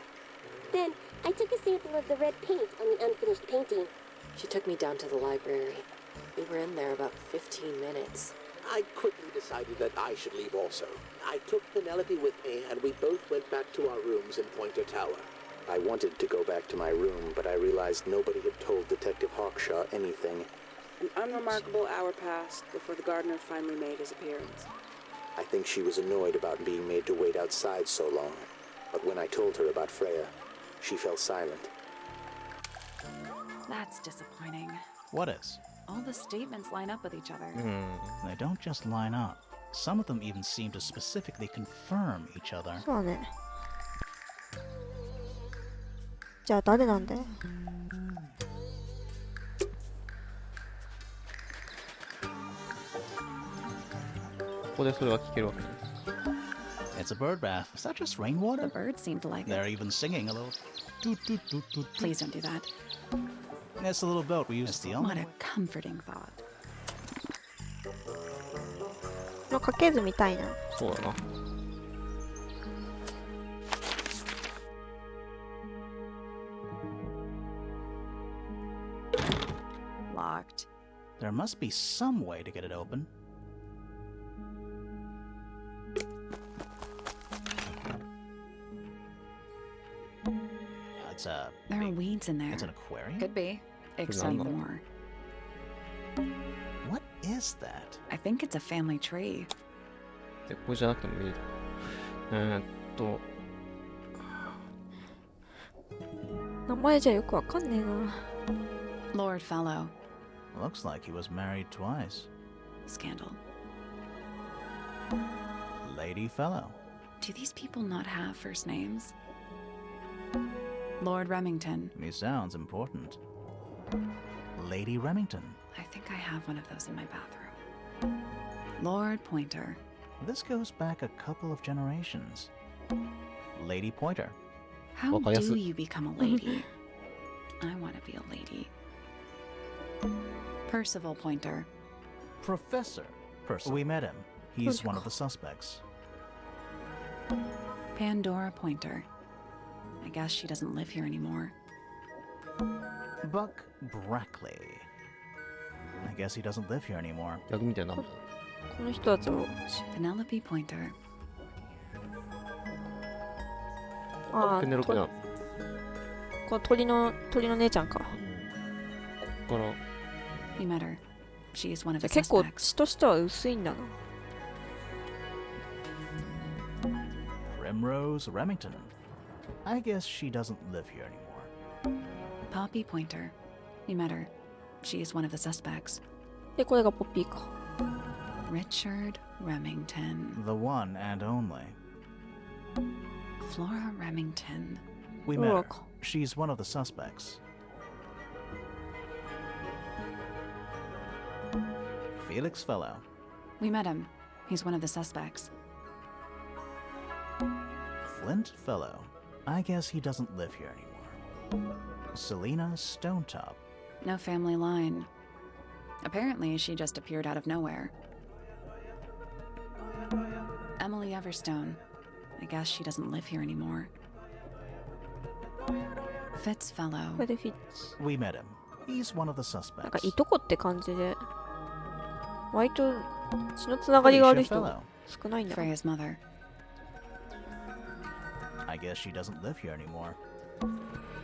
Then I took a sample of the red paint on the unfinished painting. She took me down to the library. We were in there about 15 minutes. I quickly decided that I should leave also. I took Penelope with me, and we both went back to our rooms in Pointer Tower. I wanted to go back to my room, but I realized nobody had told Detective Hawkshaw anything. An unremarkable hour passed before the gardener finally made his appearance. I think she was annoyed about being made to wait outside so long. But when I told her about Freya, she fell silent. That's disappointing. What is? All the statements line up with each other. They don't just line up. Some of them even seem to specifically confirm each other. そうだね。じゃあ誰なんだよ。ここでそれは聞けるわけです。 It's a bird bath. Is that just The rainwater? birds seem to like They're it. even singing a little. Doot, doot, doot, doot, doot. Please don't do that. It's the little boat we used to the What only a comforting thought. この家系図みたいな。そうだな。 Locked. There must be some way to get it open. It's a. There are weeds in there. It's an aquarium? Could be. Except Banana. more. What is that? I think it's a family tree. でここじゃなくても見える。名前じゃよくわかんねえな。Lord Fellow. Looks like he was married twice. Scandal. Lady Fellow. Do these people not have first names? Lord Remington. He sounds important. Lady Remington. I think I have one of those in my bathroom. Lord Pointer. This goes back a couple of generations. Lady Pointer. How Wakayasu. do you become a lady? I want to be a lady. Percival Pointer. Professor Percival. We met him. He's one of the suspects. Pandora Pointer. I guess she doesn't live here anymore. Buck Brackley. I guess he doesn't live here anymore. 逆みたいな。この人たちを。 Penelope Pointer. ああ、ペネロペな。ここの鳥の姉ちゃんか。こから We met her. She is one of じゃ the あ結構 suspects. 血としては薄いんだな。Primrose Remington. I guess she doesn't live here anymore. Poppy Pointer. We met her. She is one of the suspects. で、これがポッピーか。 Richard Remington. The one and only. Flora Remington. We met her. Look. She's one of the suspects. Felix Fellow. We met him. He's one of the suspects. Flint Fellow. I guess he doesn't live here anymore. Selena Stonetop. No family line. Apparently, she just appeared out of nowhere. Emily Everstone. I guess she doesn't live here anymore. Fitz Fellow. これでフィッツ。 We met him. He's one of the なんか suspects. いとこって感じで、割と血のつながりがある Felicia 人 Fellow. 少ないんだ。 Freya's mother. I guess she doesn't live here anymore.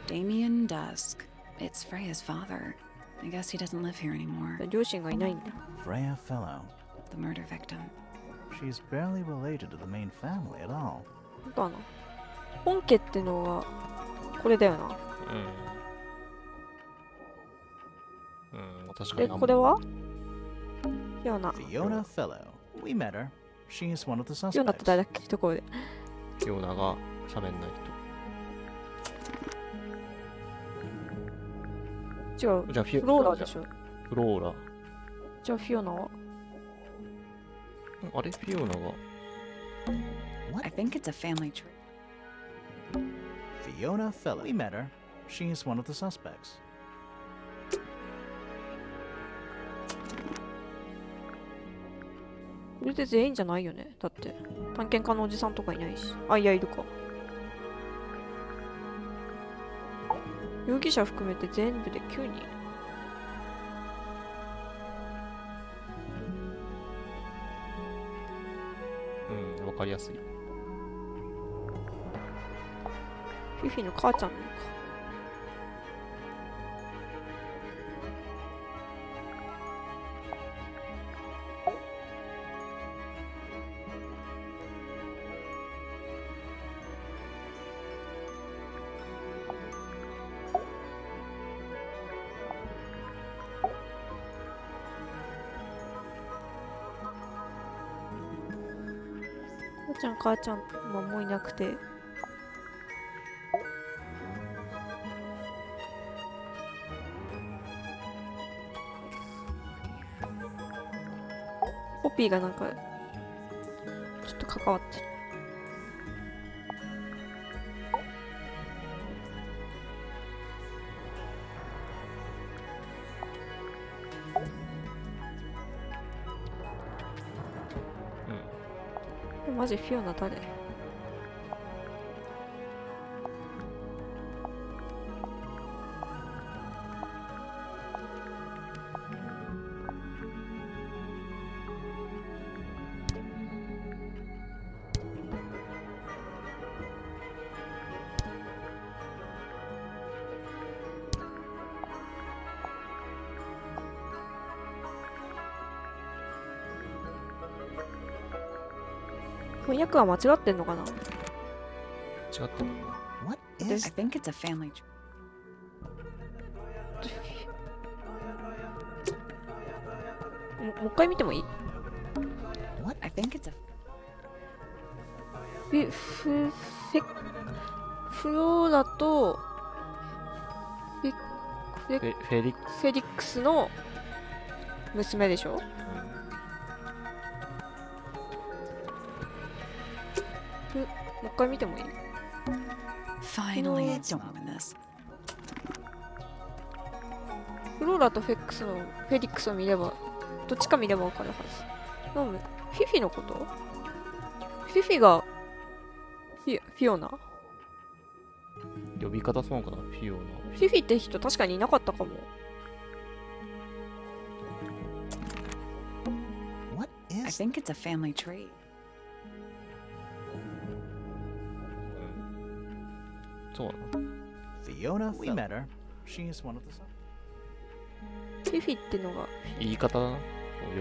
Damien Dusk. It's Freya's father. I guess he doesn't live here anymore. 両親がいないんだ。 Freya Fellow. The murder victim. She's barely related to the main family at all. 本当はな。本家ってのはこれだよな。確かで、に。これはフィオナ。フ Fiona Fellow. We met her. She's one of the ィオナって suspects. 誰だっけところで。フィオナが喋んない違う。と。じゃあフィフローラでしょ。フローラ。じゃあフィオナはあれフィオナが I think it's a family tree. Fiona Fellow. We met her. She's one of the suspects. これで全員じゃないよね。だって探検家のおじさんとかいないし。あ、いやいるか。容疑者含めて全部で9人。分かりやすい。フィフィの母ちゃんなのか。父ちゃん母ちゃんもういなくて、ポピーがなんかちょっと関わってる。マジフィオナ誰？翻訳は間違ってんのかな？違ってる。 What I is think it's a family. もう一回見てもいい？ I think it's a フローラとフェリックス。フェリックスの娘でしょ？もう一回見てもいい？ finally I don't win this. フローラとフェリックスを見れば、どっちか見ればわかるはず。なんでフィフィのこと？フィフィがフィオナ？呼び方そうかな、フィオナ。フィフィって人確かにいなかったかも。what I is think it's a family tree. そうだな。 Fiona? We met her. She's one of the. フィフィってのが、言い方だな。そ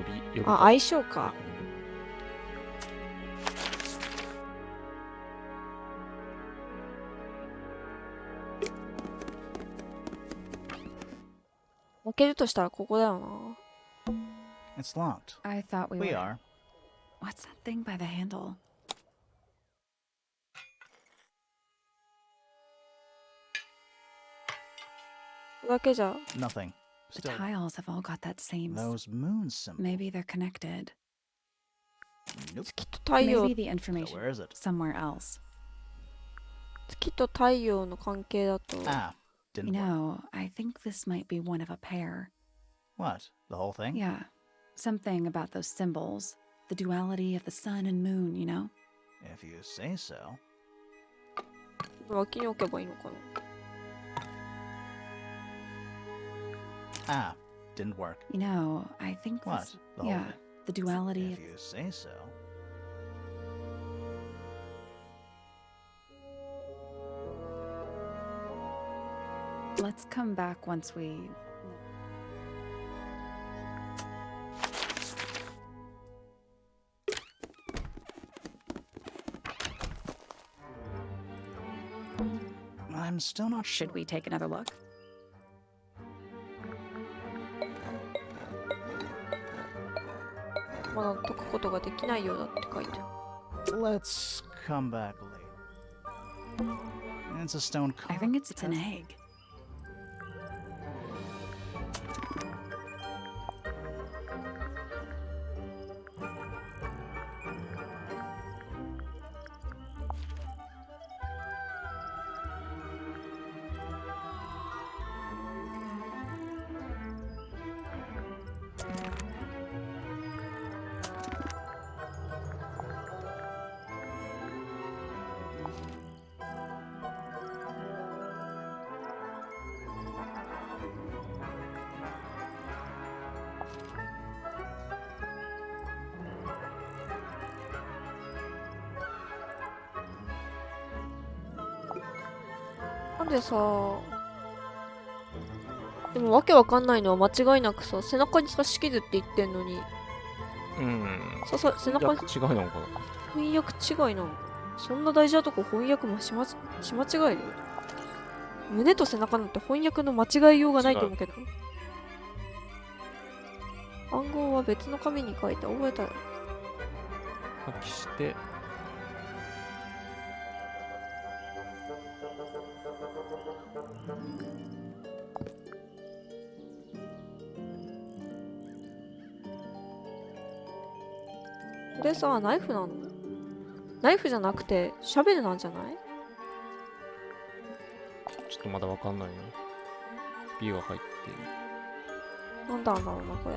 う呼びあ、相性か。負けるとしたらここだよな。 It's locked. I thought we We were. are. What's that thing by the handle? ここだけじゃ、 Nothing. The Still, tiles have all got that same. those moon symbols. Maybe they're connected. Nope. 月と太陽、 Maybe the So information where is it? somewhere else. 月と太陽の関係だと、 Ah, didn't You work. know, I think this might be one of a pair. What? The whole thing? Yeah, something about those symbols. The duality of the sun and moon, you know? If you say so. 脇に置けばいいのかな。 Ah, didn't work. You know, I think What? this. The whole Yeah, thing? the duality If of. you say so. Let's come back once we. I'm still not sure. Should we take another look? まだ解くことができないようだって書いてある。 Let's come back later. It's a stone I car. think it's an egg. なんでさ、でもわけわかんないのは間違いなくさ、背中に刺し傷って言ってんのに、背中に違いなのかな。翻訳違いなの。そんな大事なとこ翻訳もし間違える。胸と背中なんて翻訳の間違いようがないと思うけど。暗号は別の紙に書いて覚えたよ。破棄して、これさ、ナイフなの？ナイフじゃなくて、シャベルなんじゃない？ちょっとまだわかんないな。ビが入ってる。なんだろうな、これ。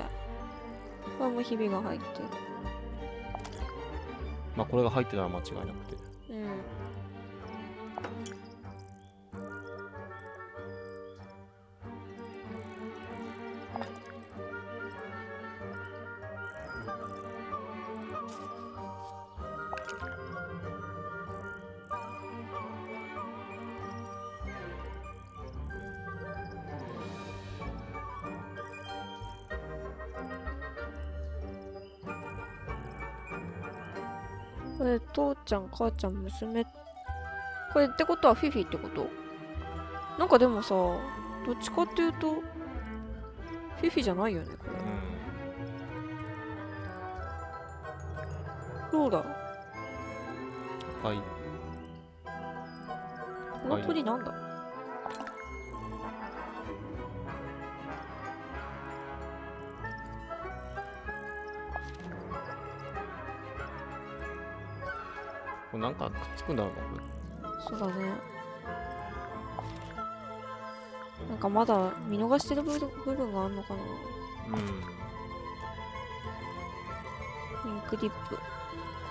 これもひびが入ってる。まあこれが入ってたら間違いなくて。うん。これ、父ちゃん、母ちゃん、娘。これってことはフィフィってこと？なんかでもさ、どっちかっていうと、フィフィじゃないよね、これ。どうだ？はい。この鳥なんだ？これなんかくっつくんだろうな、これ。そうだね。なんかまだ見逃してる部分があるのかな。インクディップ。こ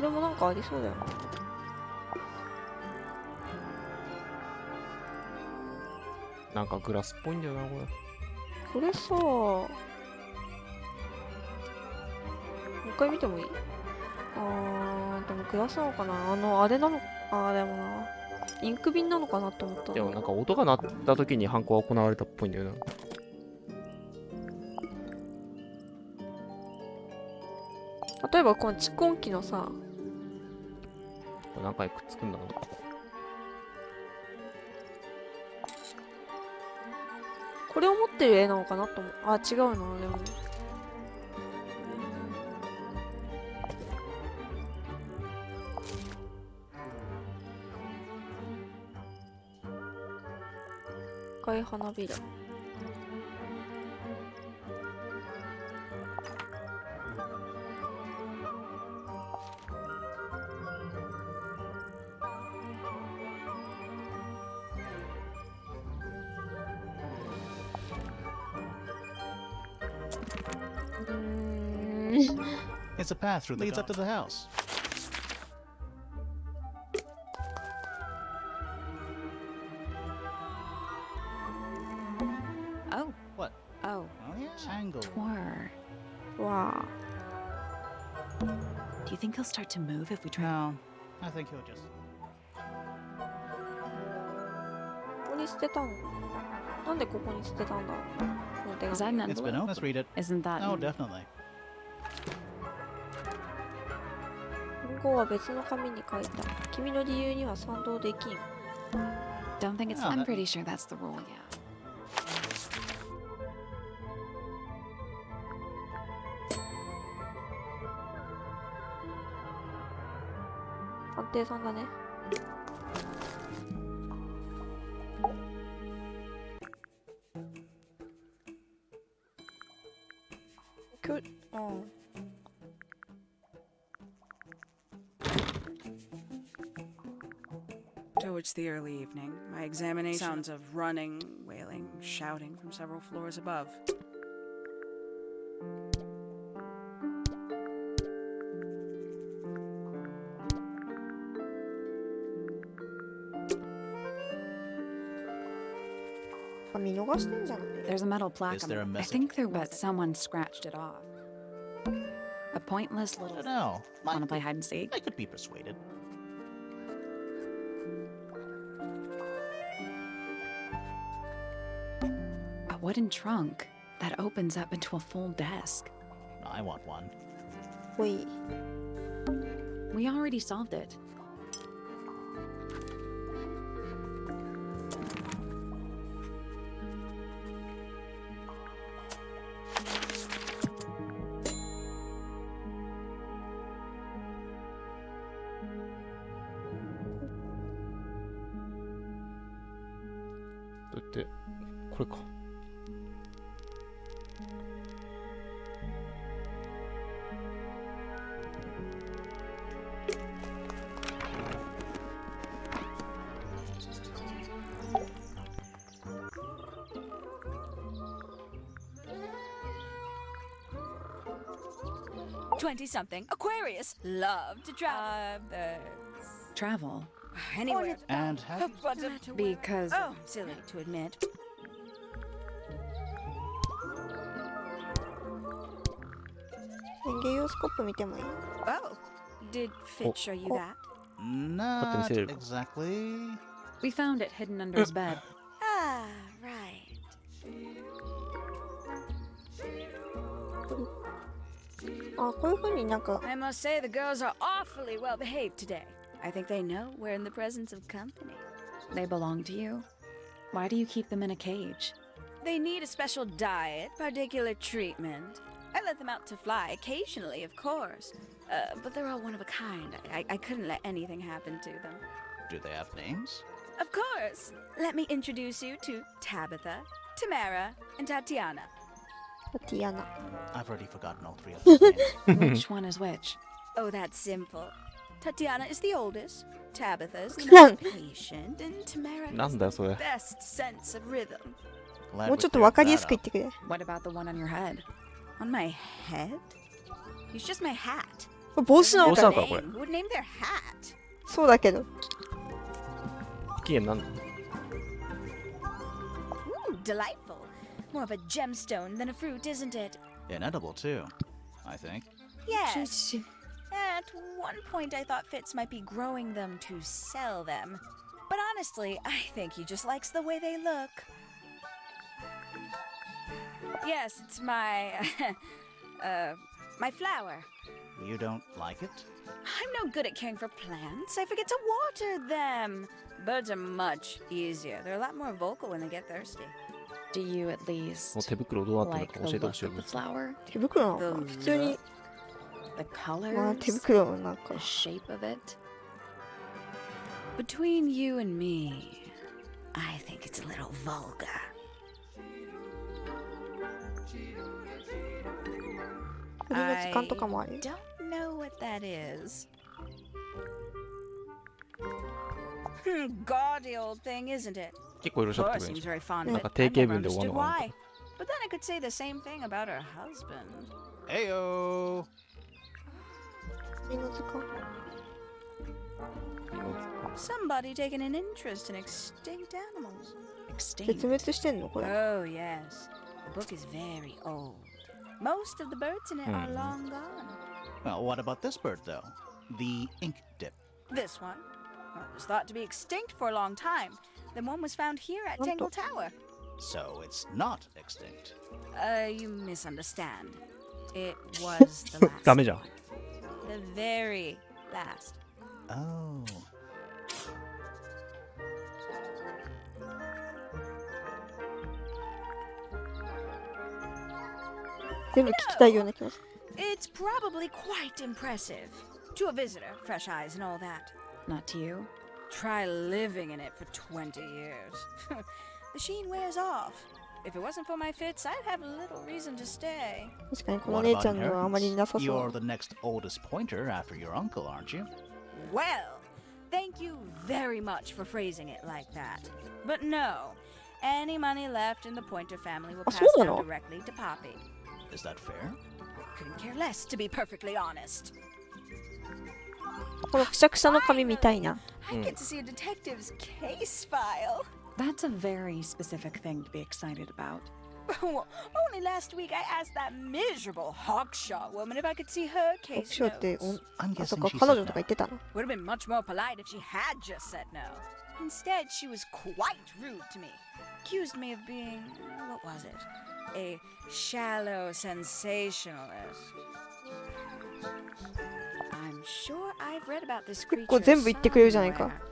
れもなんかありそうだよね。なんかグラスっぽいんだよな、これ。これさ、もう一回見てもいい？でもグラスなのかな？あれなの？でもな。インク瓶なのかなって思った。でもなんか音が鳴った時に犯行が行われたっぽいんだよな。例えばこの蓄音機のさ、これ何回くっつくんだろう。これを持ってる絵なのかなと思う。違うな、でも。赤い花びら。It's a path through leads up to the house. Oh. What? Oh. Oh yeah, Tangle. Tour. Wow. Do you think he'll start to move if we try? No, I think he'll just. ここに捨てたの？なんでここに捨てたんだろう？この手 Is that 紙。 an It's been. envelope? Let's read it. Isn't that? Oh, definitely. 暗号は別の紙に書いた。君の理由には賛同できん。 Don't think it's. No, I'm that- pretty sure that's the rule. Yeah. 探偵さんだね。Towards the early evening, my examination sounds of running, wailing, shouting from several floors above. There's a metal plaque Is on there a it. I message? think there was. Someone scratched it off. A pointless I little. don't know. Want to play hide and seek? I could be persuaded. wooden trunk that opens up into a full desk. I want one. ほい。 We already solved it. What?これか。Twenty-something Aquarius love to travel. Travel. Anywhere. And have But Because oh, silly to admit. 園芸用スコップ見てもいい？ Oh, did Fit show you that? not consider- exactly. we found it hidden under his bed. Ah, right. あ、こういう風になんか I must say the girls are awfully well behaved today. I think they know we're in the presence of company. They belong to you. Why do you keep them in a cage? They need a special diet, particular treatment. I let them out to fly occasionally, of course. But they're all one of a kind. I couldn't let anything happen to them. Do they have names? Of course. Let me introduce you to Tabitha, Tamara, and Tatiana. ティアナ。 I've already forgotten all three of those names. Which one is which? Oh, that's simple. Tatiana is the oldest, Tabitha is the Clown. most patient, and Tamara な has んだよ the それ。 best sense of rhythm. Glad もう we ちょっと cleared わかりやす that く言っ up. てくれ。 What about the one on your head? On my head? It's just my hat. これ帽子なのか帽子なのかこれ。 Who would name their hat? そうだけど。不機嫌なんだ。 Ooh, delightful. More of a gemstone than a fruit, isn't it? Inedible, too, I think. Yes. At one point, I thought Fitz might be growing them to sell them. But honestly, I think he just likes the way they look. Yes, it's my... my flower. You don't like it? I'm no good at caring for plants. I forget to water them. Birds are much easier. They're a lot more vocal when they get thirsty. Do you at もう least 手袋どうなって like るの the か教えてほしい look よ of the flower? 手袋なのか。普通に、 The まあ、手 colors? 袋なんか The。shape of it? Between you and me, I think it's a little vulgar. 鳥の図鑑とかもある。 Don't know what that is. Gaudy old thing, isn't it? 結構いろいろ喋 Laura ってくれる seems じ very fond ゃん。 of なん it. か定 I've 型 never 文で終わ understood るのがなん why. か But then I could say the same thing about her husband. Heyo! 鳥の図鑑。 Somebody taking an interest in extinct animals. Extinct. 絶滅してんのこれ。 Oh, yes. The book is very old. Most of the birds in it are long gone. Well, what about this bird, though? The ink dip. This one, well, it was thought to be extinct for a long time. Then one was found here at Tangle Tower. So it's not extinct. You misunderstand. It was the last ダメじゃん。 one. The very last. Oh. 全部聞きたいような気がする。 It's probably quite impressive. To a visitor, fresh eyes and all that. Not to you. Try living in it for 20 years. The sheen wears off. If it wasn't for my fits, I'd have little reason to stay. 確かにこの What 姉 about ちゃんのはあまりなさ inheritance? そ You're う。 the next oldest pointer after your uncle, aren't you? Well, thank you very much for phrasing it like that. But no, any money left in the Pointer family will passそうな down の？ directly to Poppy. Is that fair? Couldn't care less, to be perfectly honest. このくしゃくしゃの紙みたいな。 I get to see a detective's case file. That's a very specific thing to be excited about. Only last week I asked that miserable Hawkshaw woman if I could see her オプ case ションって notes. あ、そっ I'm guessing か she 彼 said 女とか no. 言ってたの。 Would have been much more polite if she had just said no. Instead, she was quite rude to me. Accused me of being, what was it? A shallow sensationalist. I'm sure I've read about this 結構 creature 全部言ってくれるじゃないか。 somewhere.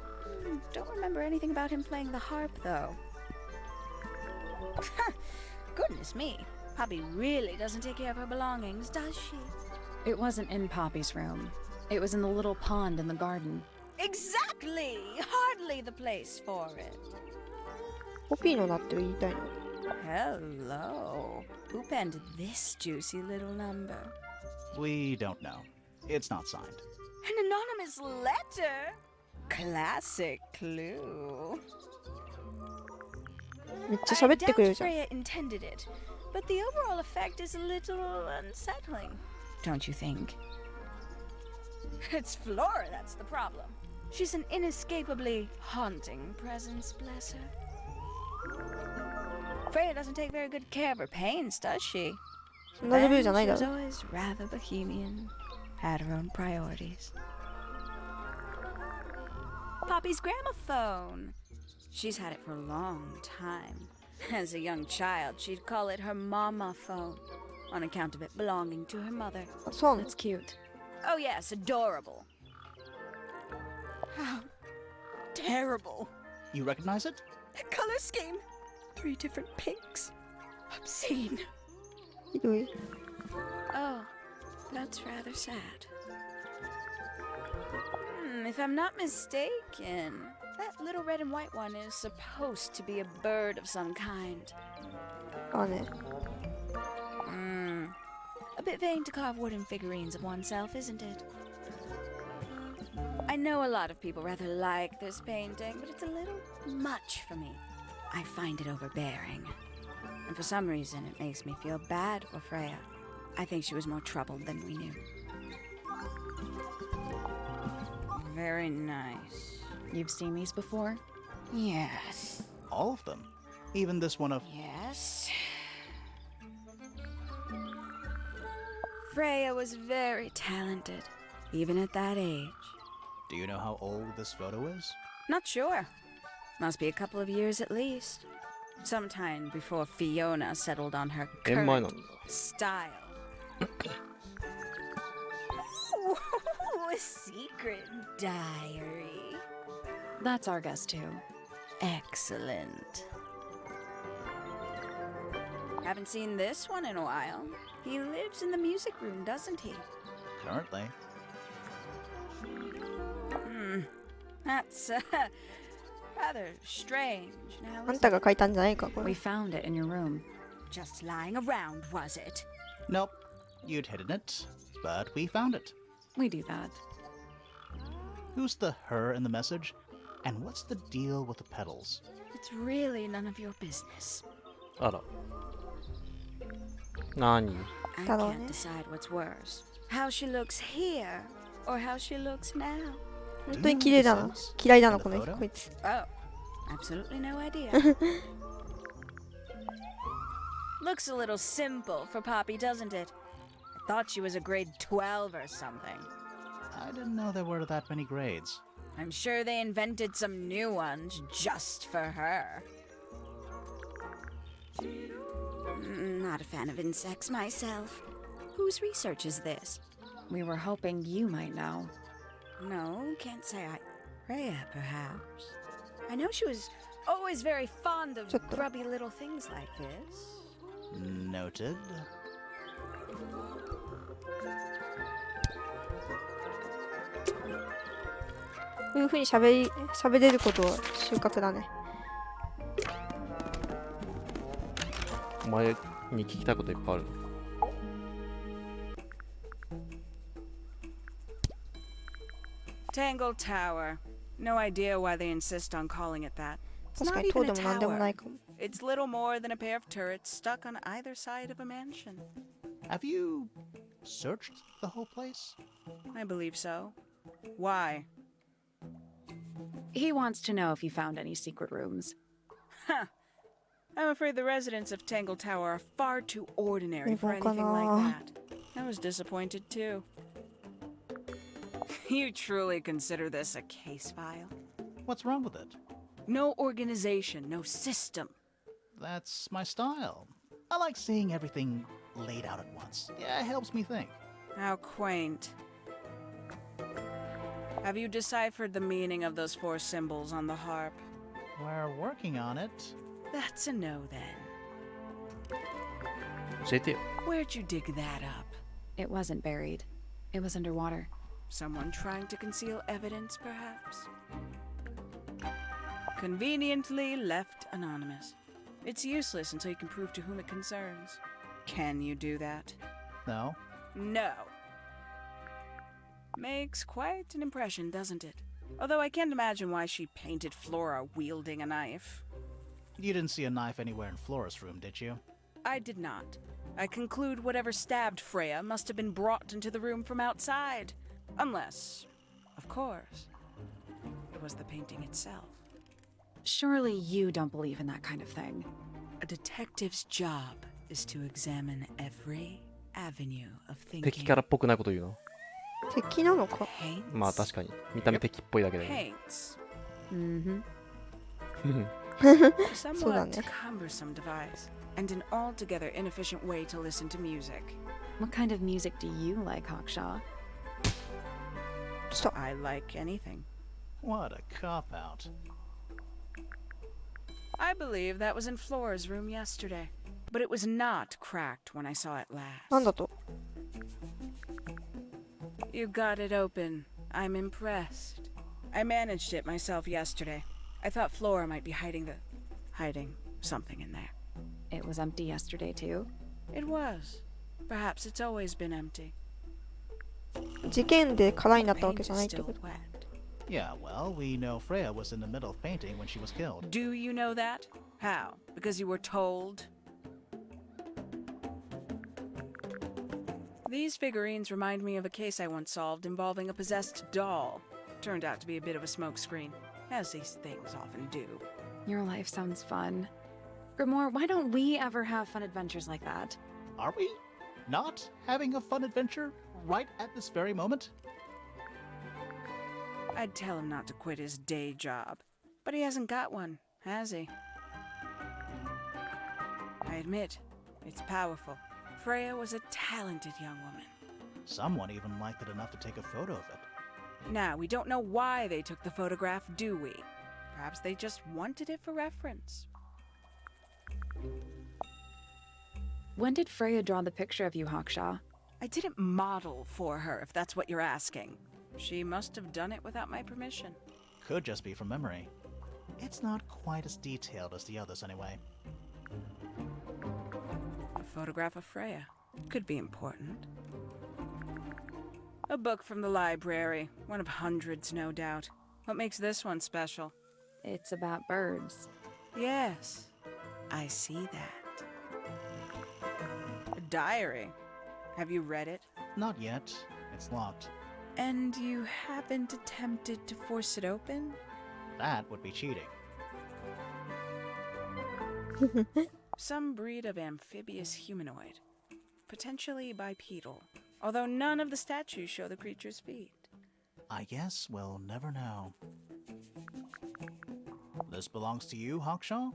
Don't remember anything about him playing the harp, though. Goodness me. Poppy really doesn't take care of her belongings, does she? It wasn't in Poppy's room. It was in the little pond in the garden. Exactly! Hardly the place for it. ポピーのだって言いたいの。 Hello. Who penned this juicy little number? We don't know. It's not signed. An anonymous letter? Classic clue. めっちゃ喋ってくれ I るじゃん。 doubt Freya intended it, but the overall effect is a little unsettling, don't you think? It's Flora that's the problem. She's an inescapably haunting presence, bless her. Freya doesn't take very good care of her pains, does she? そんなレベルじゃない She だ was ろ。 always rather bohemian, had her own priorities. Poppy's gramophone. She's had it for a long time. As a young child, she'd call it her mama phone, on account of it belonging to her mother. そうなの。 That's cute. Oh yes, adorable. How terrible. You recognize it? The color scheme. 3 different pinks. Obscene. ひどい。 Oh, that's rather sad. If I'm not mistaken, that little red and white one is supposed to be a bird of some kind. あね。 A bit vain to carve wooden figurines of oneself, isn't it? I know a lot of people rather like this painting, but it's a little much for me. I find it overbearing. And for some reason, it makes me feel bad for Freya. I think she was more troubled than we knew. Very nice. You've seen these before? Yes. All of them. Even this one of... Yes. Freya was very talented, even at that age. Do you know how old this photo is? Not sure. Must be a couple of years at least. Sometime before Fiona settled on her 円前なん current だ。 style. Ooh, a secret diary. That's our guess too. Excellent. Haven't seen this one in a while. He lives in the music room, doesn't he? Currently. That's rather strange now. あんたが書いたんじゃないかこ We れ。 found it in your room. Just lying around, was it? Nope. You'd hidden it, but we found it. We do that. Who's the her in the message? And what's the deal with the petals? It's really none of your business. あら。何 I だろうね。 can't decide what's worse. How she looks here, or how she looks now. 本当に綺麗だな。嫌いだなこの人こいつ。 Oh, absolutely no idea. Looks a little simple for Poppy, doesn't it? I thought she was a grade 12 or something. I didn't know there were that many grades. I'm sure they invented some new ones just for her. Not a fan of insects myself. Whose research is this? We were hoping you might know. No, can't say I... Freya, perhaps. I know she was always very fond of grubby little things like this. Noted. こういう風に喋れることは収穫だね。お前に聞きたいこといっぱいある。Tangle Tower. No idea why they insist on calling it that. It's 確か not に塔 even で a もなんでもな tower. いかも。 It's little more than a pair of turrets stuck on either side of a mansion. Have you searched the whole place? I believe so. Why? He wants to know if you found any secret rooms. Huh. I'm afraid the residents of Tangle Tower are far too ordinary for Ivan anything like kana. that. I was disappointed too. You truly consider this a case file? What's wrong with it? No organization, no system. That's my style. I like seeing everything laid out at once. Yeah, it helps me think. How quaint. Have you deciphered the meaning of those 4 symbols on the harp? We're working on it. That's a no then. 教えてよ。 Where'd you dig that up? It wasn't buried. It was underwater. Someone trying to conceal evidence, perhaps? Conveniently left anonymous. It's useless until you can prove to whom it concerns. Can you do that? No? No. Makes quite an impression, doesn't it? Although I can't imagine why she painted Flora wielding a knife. You didn't see a knife anywhere in Flora's room, did you? I did not. I conclude whatever stabbed Freya must have been brought into the room from outside. Unless, of course, it was the painting itself. Surely you don't believe in that kind of thing. A detective's job is to examine every avenue of 敵 thinking. キャラっぽくないこと言うの。敵なのか。 Paints? まあ確かに。見た目敵っぽいだけで。 Paints. Mm-hmm. うん。 Somewhat cumbersome device, and an altogether inefficient way to listen to music. What kind of music do you like, Hawkshaw? I like anything. What a cop-out. I believe that was in Flora's room yesterday, but it was not cracked when I saw it なん last. だと。 You got it open. I'm impressed. I managed it myself yesterday. I thought Flora might be hiding something in there. It was empty yesterday, too. It was. Perhaps it's always been empty. 事件で空になったわ Paint けじゃ is ないって still こと。 wet. Yeah, well, we know Freya was in the middle of painting when she was killed. Do you know that? How? Because you were told? These figurines remind me of a case I once solved involving a possessed doll. Turned out to be a bit of a smokescreen, as these things often do. Your life sounds fun. Grimoire, why don't we ever have fun adventures like that? Are we not having a fun adventure right at this very moment? I'd tell him not to quit his day job, but he hasn't got one, has he? I admit, it's powerful. Freya was a talented young woman. Someone even liked it enough to take a photo of it. Now, we don't know why they took the photograph, do we? Perhaps they just wanted it for reference. When did Freya draw the picture of you, Hawkshaw? I didn't model for her, if that's what you're asking. She must have done it without my permission. Could just be from memory. It's not quite as detailed as the others anyway. A photograph of Freya. Could be important. A book from the library. One of hundreds, no doubt. What makes this one special? It's about birds. Yes, I see that. A diary. Have you read it? Not yet. It's locked. And you haven't attempted to force it open? That would be cheating. Some breed of amphibious humanoid. Potentially bipedal. Although none of the statues show the creature's feet. I guess we'll never know. This belongs to you, Hawkshaw?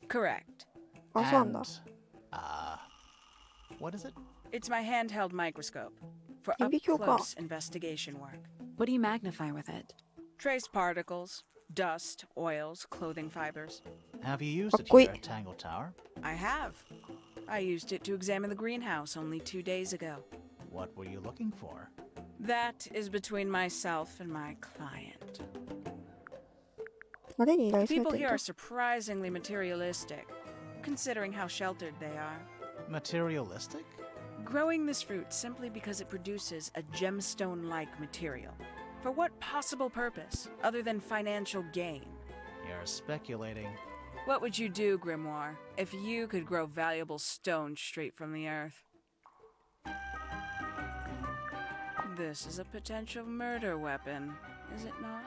Correct. あ、そうなんだ。 What is it? It's my handheld microscope. For 顕微鏡か。 up-close investigation work. What do you magnify with it? Trace particles, dust, oils, clothing fibers. Have you used it Wait. here at Tangle Tower? I have. I used it to examine the greenhouse only 2 days ago. What were you looking for? That is between myself and my client. 誰に依頼され People てる here ん are だ。 surprisingly materialistic, considering how sheltered they are. Materialistic? Growing this fruit simply because it produces a gemstone-like material. For what possible purpose, other than financial gain? You're speculating. What would you do, Grimoire, if you could grow valuable stone straight from the earth? This is a potential murder weapon, is it not?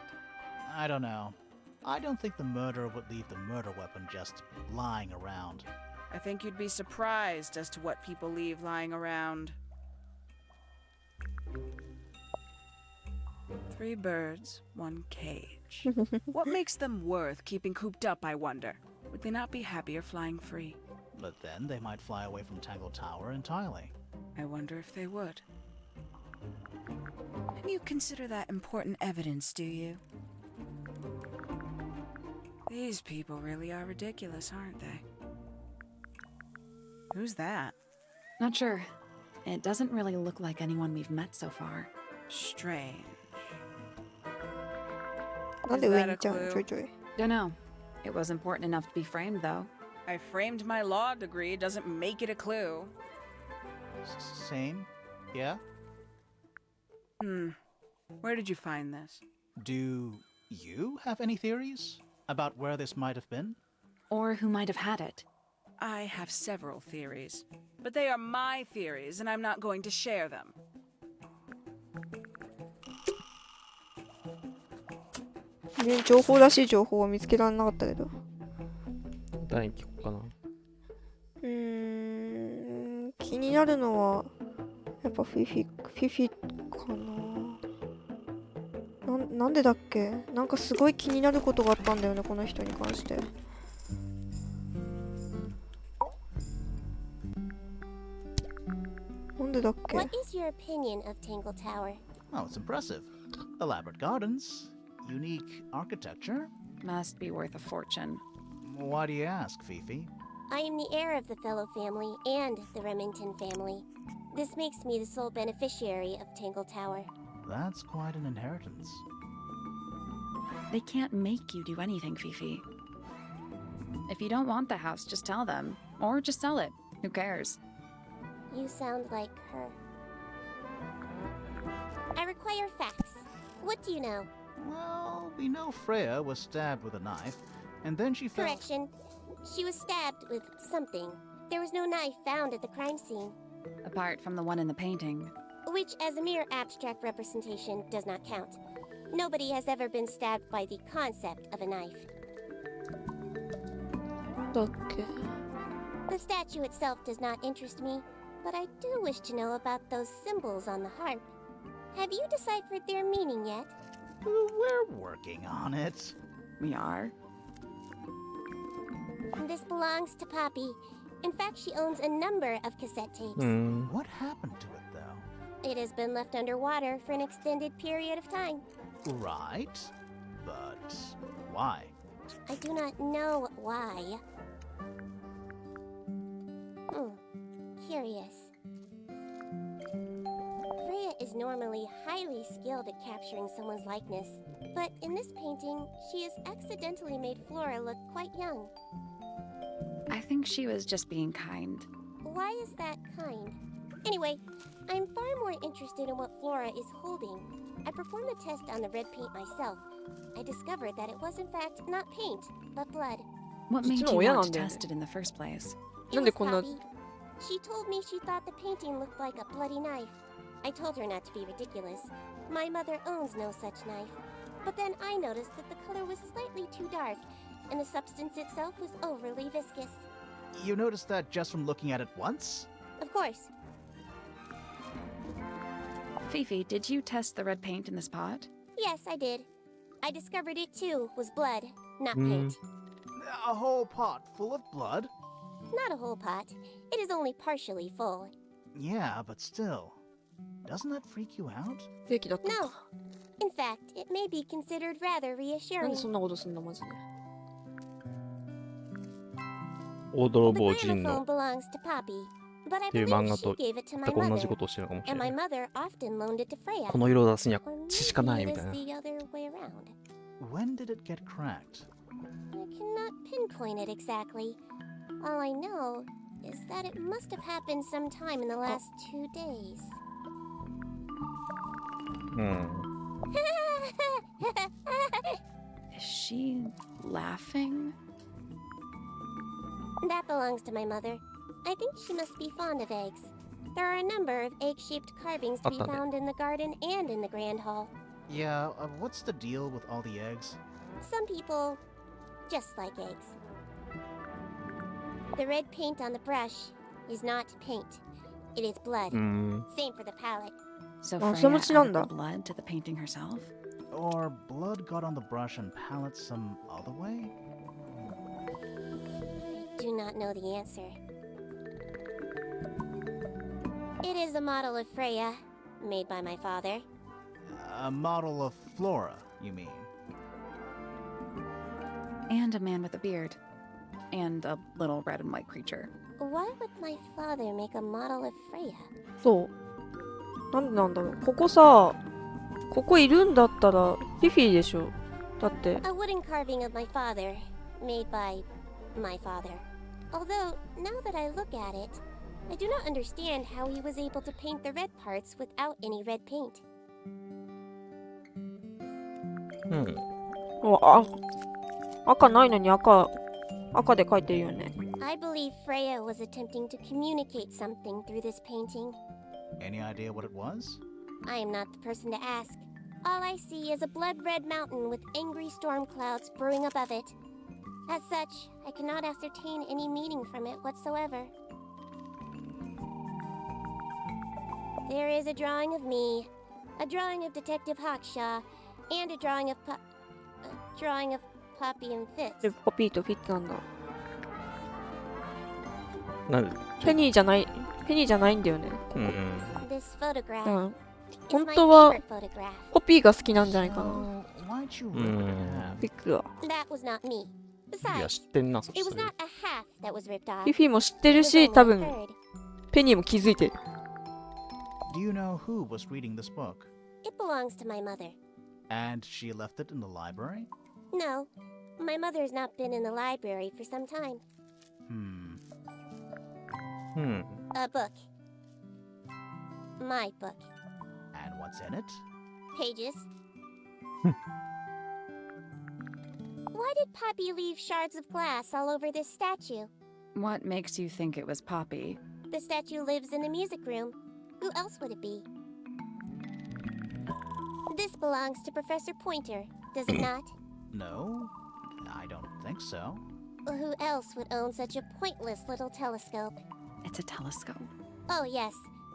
I don't know. I don't think the murderer would leave the murder weapon just lying around. I think you'd be surprised as to what people leave lying around. 3 birds, 1 cage. What makes them worth keeping cooped up, I wonder? Would they not be happier flying free? But then they might fly away from Tangle Tower entirely. I wonder if they would. And you consider that important evidence, do you? These people really are ridiculous, aren't they? Who's that? Not sure. It doesn't really look like anyone we've met so far. Strange. なんで上に行っちゃうのちょいちょい。 Don't know. It was important enough to be framed, though. I framed my law degree, doesn't make it a clue. Same? Yeah? Where did you find this? Do you have any theories about where this might have been? Or who might have had it. I have several theories, but they are my theories, and I'm not going to share them. ね、情報らしい情報は見つけられなかったけど。誰に聞こうかな。気になるのはやっぱフィフィかな。なんでだっけ？なんかすごい気になることがあったんだよね、この人に関して。なんでだっけ？ What is your opinion of Tangle Tower? Oh, it's impressive. Elaborate gardens, unique architecture. Must be worth a fortune. Why do you ask, Fifi? I am the heir of the Fellow family and the Remington family. This makes me the sole beneficiary of Tangle Tower. That's quite an inheritance. They can't make you do anything, Fifi. If you don't want the house, just tell them. Or just sell it. Who cares? You sound like her. I require facts. What do you know? Well, we know Freya was stabbed with a knife, and then she fell. Correction. She was stabbed with something. There was no knife found at the crime scene. Apart from the one in the painting. Which, as a mere abstract representation, does not count. Nobody has ever been stabbed by the concept of a knife. だっけ？ The statue itself does not interest me, but I do wish to know about those symbols on the harp. Have you deciphered their meaning yet? We're working on it. We are? This belongs to Poppy. In fact, she owns a number of cassette tapes. What happened to it, though? It has been left underwater for an extended period of time. Right, but why? I do not know why. Curious. Freya is normally highly skilled at capturing someone's likeness, but in this painting, she has accidentally made Flora look quite young. I think she was just being kind. Why is that kind? Anyway, I'm far more interested in what Flora is holding. I performed a test on the red paint myself. I discovered that it was in fact not paint, but blood. What made you 実の親なん want だ to よね。 test it in the first place? It なんで was こんな Poppy. She told me she thought the painting looked like a bloody knife. I told her not to be ridiculous. My mother owns no such knife. But then I noticed that the color was slightly too dark, and the substance itself was overly viscous. You noticed that just from looking at it once? Of course. Fifi, did you test the red paint in this pot? Yes, I did. I discovered it too was blood, not paint. A whole pot full of blood? Not a whole pot. It is only partially full. Yeah, but still. Doesn't that freak you out? フェイキだったの No. か。 In fact, it may be considered rather なん reassuring. でそんなことすんのマジで。泥 The 棒人の Gramophone belongs to Poppy, but I っていう believe 漫画 she と gave it to 全 my く同 mother, じことをしてるのかもしれ and な my い。 mother often loaned it to Freya. この色を出すには Or 血しかない maybe み it たい was な。 the other way around. When did it get cracked? I cannot pinpoint it exactly. All I know is that it must have happened sometime in the last 2 days. うん。 Is she laughing? That belongs to my mother. I think she must be fond of eggs. There are a number of egg-shaped carvings to be Attendez. found in the garden and in the Grand Hall. Yeah, what's the deal with all the eggs? Some people just like eggs. The red paint on the brush is not paint. It is blood. うん。 Same for the palette. So Oh, Freya so much added the longer. blood to the painting herself? Or blood got on the brush and palette some other way? I do not know the answer. It is a model of Freya, made by my father. A model of Flora, you mean? And a man with a beard. And a little red and white creature. Why would my father make a model of Freya? そう。なんでなんだろう。ここさ、ここいるんだったら、フィフィでしょ。だって。 A wooden carving of my father, made by my father. Although, now that I look at it, I do not understand how he was able to paint the red parts without any red paint. 赤ないのに赤で描いてるよね。 I believe Freya was attempting to communicate something through this painting. Any idea what it was? I am not the person to ask. All I see is a blood-red mountain with angry storm clouds brewing above it. As such, I cannot ascertain any meaning from it whatsoever. There is a drawing of me, a drawing of Detective Hawkshaw, and a drawing of Poppy and Fitz. でポピーとフィッツなんだ。なんでフェニーじゃないんだよね。ここ。This photograph うん。 is 本 my 当は favorite photograph. ポピーが好きなんじゃないかな。 Oh, why'd you rip it in half? フィッツは。 That was not me. いや Besides, 知ってんなそ it し was たら not a half that was ripped off. フィフィも知って It る was し、 only 多 a 分 third. ペニーも気づいてる。 Do you know who was reading this book? It belongs to my mother. And she left it in the library? No, my mother has not been in the library for some time. A book. My book. And what's in it? Pages. Why did Poppy leave shards of glass all over this statue? What makes you think it was Poppy? The statue lives in the music room. Who else would it be? This belongs to Professor Pointer, does it not? No, I don't think so. Who else would own such a pointless little telescope? It's a telescope. Oh, yes.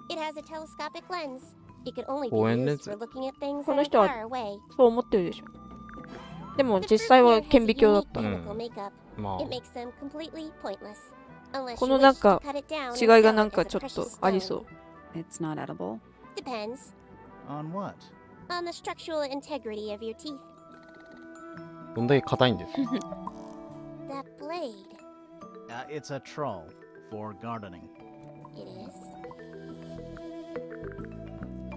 It has a telescopic lens. It could only be 望遠レン used ズ for looking at things こ that の are 人は far away. そう思ってるでしょ。でも The 実 fruit 際 here は has 顕 a 微鏡だっ unique た。 chemical makeup. ま It makes them completely pointless. Unless こ you のなん wish to か cut it down and 違いが sell なん it か as ちょ a っと precious あり stone. そう。 It's not edible. Depends On what? on the structural integrity of your teeth. あどんだけ硬いんだよ That blade. It's a troll for gardening. It is.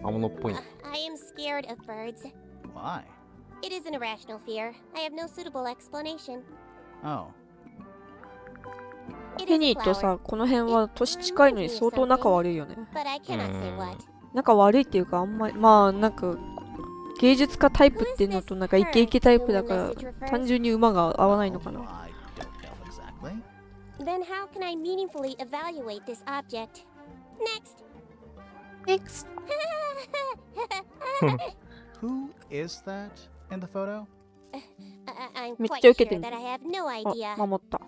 刃物っぽい I am scared of birds. Why? It is an irrational fear. I have no suitable explanation. Oh, It ペ is ニ a ーと flower, さ、この辺は年近いのに相当仲悪いよね。 but I cannot say what. 仲悪いっていうかあんまり、まあなんか芸術家タイプっていうのとなんかイケイケタイプだから単純に馬が合わないのかな。 I don't know exactly. Then how can I meaningfully evaluate this object? Next. Next. Who is that in the photo? I'm めっ quite ちゃ受けて sure る。 that I have no idea. あ、守った。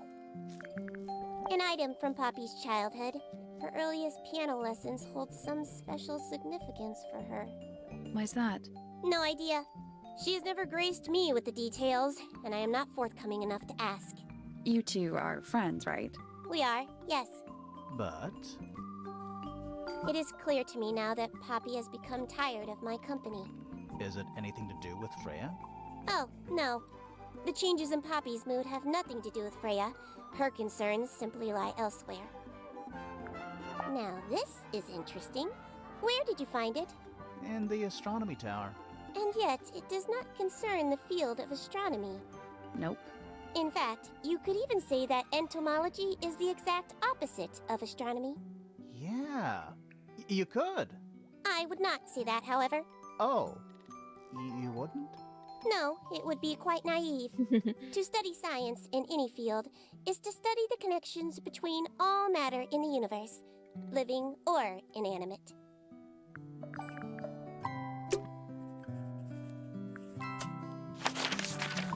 An item from Poppy's childhood. Her earliest piano lessons hold some special significance for her. Why's that? No idea. She has never graced me with the details, and I am not forthcoming enough to ask. You two are friends, right? We are, yes. But It is clear to me now that Poppy has become tired of my company. is it anything to do with Freya? Oh, no. The changes in Poppy's mood have nothing to do with Freya. Her concerns simply lie elsewhere. Now, this is interesting. Where did you find it? In the astronomy tower. And yet, it does not concern the field of astronomy. Nope. In fact, you could even say that entomology is the exact opposite of astronomy. Yeah, you could. I would not say that, however. Oh, you wouldn't? No, it would be quite naive. To study science in any field is to study the connections between all matter in the universe, living or inanimate.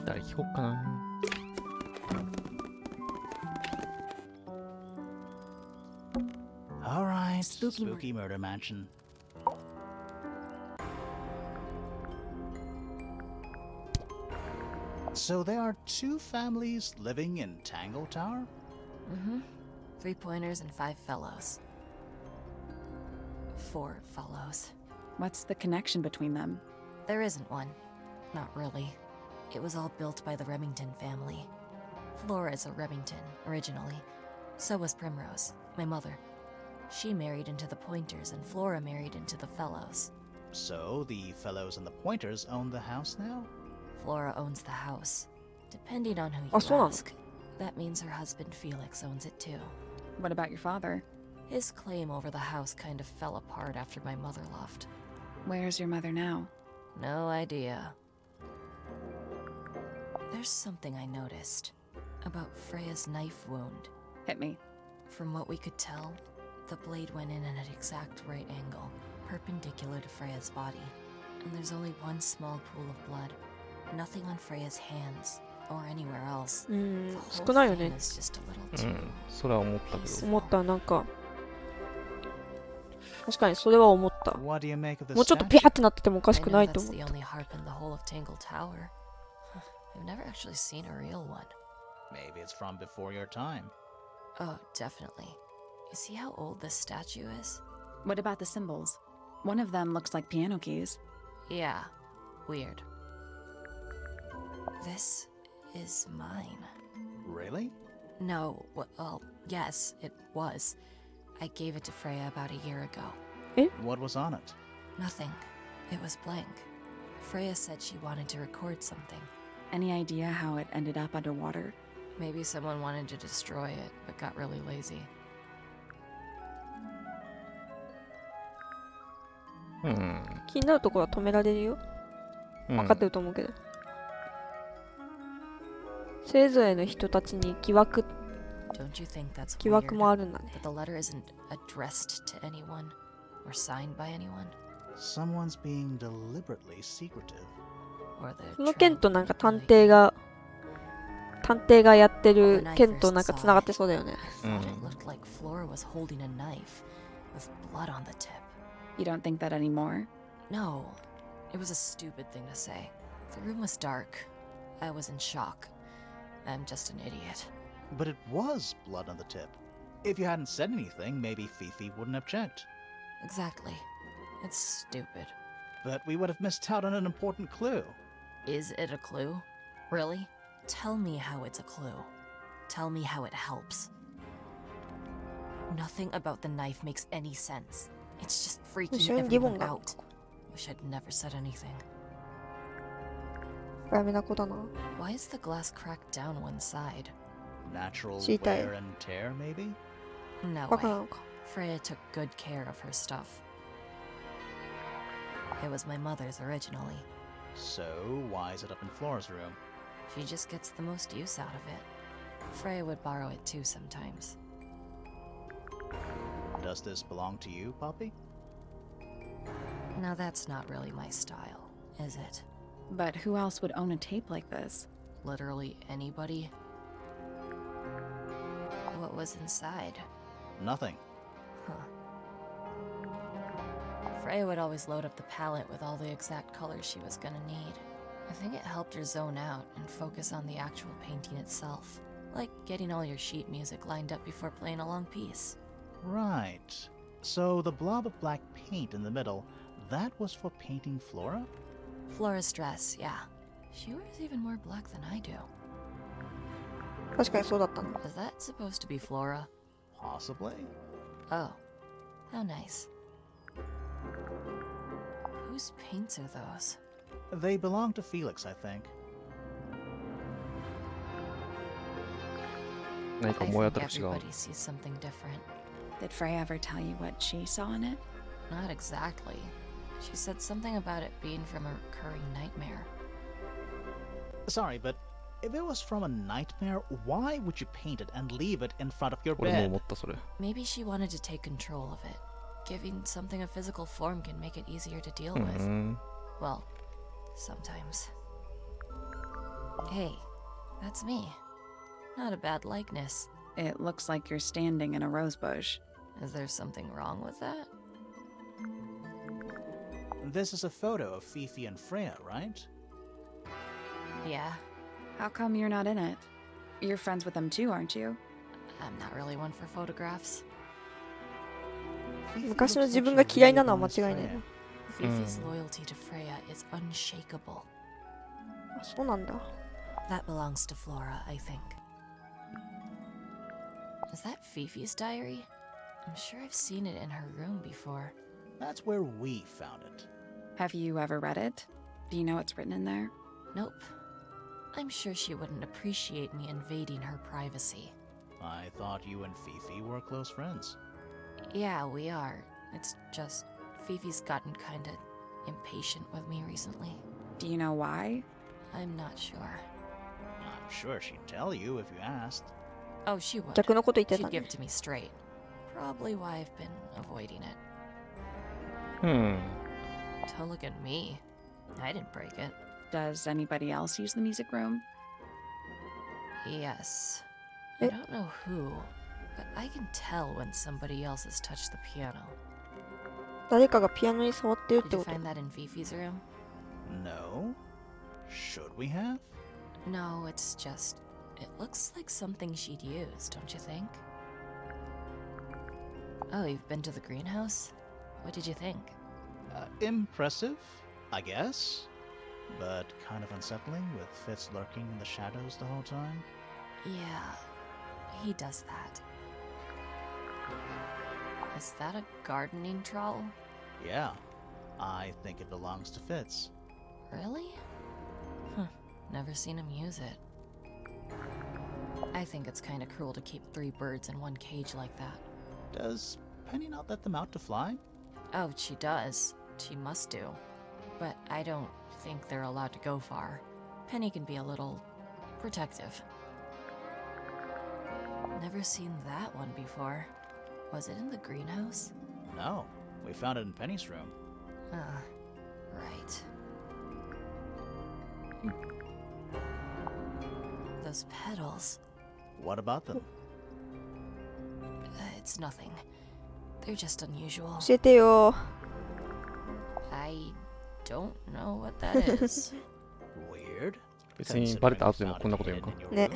誰聞こっかな All right, spooky murder mansion. So there are two families living in Tangle Tower? Mm-hmm. 3 pointers and 5 fellows. 4 fellows. What's the connection between them? There isn't one. Not really. It was all built by the Remington family. Flora is a Remington, originally. So was Primrose, my mother. She married into the Pointers, and Flora married into the Fellows. So the Fellows and the Pointers own the house now? Flora owns the house. Depending on who you あ、そうなの? ask. That means her husband Felix owns it too. What about your father? His claim over the house kind of fell apart after my mother left. Where's your mother now? No idea. There's something I noticed about Freya's knife wound. Hit me. From what we could tell, the blade went in at an exact right angle, perpendicular to Freya's body. And there's only one small pool of blood. Nothing on Freya's hands or anywhere else. The whole 少ないよね。 thing is just a little too それは思ったけど。 peaceful. 思ったなんか確かにそれは思った。 What do you make of this もうちょっと statue? ピャってなっててもおかし I く know ないと that's 思っ the た。 only harp in the whole of Tangle Tower. I've never actually seen a real one. Maybe it's from before your time. Oh, definitely. You see how old this statue is? What about the symbols? One of them looks like piano keys. Yeah, weird. This is mine. Really? No, well, yes, it was. I gave it to Freya about a year ago. What was on it? Nothing. It was blank. Freya said she wanted to record something. Any idea how it ended up underwater? Maybe someone wanted to destroy it, but got really lazy. 気になるところは止められるよ。分かってると思うけど。それぞれの人たちに疑惑 Don't you think that's 疑惑 weird? もあるんだね。 That the letter isn't addressed to anyone or signed by anyone, Someone's being deliberately secretive. or they're その件 trying となんか to 探 manipulate. 偵がやってる件となんか繋がってそうだよね。 I thought it looked like Flora was holding a knife with blood on the tip. You don't think that anymore? No, it was a stupid thing to say. The room was dark. I was in shock. I'm just an idiot. But it was blood on the tip. If you hadn't said anything, maybe Fifi wouldn't have checked. Exactly. It's stupid. But we would have missed out on an important clue. Is it a clue? Really? Tell me how it's a clue. Tell me how it helps. Nothing about the knife makes any sense. It's just freaking Sure, everyone given that. out. Wish I'd never said anything. ダメな子だな。 Why is the glass cracked down one side? Natural Cheetah. wear and tear, maybe? No バカな way. のか。 Freya took good care of her stuff. It was my mother's originally. So, why is it up in Flora's room? She just gets the most use out of it. Freya would borrow it too sometimes. Does this belong to you, Poppy? Now that's not really my style, is it? But who else would own a tape like this? Literally anybody? What was inside? Nothing. Huh. Freya would always load up the palette with all the exact colors she was gonna need. I think it helped her zone out and focus on the actual painting itself. Like getting all your sheet music lined up before playing a long piece. Right. So the blob of black paint in the middle, that was for painting Flora? Flora's dress, yeah. She wears even more black than I do. 確かにそうだったんだ。 Was that supposed to be Flora? Possibly. Oh, how nice. Whose paints are those? They belong to Felix, I think. 何か I もやっ think たら違う。 everybody sees something different. Did Freya ever tell you what she saw in it? Not exactly. She said something about it being from a recurring nightmare. Sorry, but if it was from a nightmare, why would you paint it and leave it in front of your 俺も bed? 思ったそれ。 Maybe she wanted to take control of it. Giving something a physical form can make it easier to deal with. Well, sometimes. Hey, that's me. Not a bad likeness. It looks like you're standing in a rose bush. Is there something wrong with that? This is a photo of Fifi and Freya, right? Yeah. How come you're not in it? You're friends with them too, aren't you? I'm not really one for photographs. 昔の自分が嫌いなのは間違いないな。 Fifi's loyalty to Freya is unshakable. あ、そうなんだ。 That belongs to Flora, I think. Is that Fifi's diary? I'm sure I've seen it in her room before. That's where we found it. Have you ever read it? Do you know what's written in there? Nope. I'm sure she wouldn't appreciate me invading her privacy. I thought you and Fifi were close friends. Yeah, we are. It's just Fifi's gotten kinda impatient with me recently. Do you know why? I'm not sure. I'm sure she'd tell you if you asked. Oh, she would. 逆のこと言ってた She'd give ね it。to me straight. Probably why I've been avoiding it. Don't look at me. I didn't break it. Does anybody else use the music room? Yes. I don't know who, but I can tell when somebody else has touched the piano. 誰かがピアノに触ってるっ Did て you こと find that in Fifi's room? No? Should we have? No, it's just... It looks like something she'd use, don't you think? Oh, you've been to the greenhouse? What did you think? Impressive, I guess. But kind of unsettling with Fitz lurking in the shadows the whole time. Yeah, he does that. Is that a gardening trowel? Yeah, I think it belongs to Fitz. Really? Huh, never seen him use it. I think it's kinda cruel to keep 3 birds in one cage like that. Does Penny not let them out to fly? Oh, she does. She must do. But I don't think they're allowed to go far. Penny can be a little protective. Never seen that one before. Was it in the greenhouse? No, we found it in Penny's room. Right. Those petals. What about them? It's nothing. They're just unusual. 教えてよ。 I don't know what that is. Weird. 別にバレた後でもこんなこと言うのか。ね。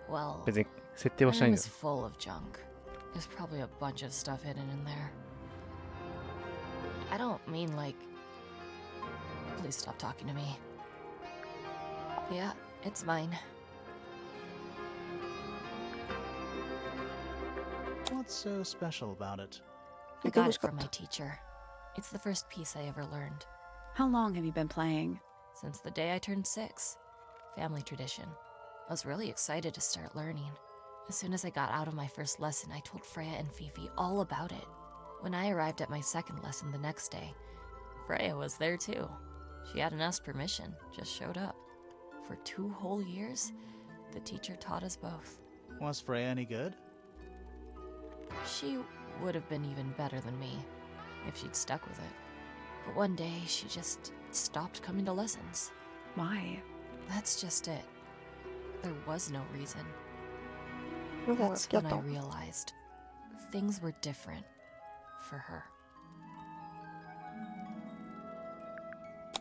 Well, 別に設定は my しないん room だ is よ。 full of junk. There's probably a bunch of stuff hidden in there. I don't mean like... Please stop talking to me. Yeah, it's mine. What's so special about it? I got it from my teacher. It's the first piece I ever learned. How long have you been playing? Since the day I turned 6. Family tradition. I was really excited to start learning. As soon as I got out of my first lesson, I told Freya and Fifi all about it. When I arrived at my second lesson the next day, Freya was there too. She hadn't asked permission, just showed up. For 2 whole years, the teacher taught us both. Was Freya any good? She would have been even better than me, if she'd stuck with it. But one day, she just stopped coming to lessons. Why? That's just it. There was no reason. の方が好 That's きだ when った I の。 realized things were different for her.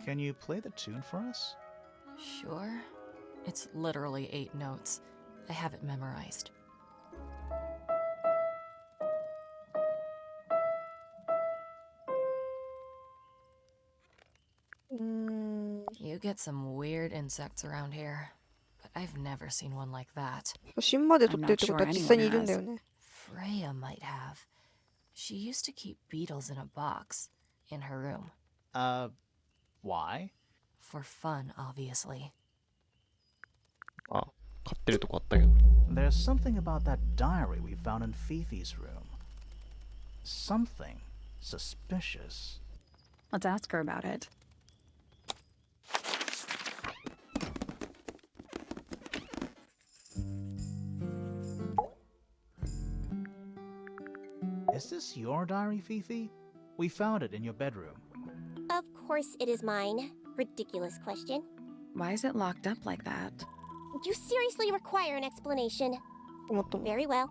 Can you play the tune for us? Sure. It's literally 8 notes. I have it memorized. You get some weird insects around here, but I've never seen one like that. 写真まで撮ってるってことは実際にいるんだよね。 Freya might have. She used to keep beetles in a box in her room. Why? For fun, obviously. あ、飼ってるとこあったけど。 There's something about that diary we found in Fifi's room. Something suspicious. Let's ask her about it. Is this your diary, Fifi? We found it in your bedroom. Of course it is mine. Ridiculous question. Why is it locked up like that? You seriously require an explanation. もっとも。 Very well.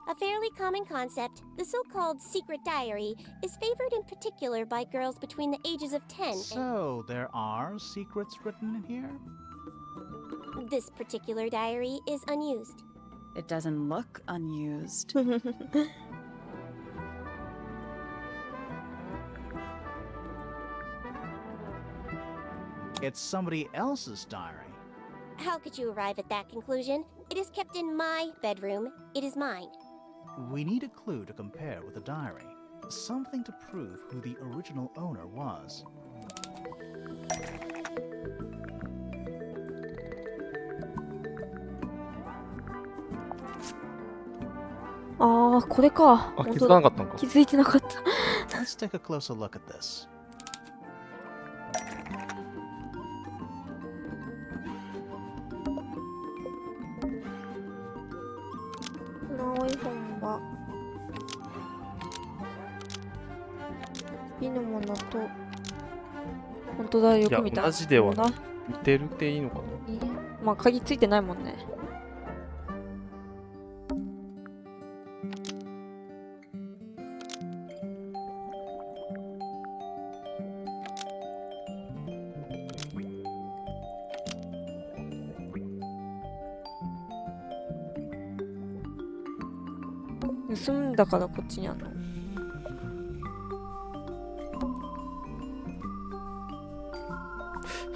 A fairly common concept, the so-called secret diary, is favored in particular by girls between the ages of 10 and... So, there are secrets written in here? This particular diary is unused. It doesn't look unused. It's somebody else's diary. How could you arrive at that conclusion? It is kept in my bedroom. It is mine. We need a clue to compare with the diary. Something to prove who the original owner was.ああ、これか。あ、気づかなかったんか。気づいてなかった。Let's take a closer look at this. この青い本は火のものと本当だよく見たいや同じではな見てるっていいのかな。まあ鍵ついてないもんね。盗んだからこっちにあんの。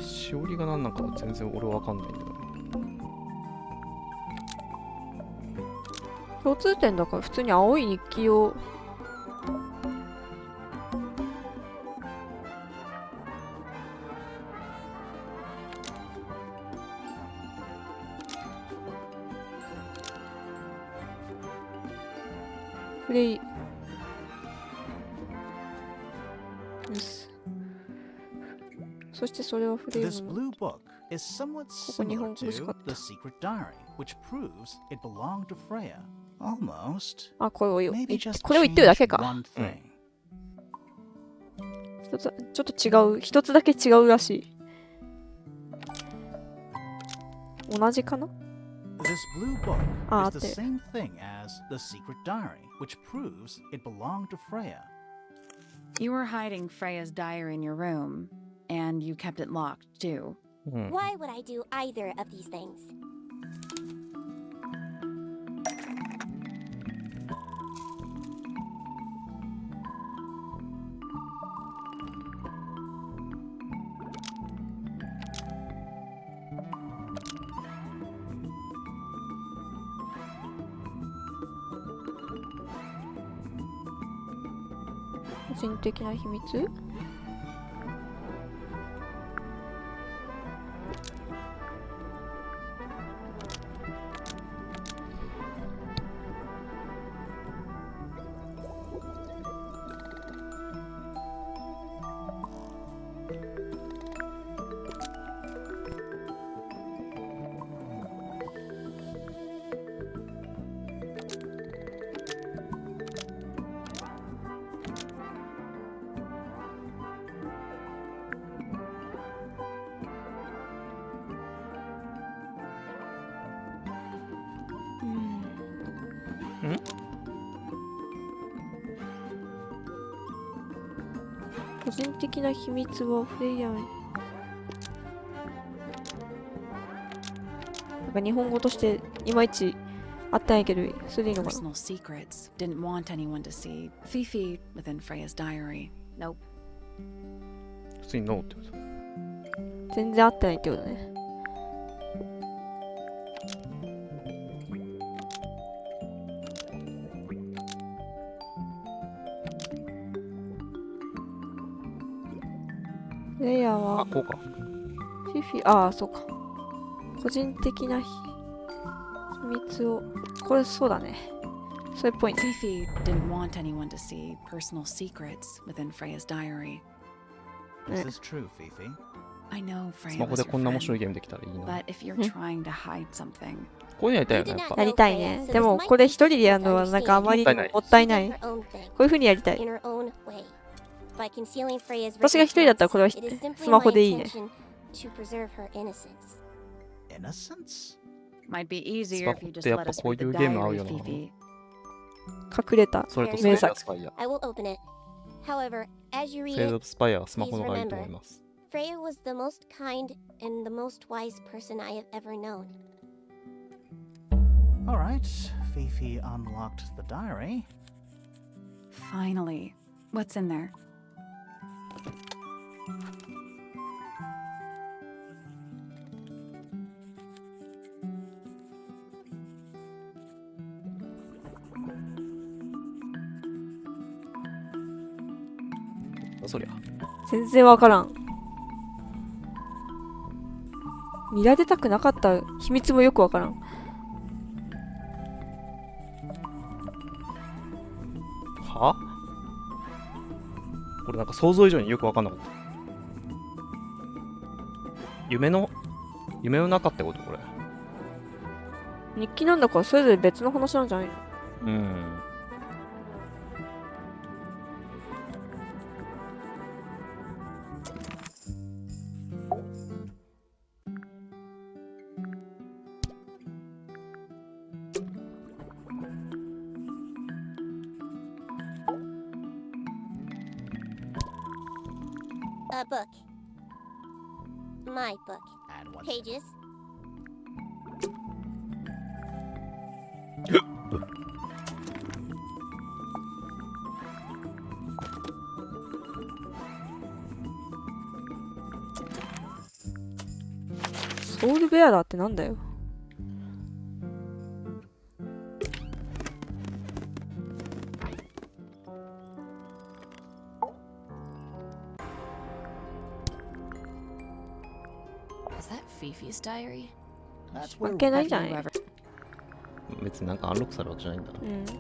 しおりが何なんか全然俺わかんないんだよね。共通点だから普通に青い日記をフレイよし。そしてそれはフレイ This の blue book is somewhat similar to the secret diary, which proves it belonged to Freya. Almost. あ、これを Maybe just これを言ってるだけ change か。 one thing. 一つちょっと違う、一つだけ違うらしい。同じかな？ This blue book Ah, is the there. same thing as the secret diary, which proves it belonged to Freya. You were hiding Freya's diary in your room, and you kept it locked, too. うん。 Why would I do either of these things?個人的な秘密？個人的な秘密はフレイヤーになんか日本語としていまいちあったんやけど、それでいいのかな。 Personal secrets. Didn't want anyone to see. Fifi within Freya's diary. Nope. 普通にノーってこと。全然あってないけどね。フレイヤーはあ、こうか。フィフィ、ああ、そうか。個人的な秘密を、これそうだね。それっぽいね。 Fifi didn't want anyone to see personal secrets within Freya's diary. Is this true, Fifi? I know ス Freya マホ was で your こんな面白い friend, ゲームできたらいいな。 but if you're trying to hide something, こういうのやりたいよね、やっぱ。やりたいね。でもこれ一人でやるのはなんかあまりにももったいない。こういう風にやりたい。 In her own way. By concealing Freya's 私が一人だったらこれは it is simply スマホでいい my ね。 intention to preserve her innocence. Innocence? might be easier if you just let us read the こういうゲーム合う diary, よな。 Fifi. 隠れたそれと名作スパイア。 I will open it. However, as you read セール it, ドスパイアはスマホの方がいいと思います。Freya was the most kind and the most wise person I have ever known. All right, Fifi unlocked the diary. Finally. What's in there?そりゃ。全然わからん。見られたくなかった秘密もよくわからん。は？これなんか想像以上によくわかんなかった。夢の中ってことこれ。日記なんだからそれぞれ別の話なんじゃないの？うん。A book. My book. And one Pages.ソウルベアラーってなんだよ。Is that Fifi's diary? That's 関係ないんじゃない？別になんかアンロックされるわけじゃないんだ。とうん。り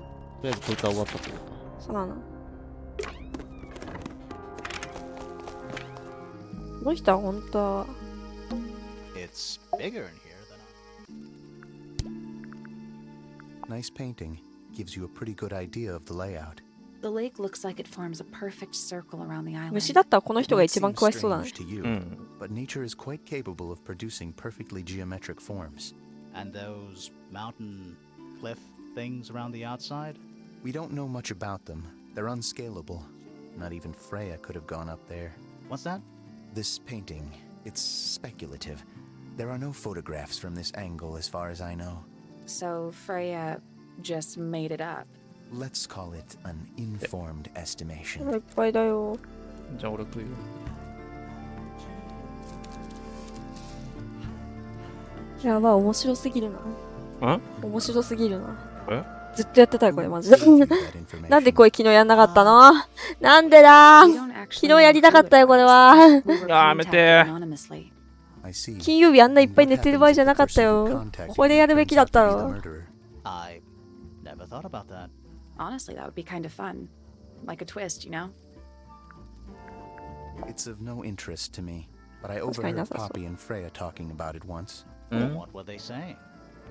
あえずこいつは終わったってことか。そうなの。この人は本当は It's bigger in here than Nice painting. Gives you a pretty good idea of the layout. The lake looks like it forms a perfect circle around the island. 虫だったらこの It 人が might 一番 seem 詳しそうだね。 strange to you, うん。 but nature is quite capable of producing perfectly geometric forms. And those mountain cliff things around the outside? We don't know much about them. They're unscalable. Not even Freya could have gone up there. What's that? This painting, it's speculative. There are no photographs from this angle as far as I know. So Freya just made it up. Let's call it an informed い estimation. っぱいだよ。じゃあ俺食うよ。やばい、面白すぎるな。ん？面白すぎるな。え？ずっとやってたよ、これマジで。 We'll give you that information. なんでこれ昨日やんなかったの？なんでだ We don't 昨 actually 日やりたかったよ、これは。 We were やめて。 contacted anonymously. I see. 金曜日あんないっぱい And 寝 what てる場合 happens じゃ if な the かった person who よ。 contacted これ you やるべ turns きだっ out た to be the ろ。 murderer? I never thought about that. Honestly, that would be kind of fun. Like a twist, you know? It's of no interest to me, but I That's kind overheard of awesome. Poppy and Freya talking about it once. うん？ What were they saying?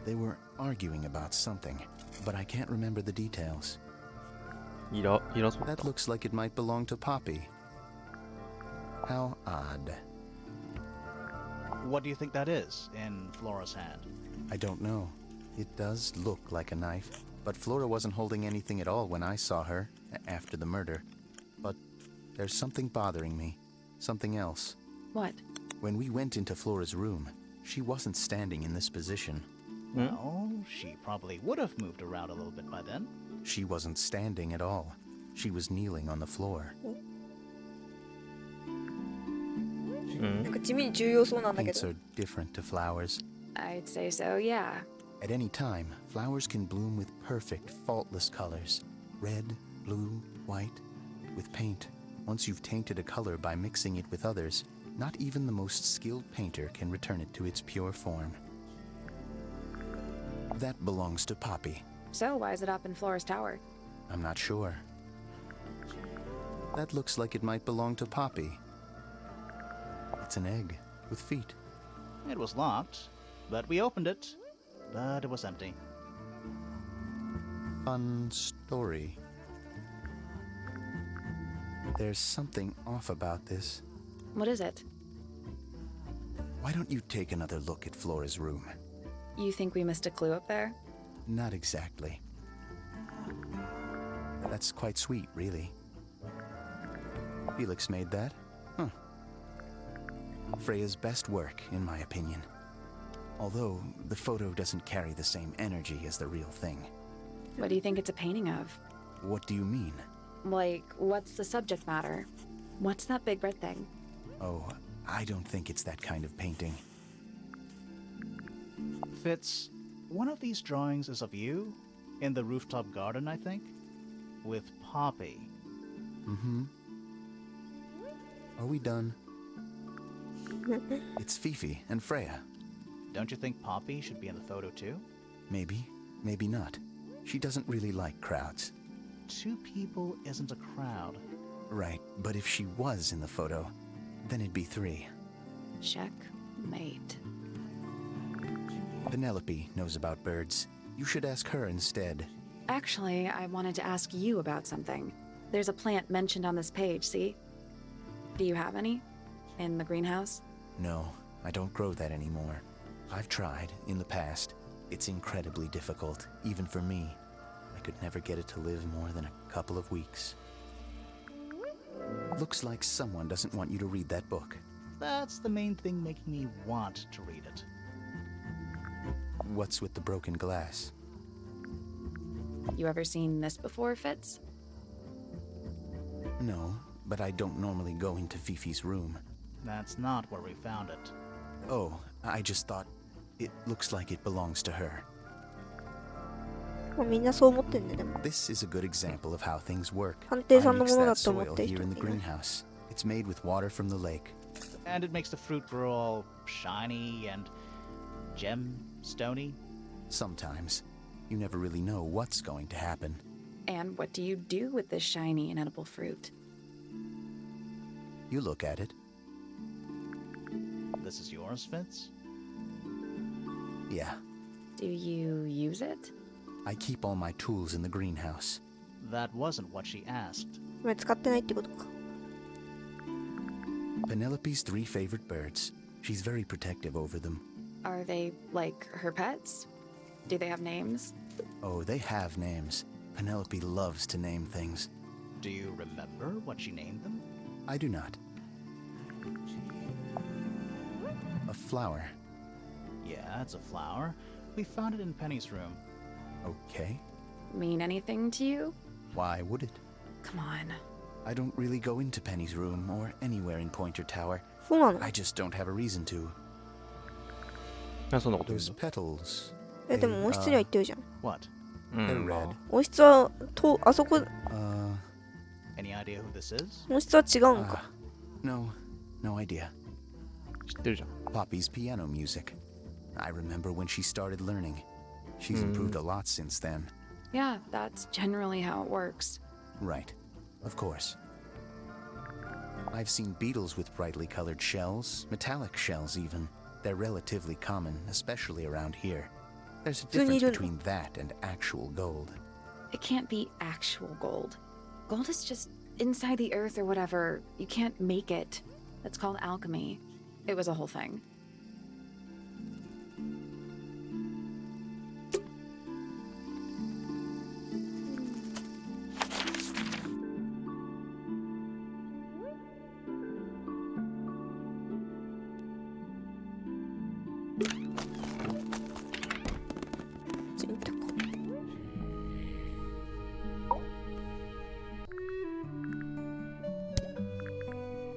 They were arguing about something, but I can't remember the details. いらそうだ That looks like it might belong to Poppy. How odd. What do you think that is in Flora's hand? I don't know. It does look like a knife, but Flora wasn't holding anything at all when I saw her after the murder. But there's something bothering me. Something else. What? When we went into Flora's room, she wasn't standing in this position. Well, she probably would have moved around a little bit by then. She wasn't standing at all. She was kneeling on the floor. なんか地味に重要そうなんだけ Paints ど。 are different to flowers. I'd say so, yeah. At any time, flowers can bloom with perfect, faultless colors. Red, blue, white. With paint, once you've tainted a color by mixing it with others, not even the most skilled painter can return it to its pure form. That belongs to Poppy. So why is it up in Flora's tower? I'm not sure. That looks like it might belong to Poppy. It's an egg with feet. It was locked, but we opened it, but it was empty. Fun story. There's something off about this. What is it? Why don't you take another look at Flora's room? You think we missed a clue up there? Not exactly. That's quite sweet, really. Felix made that? Huh. Freya's best work, in my opinion. Although, the photo doesn't carry the same energy as the real thing. What do you think it's a painting of? What do you mean? Like, what's the subject matter? What's that big red thing? Oh, I don't think it's that kind of painting. Fitz, one of these drawings is of you in the rooftop garden, I think, with Poppy. Mm-hmm. Are we done? It's Fifi and Freya. Don't you think Poppy should be in the photo too? Maybe, maybe not. She doesn't really like crowds. 2 people isn't a crowd. Right, but if she was in the photo, then it'd be 3. Checkmate. Penelope knows about birds. You should ask her instead. Actually, I wanted to ask you about something. There's a plant mentioned on this page, see? Do you have any? In the greenhouse? No, I don't grow that anymore. I've tried, in the past. It's incredibly difficult, even for me. I could never get it to live more than a couple of weeks. Looks like someone doesn't want you to read that book. That's the main thing making me want to read it. What's with the broken glass? You ever seen this before, Fitz? No, but I don't normally go into Fifi's room. That's not where we found it. Oh, I just thought it looks like it belongs to her. みんなそう思ってんねでも This is a good example of how things work. 探偵さ I んの mix ものだ that と思っ soil てる here 人 in も the いない greenhouse. It's made with water from the lake. And it makes the fruit grow all shiny and gemstony. Sometimes. You never really know what's going to happen. And what do you do with this shiny and edible fruit? You look at it. This is yours, Fitz? Yeah. Do you use it? I keep all my tools in the greenhouse. That wasn't what she asked. これ使ってないってことか Penelope's 3 favorite birds. She's very protective over them. Are they, like, her pets? Do they have names? Oh, they have names. Penelope loves to name things. Do you remember what she named them? I do not. A flower. Yeah, it's a flower. We found it in Penny's room. Okay. Mean anything to you? Why would it? Come on. I don't really go into Penny's room or anywhere in Pointer Tower. そうなの I just don't have a reason to. そんなこと言うん Those だ petals. えでも温室には行ってるじゃん What? う They're ん、ま red. あ温室はとあそこ Any idea who this is? 温室は違うんか No idea. 知ってるじゃん。 Poppy's piano music. I remember when she started learning. She's improved a lot since then. Yeah, that's generally how it works. Right. Of course. I've seen beetles with brightly colored shells, metallic shells even. They're relatively common, especially around here. There's a difference between that and actual gold. It can't be actual gold. Gold is just inside the earth or whatever. You can't make it. That's called alchemy. It was a whole thing.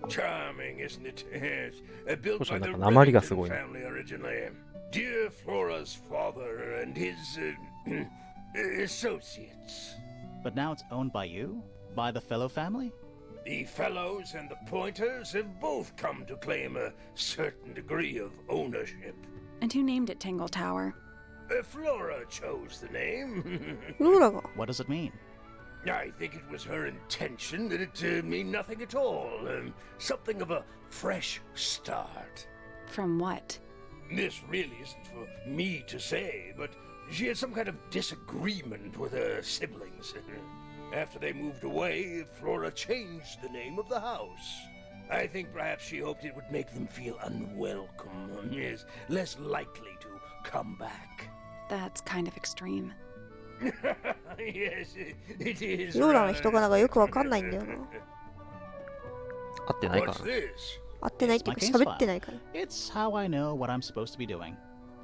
Charming, isn't it? Yes. Built by the なんか鉛がすごい Remington な。 family originally. Dear Flora's father and his associates. But now it's owned by you? By the Fellow family? The Fellows and the Pointers have both come to claim a certain degree of ownership. And who named it Tangle Tower? Flora chose the name. フローラが What does it mean? I think it was her intention that it mean nothing at all. Something of a fresh start. From what? This really isn't for me to say, but she had some kind of disagreement with her siblings. After they moved away, Flora changed the name of the house. I think perhaps she hoped it would make them feel unwelcome, yes, less likely to come back. That's kind of extreme. Yes, it is. フローラの人柄がよくわかんないんだよな合ってないか What's this? 会ってないっていうか It's my case 喋ってないから。 It's how I know what I'm supposed to be doing.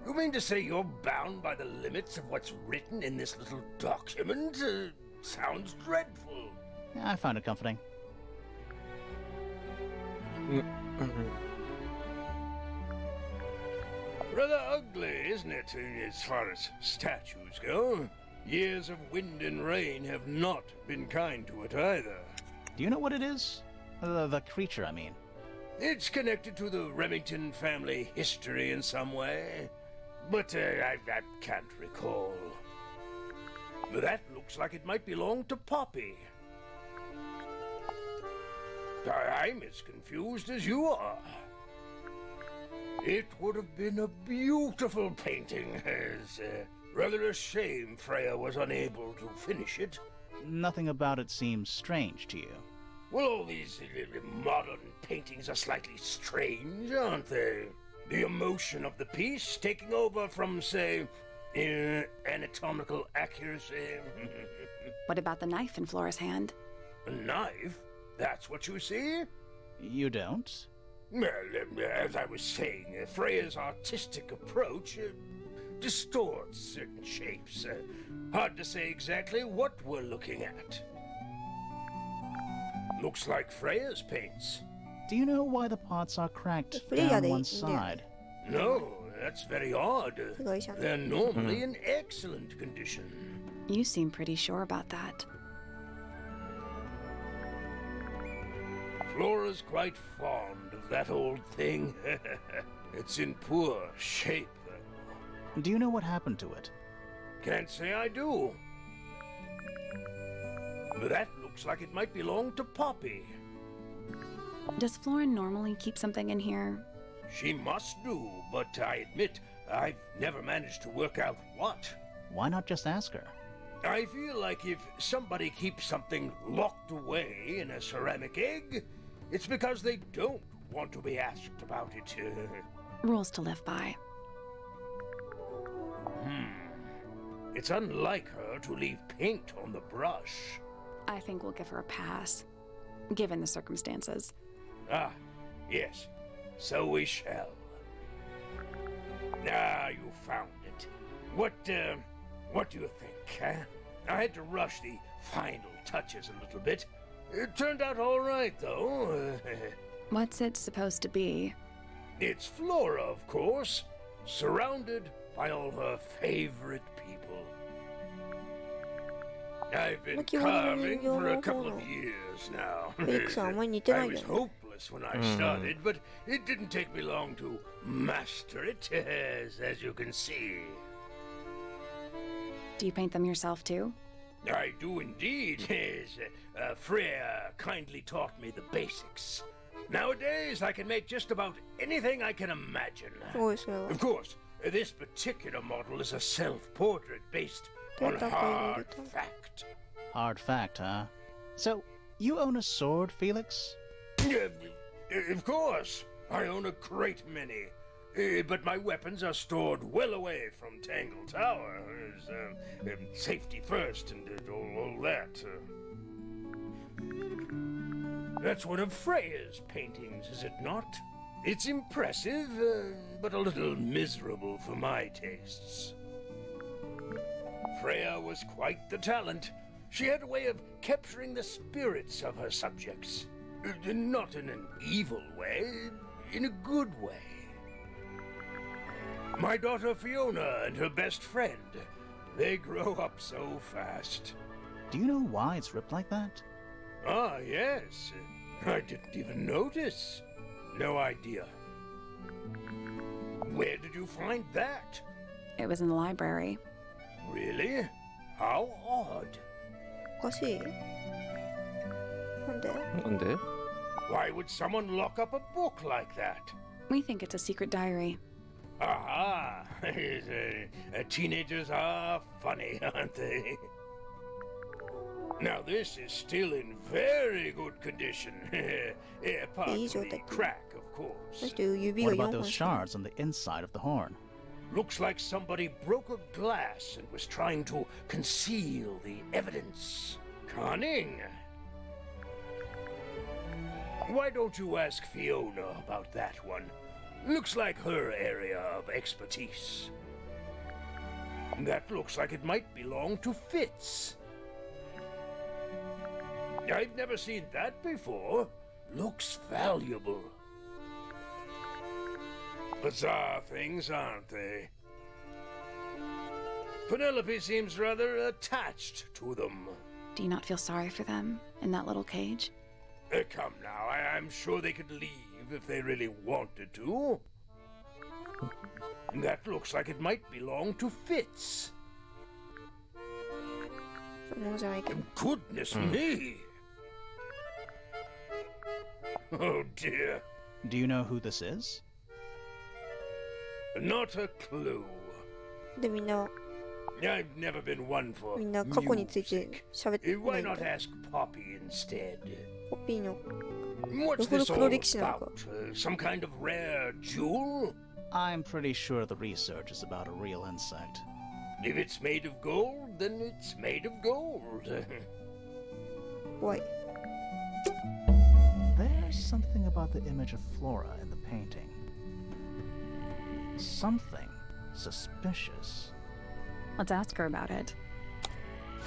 You mean to say you're bound by the limits of what's written in this little document? Sounds dreadful. I found it comforting. Rather ugly, isn't it, as far as statues go? Years of wind and rain have not been kind to it either. Do you know what it is? The creature, I mean. It's connected to the Remington family history in some way, but I can't recall. That looks like it might belong to Poppy. I'm as confused as you are. It would have been a beautiful painting. It's rather a shame Freya was unable to finish it. Nothing about it seems strange to you. Well, all these modern paintings are slightly strange, aren't they? The emotion of the piece taking over from, say, anatomical accuracy. What about the knife in Flora's hand? A knife? That's what you see? You don't? Well, as I was saying, Freya's artistic approach distorts certain shapes. Hard to say exactly what we're looking at. Looks like Freya's paints. Do you know why the pots are cracked Freya down de- one de- side? No, that's very odd. すごいじゃん。 They're normally in excellent condition. You seem pretty sure about that. Flora's quite fond of that old thing. It's in poor shape, though. Do you know what happened to it? Can't say I do. But that looks like it might belong to Poppy. Does Flora normally keep something in here? She must do, but I admit I've never managed to work out what. Why not just ask her? I feel like if somebody keeps something locked away in a ceramic egg, it's because they don't want to be asked about it. Rules to live by. It's unlike her to leave paint on the brush. I think we'll give her a pass, given the circumstances. Ah, yes. So we shall. Ah, you found it. What do you think, huh? I had to rush the final touches a little bit. It turned out all right, though. What's it supposed to be? It's Flora, of course, surrounded by all her favorite people. I've been carving for a couple of years now. I was hopeless when I started, but it didn't take me long to master it, as you can see. Do you paint them yourself too? I do indeed, yes. Freya kindly taught me the basics. Nowadays, I can make just about anything I can imagine. Of course, this particular model is a self-portrait based on hard fact. Hard fact, huh? So, you own a sword, Felix? Of course. I own a great many. But my weapons are stored well away from Tangle Tower. Safety first and all that. That's one of Freya's paintings, is it not? It's impressive, but a little miserable for my tastes. Freya was quite the talent. She had a way of capturing the spirits of her subjects. Not in an evil way, in a good way. My daughter Fiona and her best friend, they grow up so fast. Do you know why it's ripped like that? Ah, yes. I didn't even notice. No idea. Where did you find that? It was in the library. Really? How odd. おかしい。なんで？なんで？ Why would someone lock up a book like that? We think it's a secret diary. Aha! Teenagers are funny, aren't they? Now this is still in very good condition. Apart from the crack, of course. だって指 What が about 4 本 those しか shards on the inside of the horn? Looks like somebody broke a glass and was trying to conceal the evidence. Cunning. Why don't you ask Fiona about that one? Looks like her area of expertise. That looks like it might belong to Fitz. I've never seen that before. Looks valuable. Bizarre things, aren't they? Penelope seems rather attached to them. Do you not feel sorry for them in that little cage? Come now, I'm sure they could leave if they really wanted to. That looks like it might belong to Fitz. ものじゃないけど。 Goodness me! Oh dear. Do you know who this is? Not a clue. で、みんな I've never been one for みんな過去について喋ってな Why いん not だ。 ask Poppy instead? ポッピーの What's Yo this creo all que lo about? Some kind of rare jewel? I'm pretty sure the research is about a real insect. If it's made of gold, then it's made of gold. 怖い。 There's something about the image of Flora in the painting. Something suspicious. Let's ask her about it.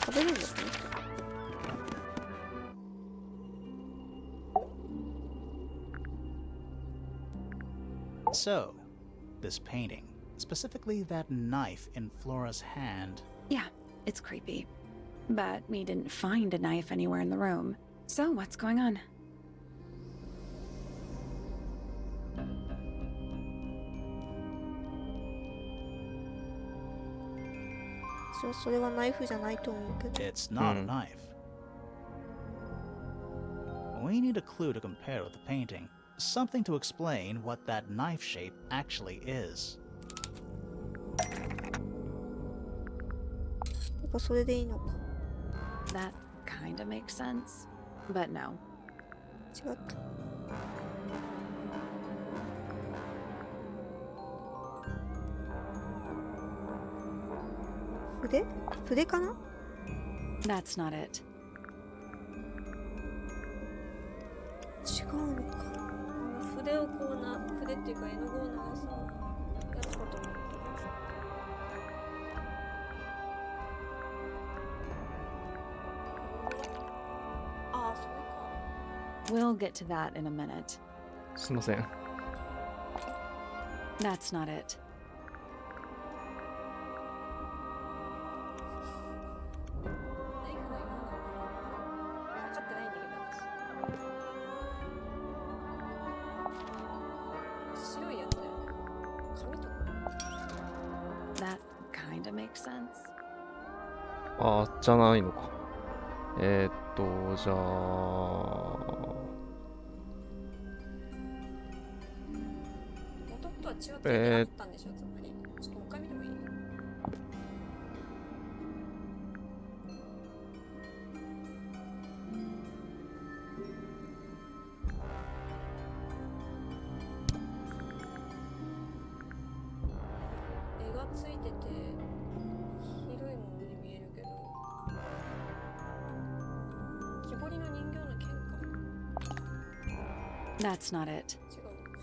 食べるんですね。 So, this painting, specifically that knife in Flora's hand. Yeah, it's creepy. But we didn't find a knife anywhere in the room. So what's going on? それはナイフじゃないと思うけど。 It's not a knife. We need a clue to compare with the painting. Something to explain what that knife shape actually is. やっぱそれでいいのか。 That kinda makes sense. But no. 違った。筆かな？ That's not it. 違うのか。筆をこうな、筆っていうか絵の具を流すやつかと思った。ああ、それか。 We'll get to that in a minute. すいません。 That's not it. ナイフの色分かってないんだけど。白いやつだよね。紙とか。 That kinda makes sense. あー、じゃないのか。じゃあ。元々は血はついてなかったんでしょ、つまり。ちょっともう一回見てもいい？絵がついてて広いものに見えるけど、木彫りの人形の剣か。 That's not it. 違うのか。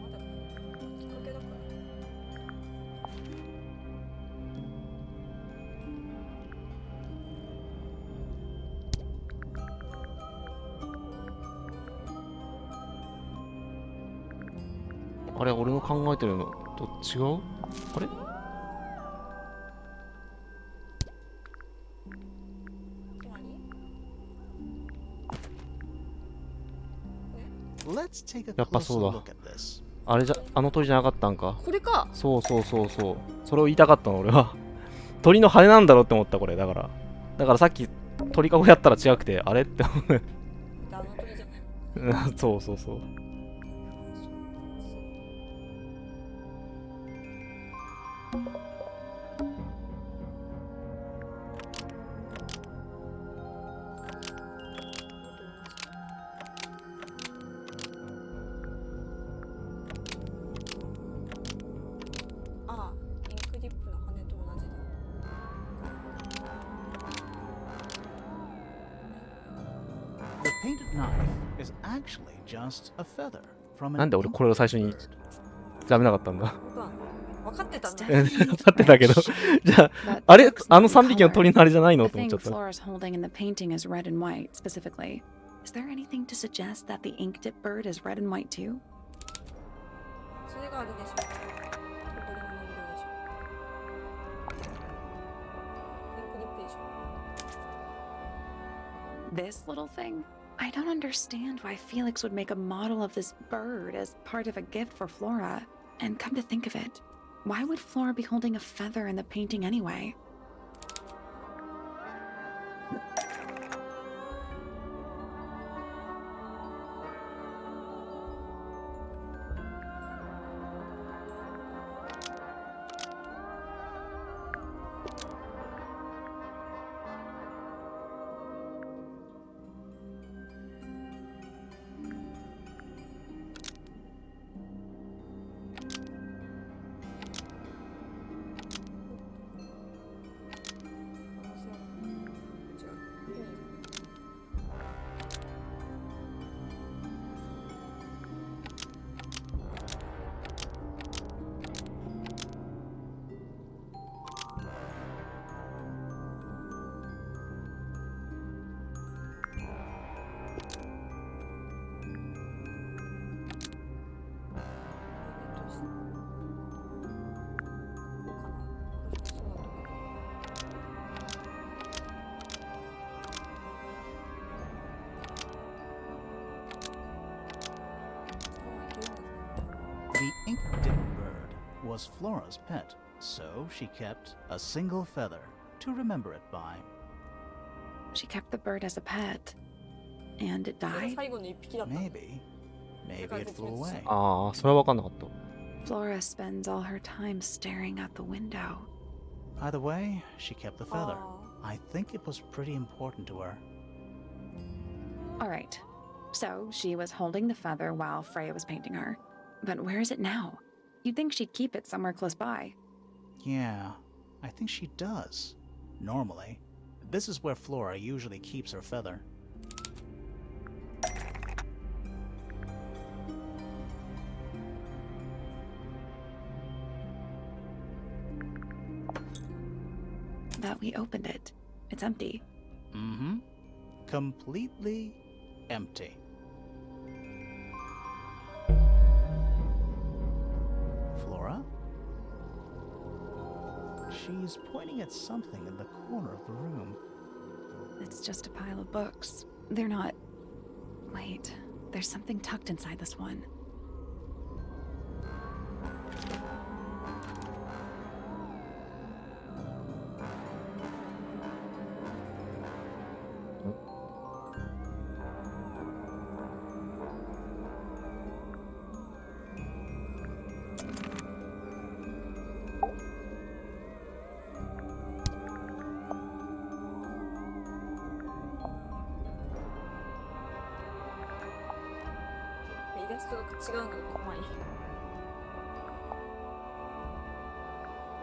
まだきっかけだから。あれ、俺の考えてるのと違う？あれ？ つまり Let's take a やっぱ closer そうだ。 look at this. あれじゃ、あの鳥じゃなかったんか。これか。そうそうそうそう。それを言いたかったの、俺は。鳥の羽なんだろうって思った、これ。だから。だからさっき鳥かごやったら違くて、あれって思う。あの鳥じゃない。そうそうそう。painted knife is actually just a feather from なん an で俺 ink これを最初に bird. 調べなかったんだ。本当は分かってた It's んだ。 definitely 分かってたけど red. じゃあ But あ the れ book's あ not の in 3匹の color. 鳥のあれじゃないの The と思っちゃ thing った。 Flora's holding in the painting is red and white, specifically. Is there anything to suggest that the ink dip bird is red and white too? それがあれでしょ。ここでの人形でしょ。ピンクリップでしょ。 This little thing? I don't understand why Felix would make a model of this bird as part of a gift for Flora. And come to think of it, why would Flora be holding a feather in the painting anyway? The ink dip bird was Flora's pet, so she kept a single feather to remember it by. She kept the bird as a pet. And it それが died? 最後の一匹だった。 Maybe. Maybe it flew away. ああ、それは分かんなかった。 Flora spends all her time staring out the window. Either way, she kept the feather. あ I think it was pretty important to her. All right. So she was holding the feather while Freya was painting her. But where is it now? You'd think she'd keep it somewhere close by. Yeah, I think she does. Normally. This is where Flora usually keeps her feather. But we opened it. It's empty. Mm-hmm. Completely empty. Flora? She's pointing at something in the corner of the room. It's just a pile of books. They're not... Wait, there's something tucked inside this one.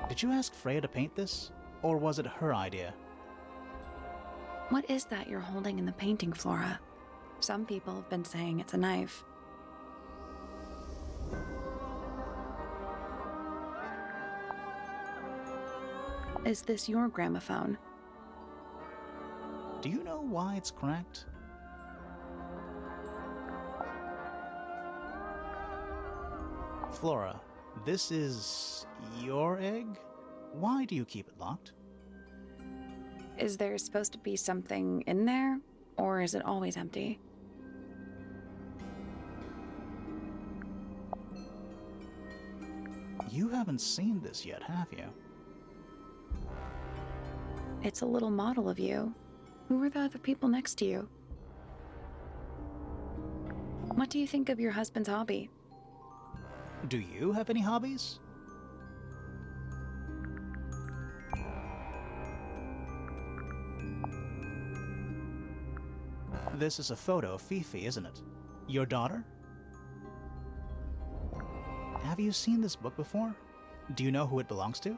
Did you ask Freya to paint this? Or was it her idea? What is that you're holding in the painting, Flora? Some people have been saying it's a knife. Is this your gramophone? Do you know why it's cracked? Flora, this is your egg? Why do you keep it locked? Is there supposed to be something in there? Or is it always empty? You haven't seen this yet, have you? It's a little model of you. Who are the other people next to you? What do you think of your husband's hobby? Do you have any hobbies? This is a photo of Fifi, isn't it? Your daughter? Have you seen this book before? Do you know who it belongs to?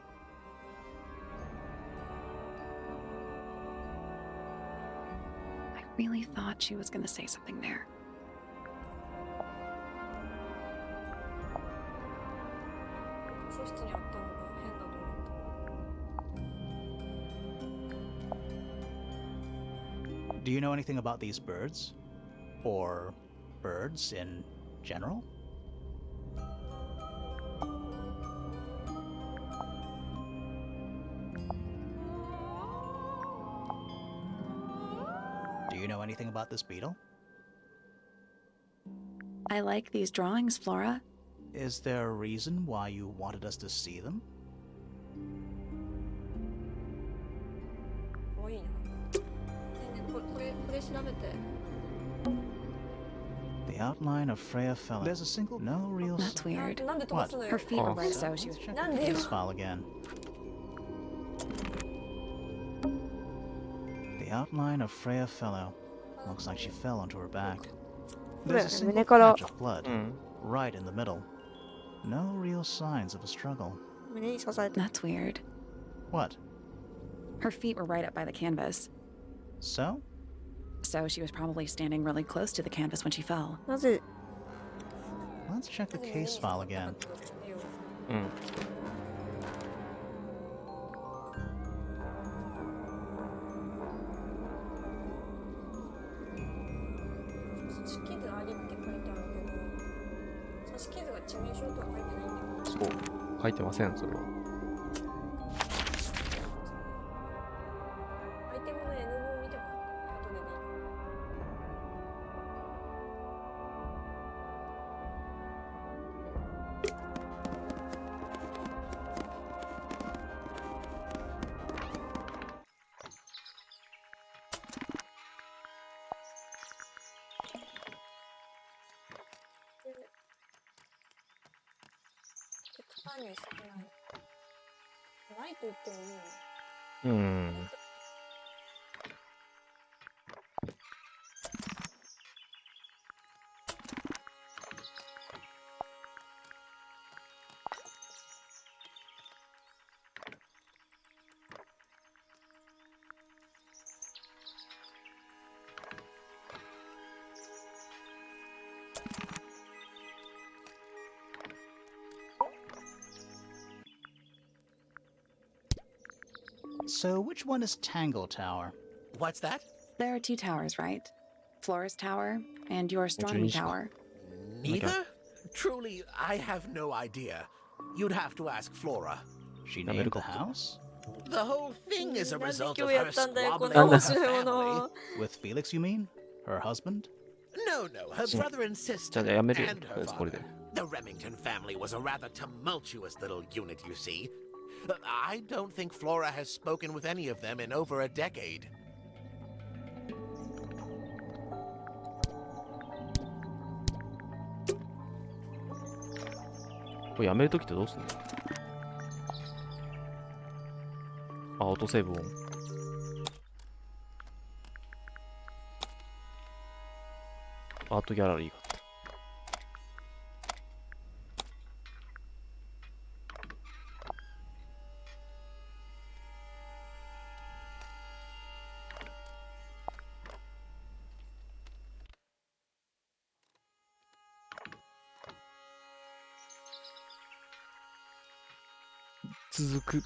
I really thought she was gonna say something there. Do you know anything about these birds? Or birds in general? Do you know anything about this beetle? I like these drawings, Flora. Is there a reason why you wanted us to see them? かわいいね。これ調べて。 The outline of Freya fell. There's a single, no real. That's weird. なんで飛ばすのよ。 Her feet were Oh. right, so she was. Check なん the でよ。 case file again. The outline of Freya fellow. Looks like she fell onto her back. There's a single patch of blood right in the middle. No real signs of a struggle. 胸に刺された。 That's weird. What? Her feet were right up by the canvas, So? so she was probably standing really close to the canvas when she fell. なぜ Let's check the case file again. うん。刺し傷ありって書いてあるけど、刺し傷が致命傷とは書いてないんだよ。そう。書いてません、それは。アイテムの N 分見てもらって後でね。極端に少ない。ないと言ってもいいね。うん。So, which one is Tangle Tower? What's that? There are two towers, right? Flora's tower and your astronomy tower. Neither? Truly, I have no idea. You'd have to ask Flora. She named the house? The whole thing is a なんで result 今 of 日や her ったんだよ、こん squabbling な with 面 her 白いも family. の。 With Felix, you mean? Her husband? No, no, her brother and じゃ sister あやめるよ and とりあ her えずこれで father. The Remington family was a rather tumultuous little unit, you see. I don't think Flora has spoken with any of them in over a decade. これやめるときってどうすんの？あ、オートセーブオン。アートギャラリーがあった。続く。